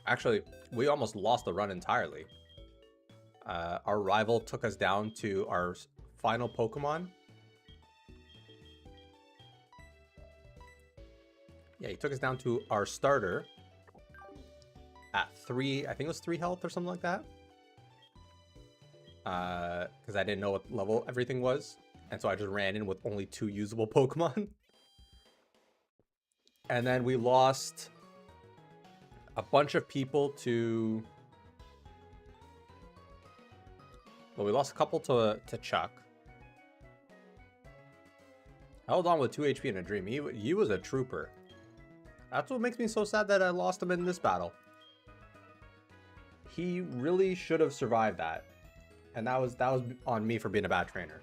Actually, we almost lost the run entirely. Our rival took us down to our final Pokemon. Yeah, he took us down to our starter at 3, I think it was 3 health or something like that. Because I didn't know what level everything was. And so I just ran in with only 2 usable Pokemon. And then we lost a bunch of people to... Well, we lost a couple to Chuck. I held on with 2 HP in a dream. He was a trooper. That's what makes me so sad that I lost him in this battle. He really should have survived that. And that was on me for being a bad trainer.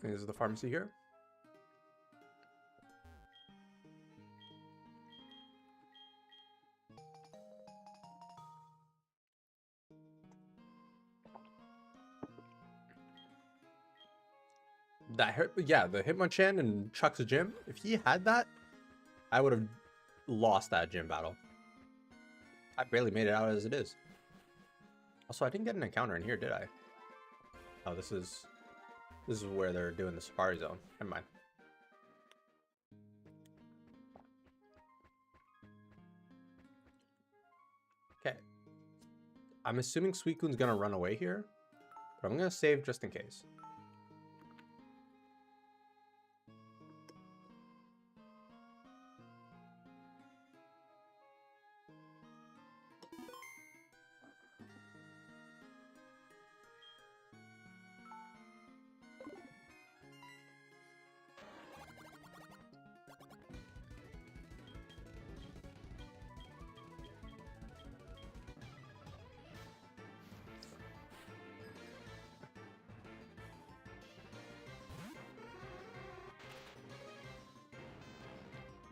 This is the pharmacy here. Yeah, the Hitmonchan in Chuck's gym. If he had that, I would have lost that gym battle. I barely made it out as it is. Also, I didn't get an encounter in here, did I? Oh, this is where they're doing the Safari Zone. Never mind. Okay. I'm assuming Suicune's gonna run away here, but I'm gonna save just in case.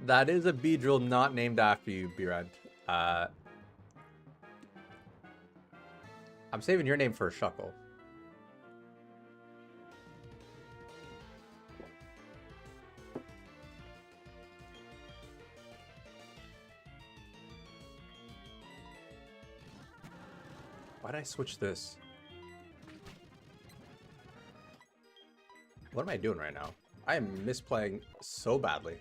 That is a Beedrill not named after you, Birad. I'm saving your name for a Shuckle. Why did I switch this? What am I doing right now? I am misplaying so badly.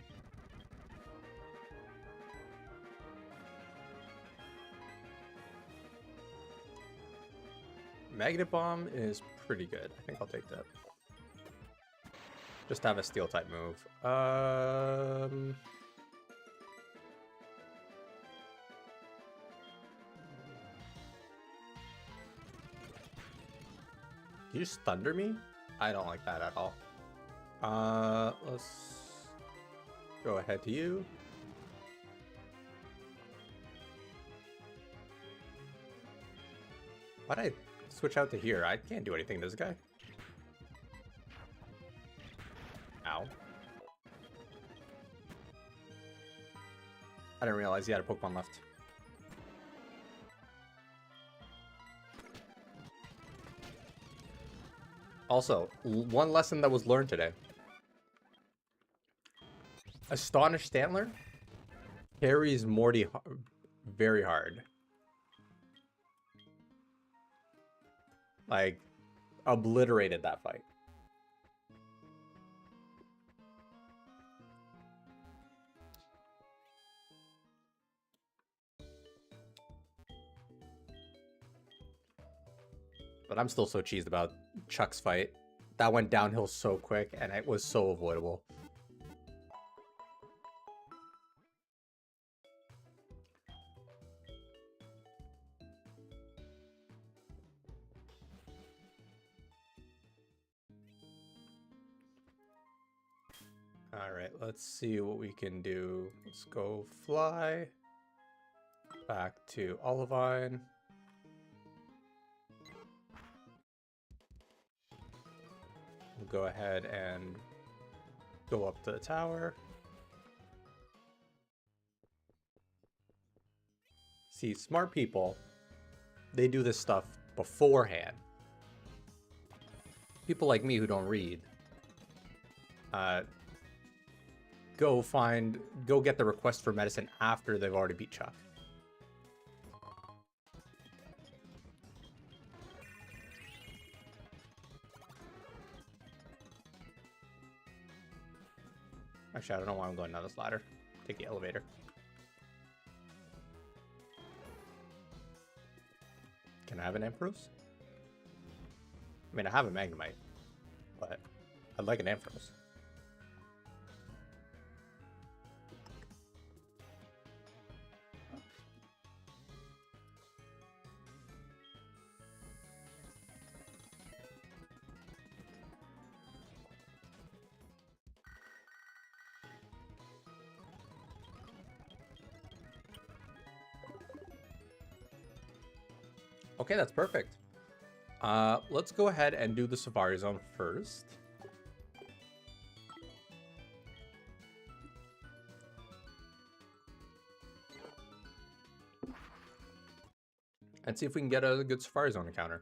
Magnet Bomb is pretty good. I think I'll take that. Just have a steel type move. You just thunder me? I don't like that at all. Let's go ahead to you. Why'd I switch out to here? I can't do anything to this guy. Ow. I didn't realize he had a Pokemon left. Also, one lesson that was learned today. Astonished Stantler carries Morty very hard. Like, obliterated that fight. But I'm still so cheesed about Chuck's fight. That went downhill so quick, and it was so avoidable. Alright, let's see what we can do. Let's go fly. Back to Olivine. We'll go ahead and go up to the tower. See, smart people, they do this stuff beforehand. People like me who don't read, go get the request for medicine after they've already beat Chuck. Actually, I don't know why I'm going down this ladder. Take the elevator. Can I have an Ampharos? I mean, I have a Magnemite, but I'd like an Ampharos. Okay, that's perfect. Let's go ahead and do the Safari Zone first. And see if we can get a good Safari Zone encounter.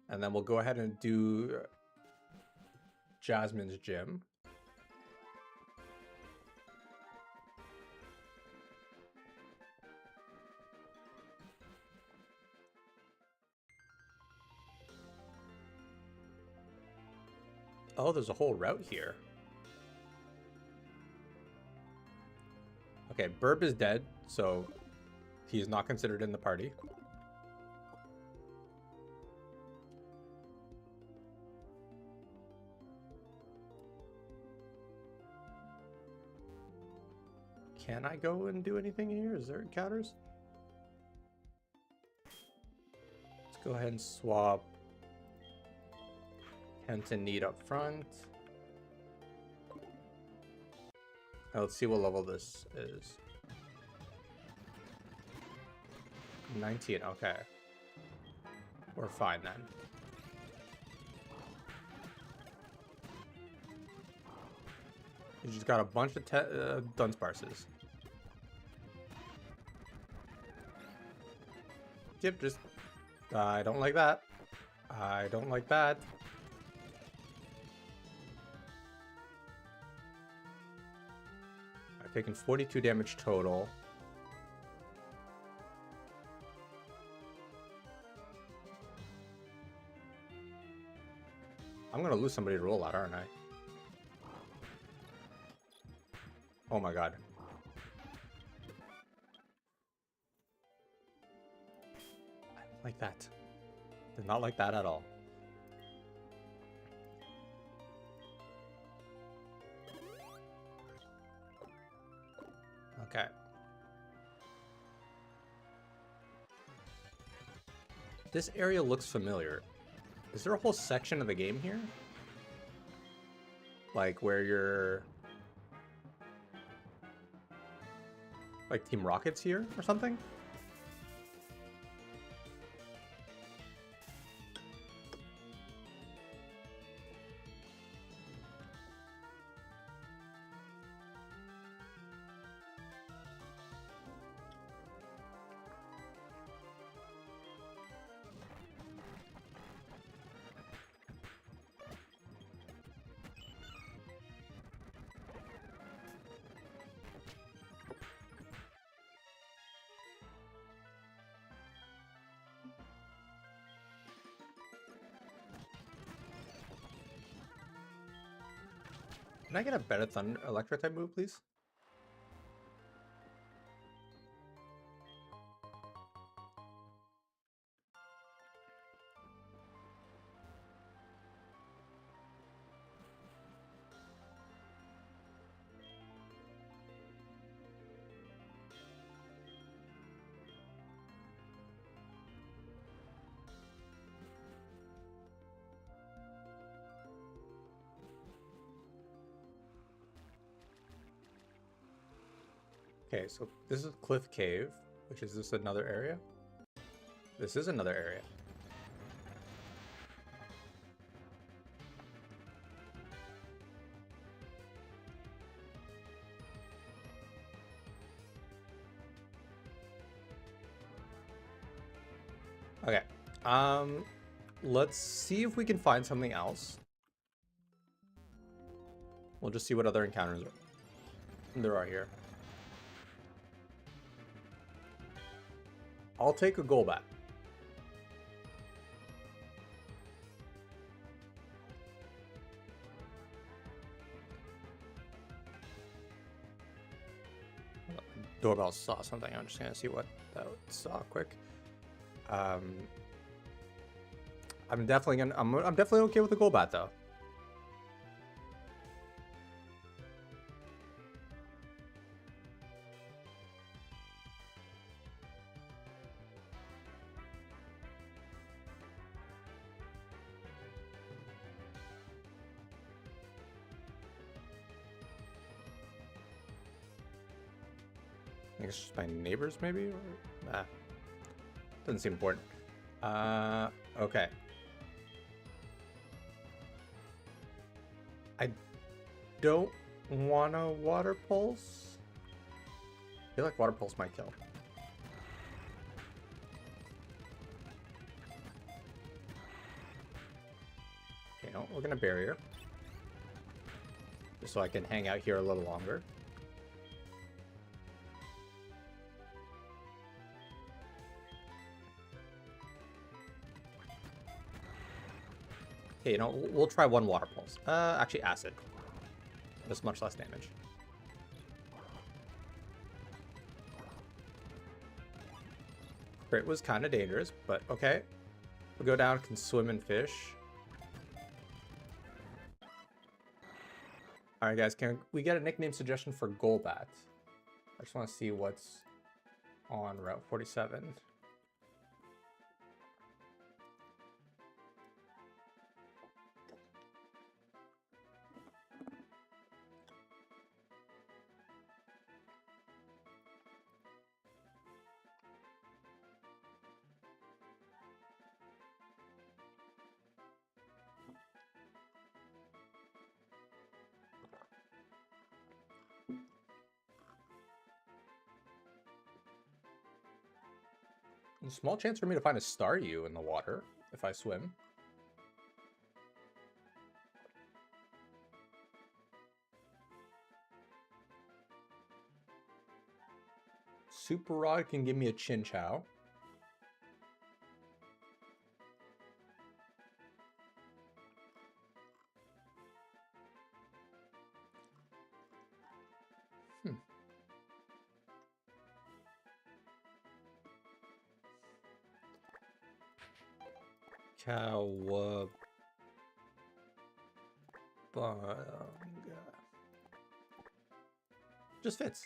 And then we'll go ahead and do Jasmine's Gym. Oh, there's a whole route here. Okay, Burb is dead, so he is not considered in the party. Can I go and do anything here? Is there encounters? Let's go ahead and swap Kent and Need up front. Now let's see what level this is. 19, okay. We're fine then. You just got a bunch of Dunsparces. Yep, just... I don't like that. I don't like that. I've taken 42 damage total. I'm gonna lose somebody to roll out, aren't I? Oh my god. I don't like that. Did not like that at all. Okay. This area looks familiar. Is there a whole section of the game here? Like where you're... like Team Rocket's here or something? Can I get a better Thunder Electro type move, please? Okay, so this is Cliff Cave, which is this another area? This is another area. Okay, let's see if we can find something else. We'll just see what other encounters there are here. I'll take a Golbat. Doorbell saw something. I'm just gonna see what that saw quick. I'm definitely okay with the Golbat though. I think it's just my neighbors, maybe? Or Ah, doesn't seem important. Okay. I don't want a water pulse. I feel like water pulse might kill. Okay, no, we're gonna barrier. Just so I can hang out here a little longer. Okay, you know, we'll try one water pulse. Actually acid. That's much less damage. Crit was kind of dangerous, but okay. We'll go down, can swim and fish. Alright guys, can we get a nickname suggestion for Golbat? I just want to see what's on Route 47. A small chance for me to find a Staryu in the water if I swim. Super Rod can give me a Chinchou. Cowabunga. Just fits.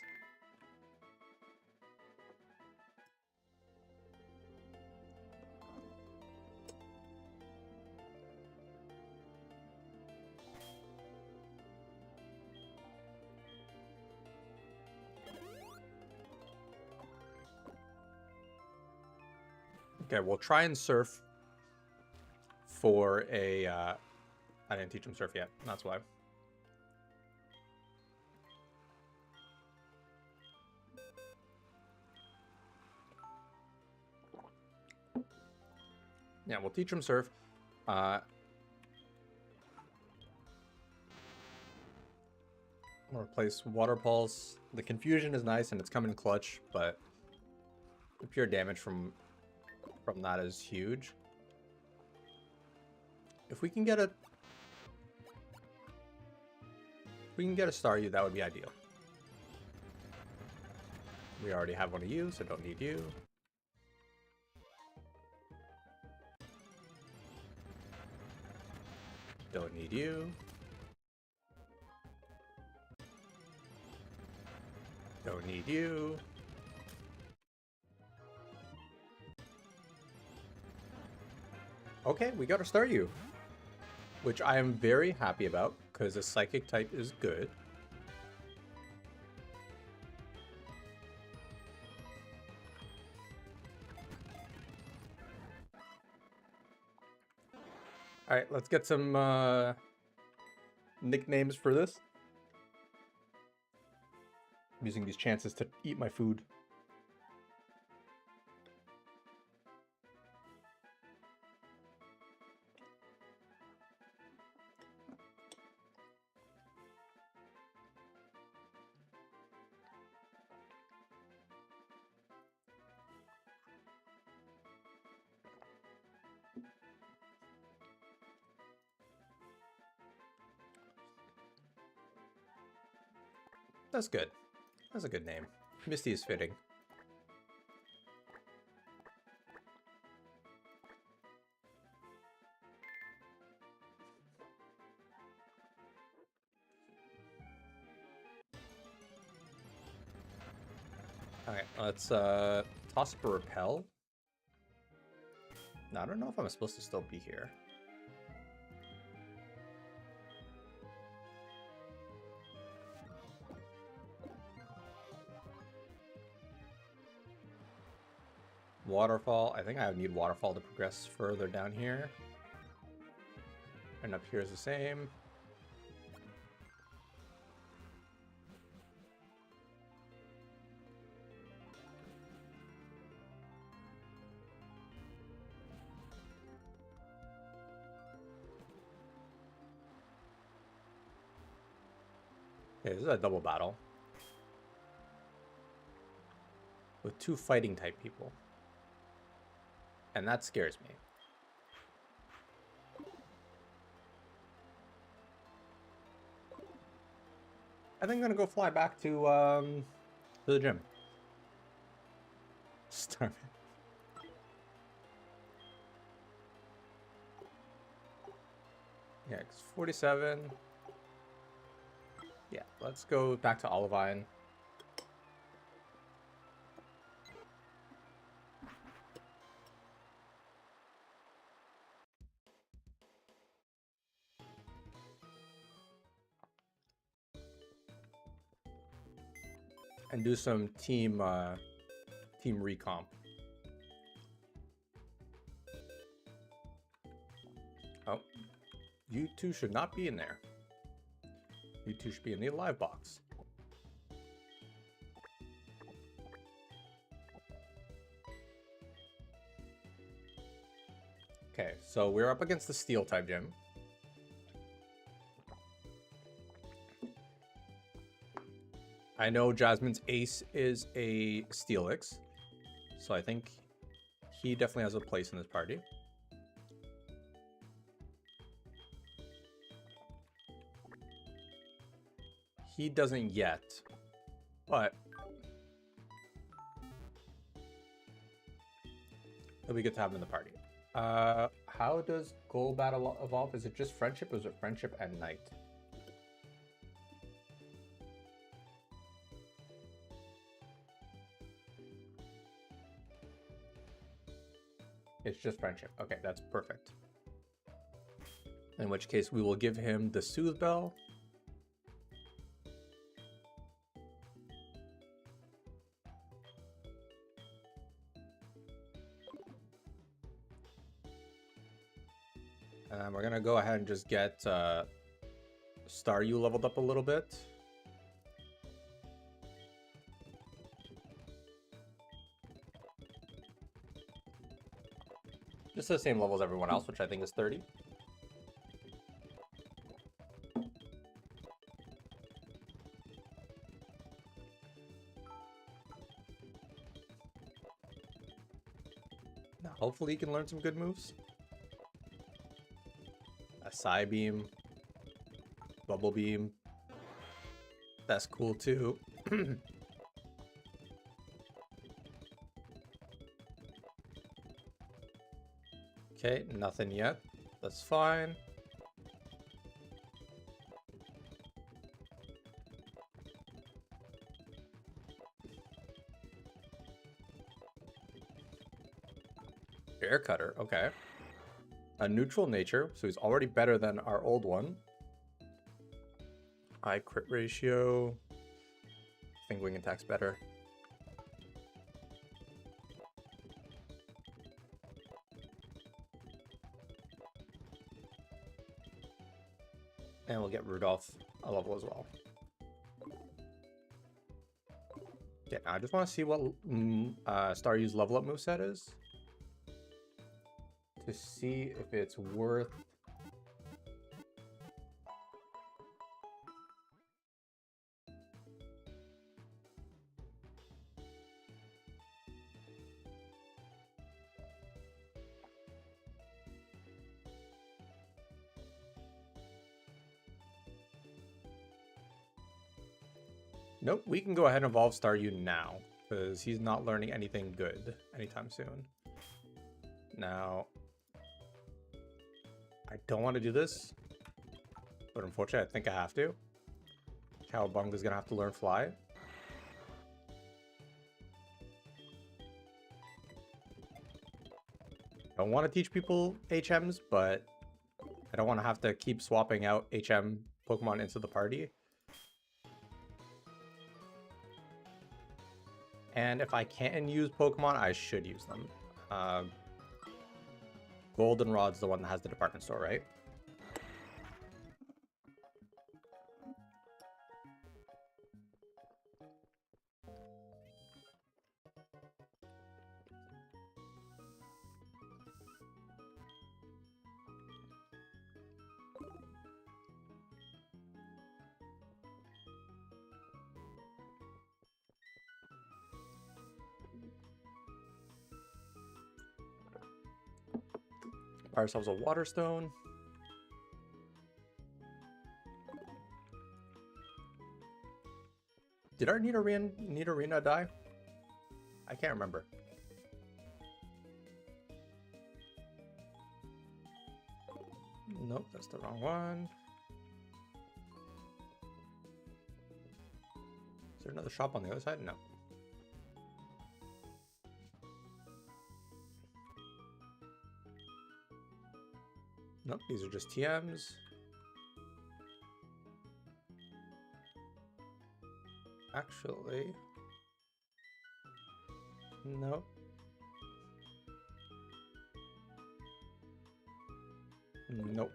Okay, we'll try and surf for a, I didn't teach him surf yet, that's why. Yeah, we'll teach him surf. I'll replace Water Pulse. The confusion is nice and it's coming clutch, but the pure damage from that is huge. If we can get a Staryu, that would be ideal. We already have one of you, so don't need you. Don't need you. Don't need you. Okay, we got to Staryu, which I am very happy about because the Psychic type is good. All right, let's get some nicknames for this. I'm using these chances to eat my food. That's good. That's a good name. Misty is fitting. Alright, let's toss up a repel. No, I don't know if I'm supposed to still be here. Waterfall. I think I would need Waterfall to progress further down here. And up here is the same. Okay, this is a double battle. With 2 fighting type people. And that scares me. I think I'm gonna go fly back to the gym. Starman. Yeah, it's 47. Yeah, let's go back to Olivine. And do some team recomp. Oh, you two should not be in there. You two should be in the alive box. Okay, so we're up against the steel type gym. I know Jasmine's ace is a Steelix, so I think he definitely has a place in this party. He doesn't yet, but it'll be good to have him in the party. How does Goal Battle evolve? Is it just friendship or is it friendship and night? It's just friendship. Okay, that's perfect. In which case we will give him the Soothe Bell. And we're gonna go ahead and just get Staryu leveled up a little bit. Just the same level as everyone else, which I think is 30. Now, hopefully he can learn some good moves. A Psy Beam. Bubble Beam. That's cool too. Okay, nothing yet. That's fine. Air Cutter, okay. A neutral nature, so he's already better than our old one. High crit ratio. I think wing attack's better. And we'll get Rudolph a level as well. Yeah, I just want to see what Staryu's level up moveset is. To see if it's worth... Nope, we can go ahead and evolve Staryu now, because he's not learning anything good anytime soon. Now, I don't want to do this, but unfortunately I think I have to. Cowabunga's gonna have to learn Fly. I don't want to teach people HMs, but I don't want to have to keep swapping out HM Pokemon into the party. And if I can use Pokemon, I should use them. Goldenrod's the one that has the department store, right? Buy ourselves a water stone. Did our Nidorina die? I can't remember. Nope, that's the wrong one. Is there another shop on the other side? No. Nope, these are just TMs. Actually, nope. Nope.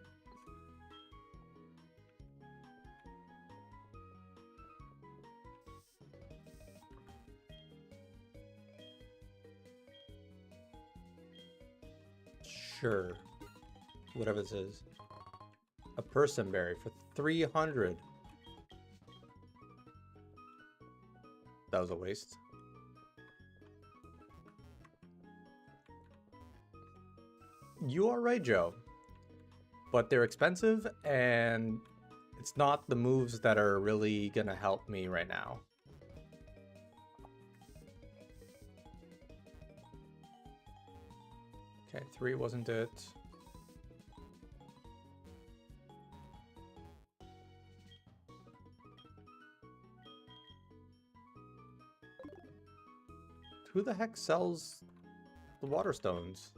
Sure. Whatever this is. A person berry for 300. That was a waste. You are right, Joe. But they're expensive, and it's not the moves that are really gonna help me right now. Okay, 3 wasn't it. Who the heck sells the water stones?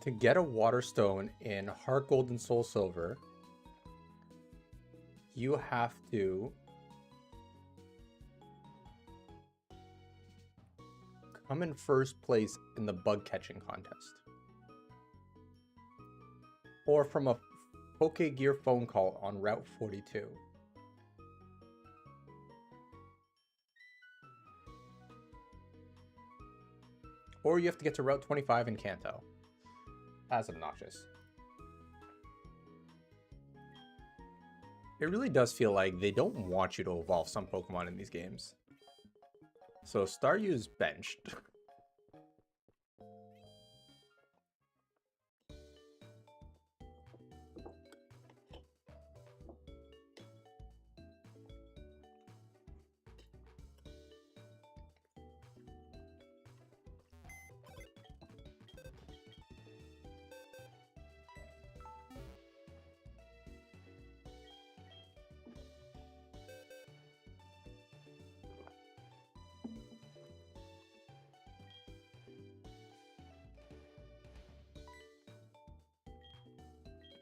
To get a water stone in Heart Gold and Soul Silver, you have to come in first place in the bug catching contest. Or from a Pokegear phone call on Route 42. Or you have to get to Route 25 in Kanto. That's obnoxious. It really does feel like they don't want you to evolve some Pokemon in these games. So Staryu's benched.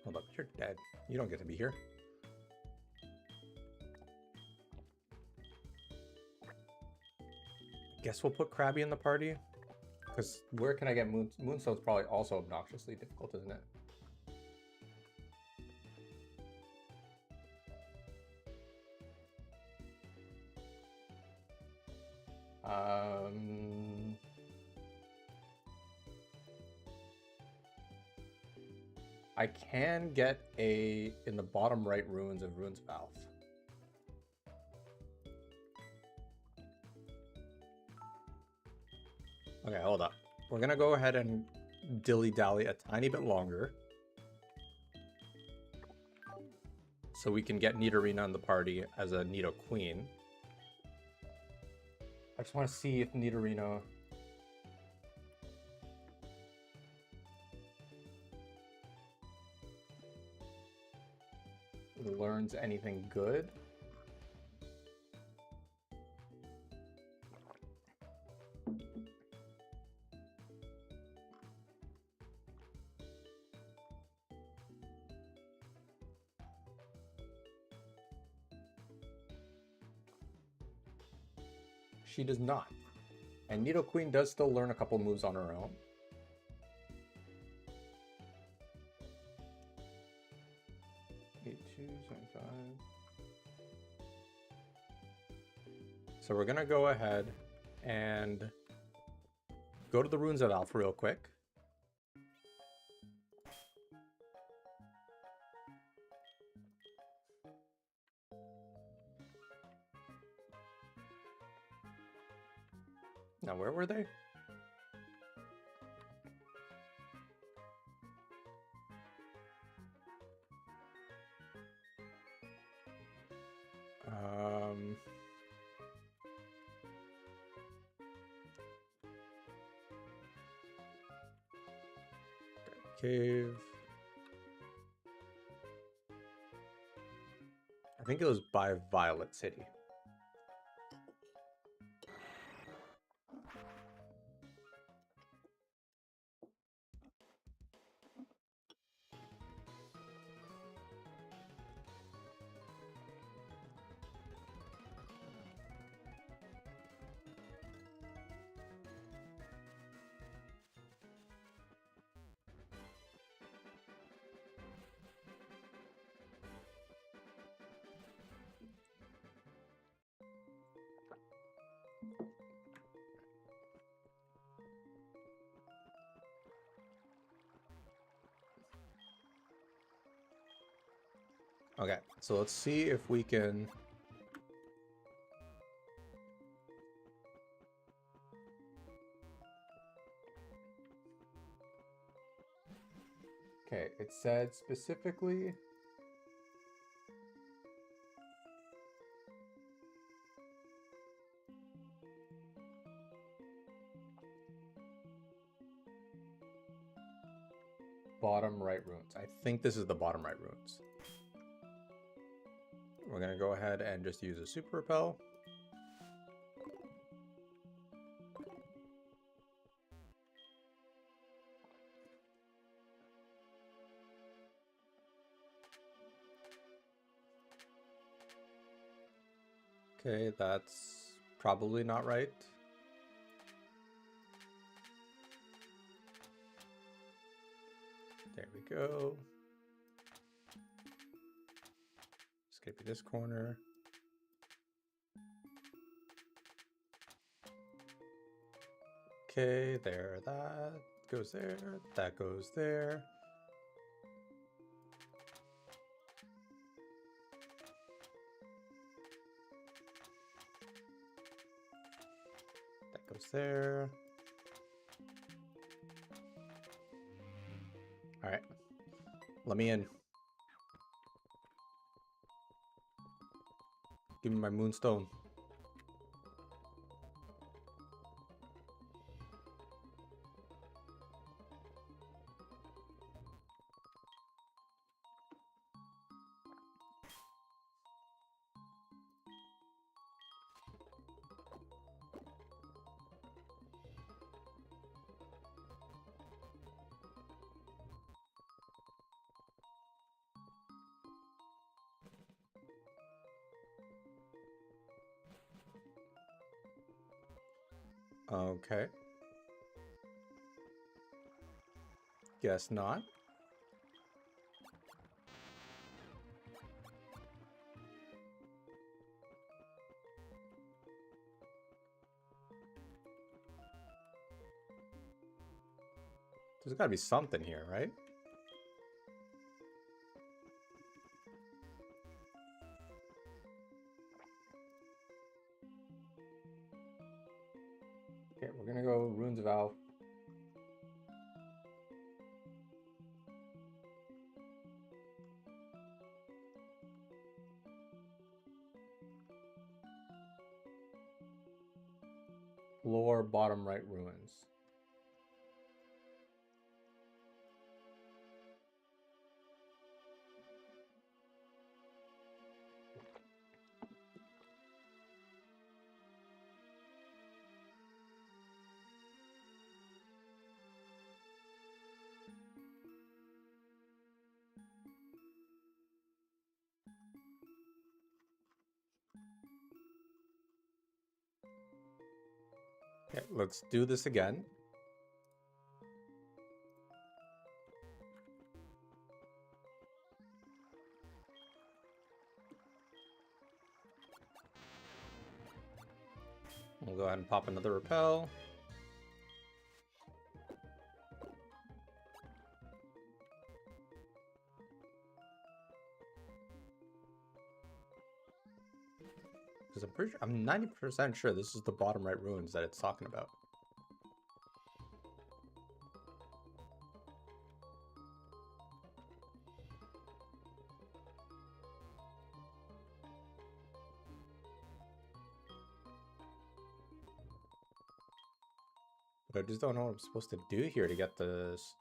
Hold up, you're dead. You don't get to be here. Guess we'll put Krabby in the party. Because where can I get Moonstone's probably also obnoxiously difficult, isn't it? I can get a in the bottom right ruins of Ruins of Alph. Okay, hold up. We're gonna go ahead and dilly-dally a tiny bit longer. So we can get Nidorina in the party as a Nido Queen. I just want to see if Nidorina... learns anything good. She does not. And Nido Queen does still learn a couple moves on her own. So we're gonna go ahead and go to the Runes of Alpha real quick. Now, where were they? Cave. I think it was by Violet City. Okay, so let's see if we can... Okay, it said specifically... bottom right runes. I think this is the bottom right runes. We're going to go ahead and just use a super repel. Okay, that's probably not right. There we go. Skip this corner. Okay, there, that goes there, that goes there. That goes there. All right, let me in. Give me my moonstone. Okay. Guess not. There's got to be something here, right? Okay, we're gonna go Runes of Alpha. Lower bottom right ruins. let's do this again. We'll go ahead and pop another repel. Because I'm 90% sure this is the bottom right ruins that it's talking about. But I just don't know what I'm supposed to do here to get this.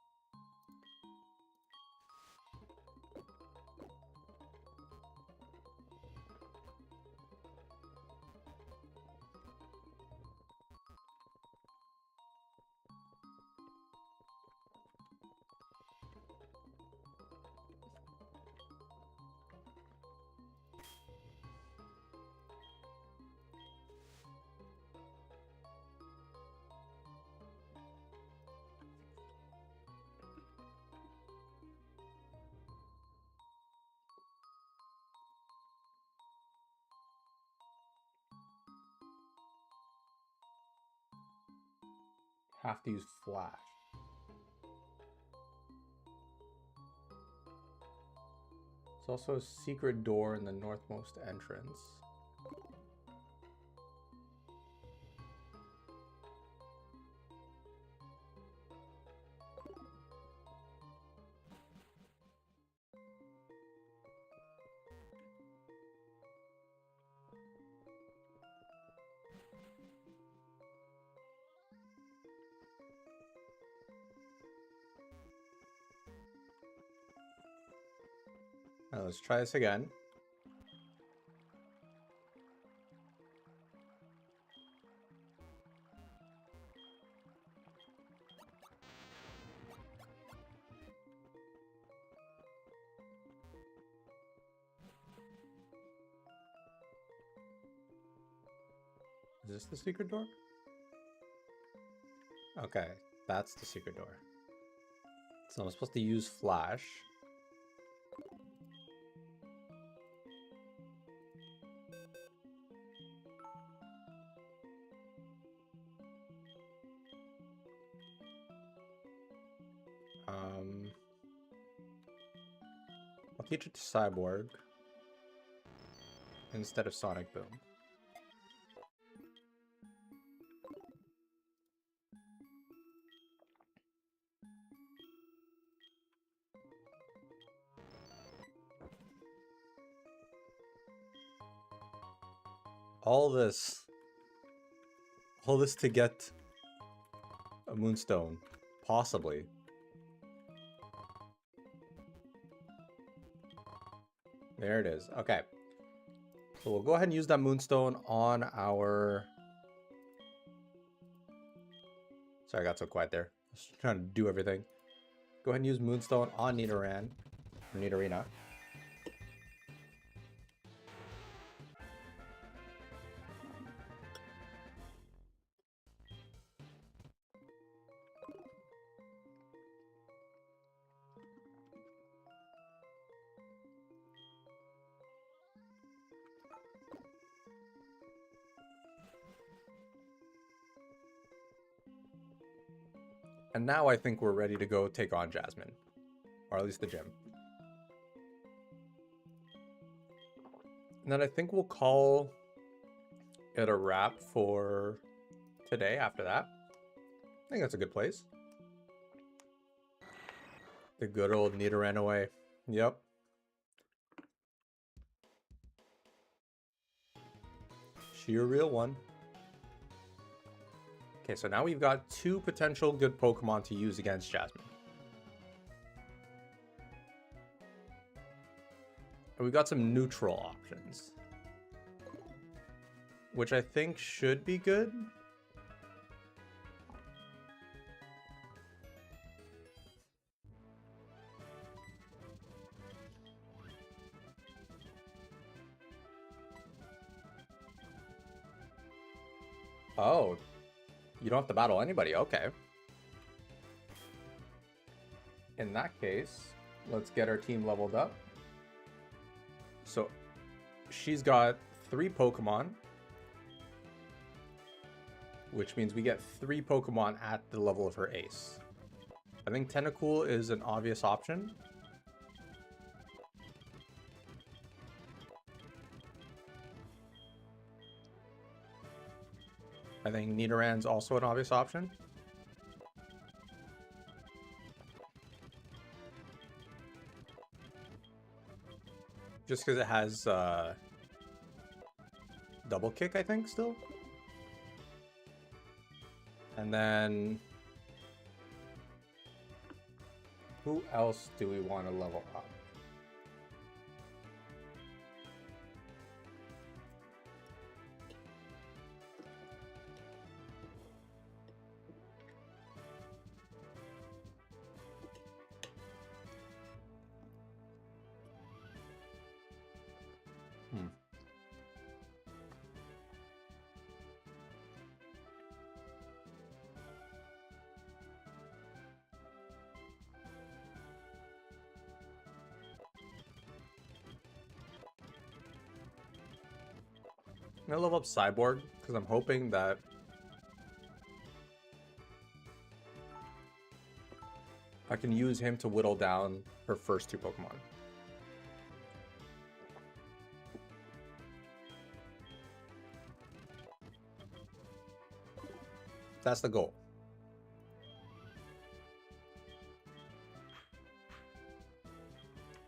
Have to use flash. There's also a secret door in the northmost entrance. Now let's try this again. Is this the secret door? Okay, that's the secret door. So I'm supposed to use flash. I'll teach it to Cyborg instead of Sonic Boom. All this to get a Moonstone, possibly. There it is. Okay. So we'll go ahead and use that Moonstone on our... Sorry, I got so quiet there. Just trying to do everything. Go ahead and use Moonstone on Nidoran, or Nidorina. And now I think we're ready to go take on Jasmine. Or at least the gym. And then I think we'll call it a wrap for today after that. I think that's a good place. The good old Nidoran away. Yep. She a real one. Okay, so now we've got 2 potential good Pokemon to use against Jasmine. And we've got some neutral options, which I think should be good. Oh, You don't have to battle anybody. Okay. In that case, let's get our team leveled up. So she's got 3 Pokemon, which means we get 3 Pokemon at the level of her ace. I think Tentacool is an obvious option. I think Nidoran's also an obvious option. Just because it has double kick, I think, still. And then who else do we want to level up? I'm gonna level up Cyborg because I'm hoping that I can use him to whittle down her first 2 Pokemon. That's the goal.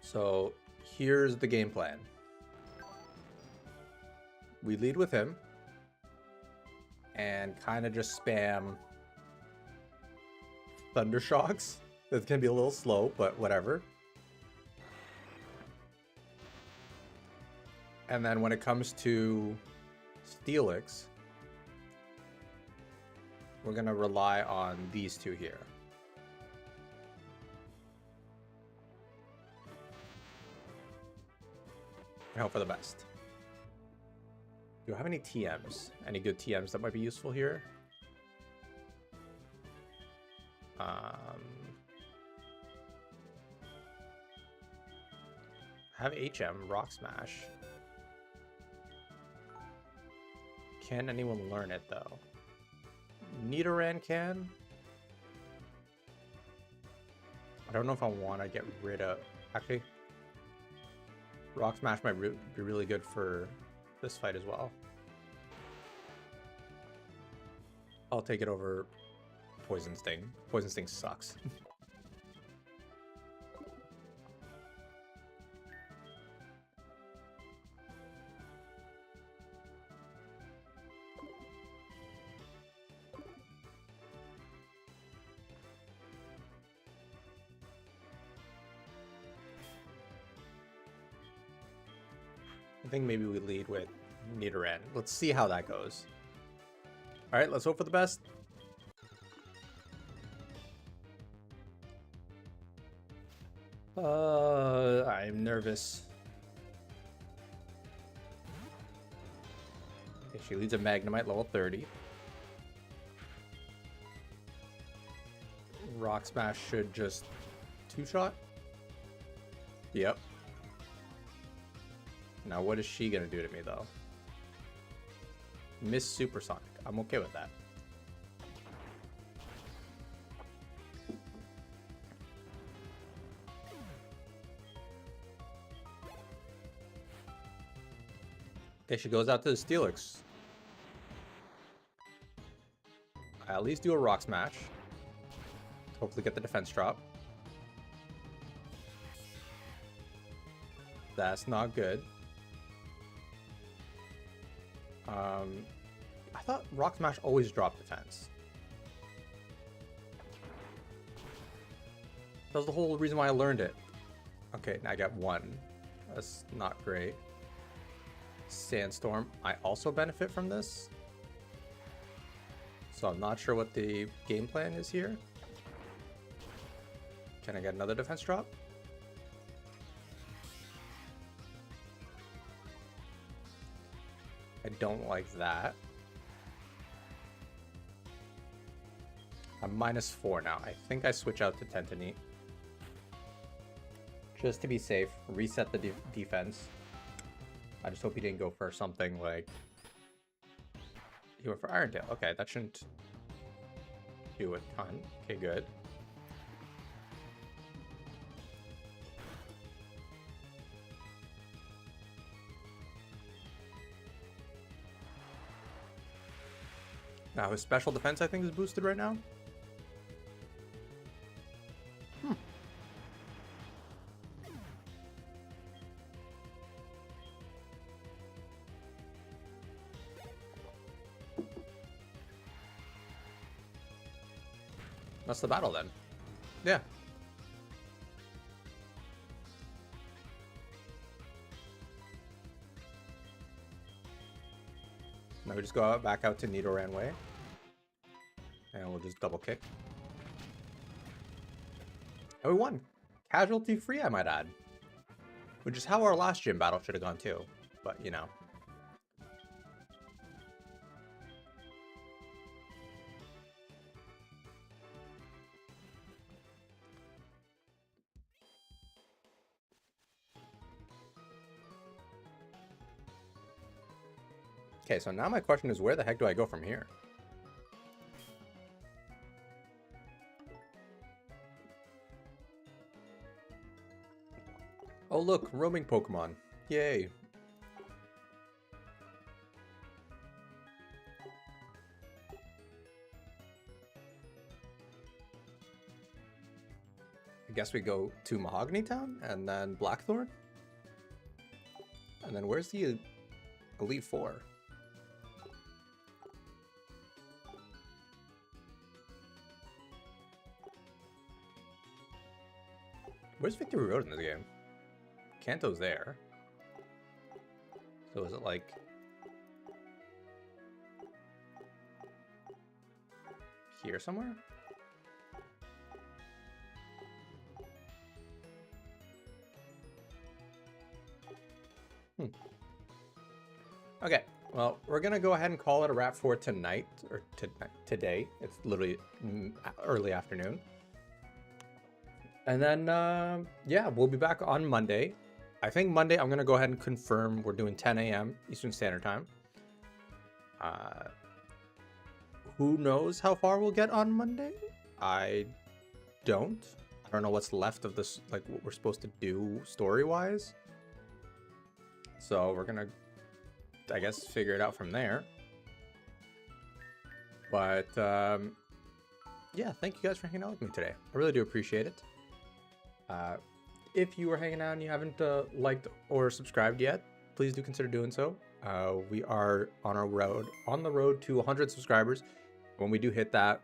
So here's the game plan. We lead with him and kind of just spam Thunder Shocks. That's gonna be a little slow, but whatever. And then when it comes to Steelix, we're gonna rely on these 2 here. And hope for the best. Do I have any TMs? Any good TMs that might be useful here? I have HM, Rock Smash. Can anyone learn it though? Nidoran can. I don't know if I want to get rid of... Actually, Rock Smash might be really good for this fight as well. I'll take it over Poison Sting. Poison Sting sucks. I think maybe we lead with Nidoran. Let's see how that goes. All right, let's hope for the best. I'm nervous. Okay, she leads a Magnemite level 30. Rock Smash should just 2-shot. Yep. Now what is she gonna do to me though? Miss Supersonic. I'm okay with that. Okay, she goes out to the Steelix. I at least do a Rock Smash. Hopefully get the defense drop. That's not good. I thought Rock Smash always dropped defense. That was the whole reason why I learned it. Okay, now I got 1. That's not great. Sandstorm. I also benefit from this. So I'm not sure what the game plan is here. Can I get another defense drop? I don't like that. I'm -4 now. I think I switch out to Tentany. Just to be safe, reset the defense. I just hope he didn't go for something like... He went for Iron-Tail. Okay, that shouldn't do a ton. Okay, good. Now his special defense, I think, is boosted right now. That's the battle then. Yeah. Now we just go out, back out to Nidoran Way. And we'll just double kick. And we won. Casualty free, I might add. Which is how our last gym battle should have gone too. But, you know. Okay, so now my question is, where the heck do I go from here? Oh look, roaming Pokemon. Yay. I guess we go to Mahogany Town and then Blackthorn? And then where's the Elite Four? Where's Victory Road in this game? Kanto's there. So is it like... here somewhere? Okay, well, we're gonna go ahead and call it a wrap for tonight, or today. It's literally early afternoon. And then, yeah, we'll be back on Monday. I think Monday I'm going to go ahead and confirm we're doing 10 a.m. Eastern Standard Time. Who knows how far we'll get on Monday? I don't know what's left of this, like what we're supposed to do story-wise. So we're going to, I guess, figure it out from there. But, yeah, thank you guys for hanging out with me today. I really do appreciate it. If you are hanging out and you haven't liked or subscribed yet, please do consider doing so. We are on the road to 100 subscribers. When we do hit that,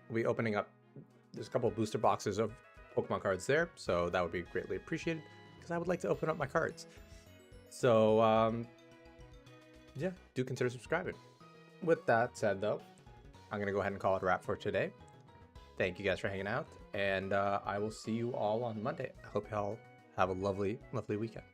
we'll be opening up. There's a couple of booster boxes of Pokemon cards there, so that would be greatly appreciated because I would like to open up my cards. So yeah, do consider subscribing. With that said, though, I'm gonna go ahead and call it a wrap for today. Thank you guys for hanging out, and I will see you all on Monday. I hope you all have a lovely, lovely weekend.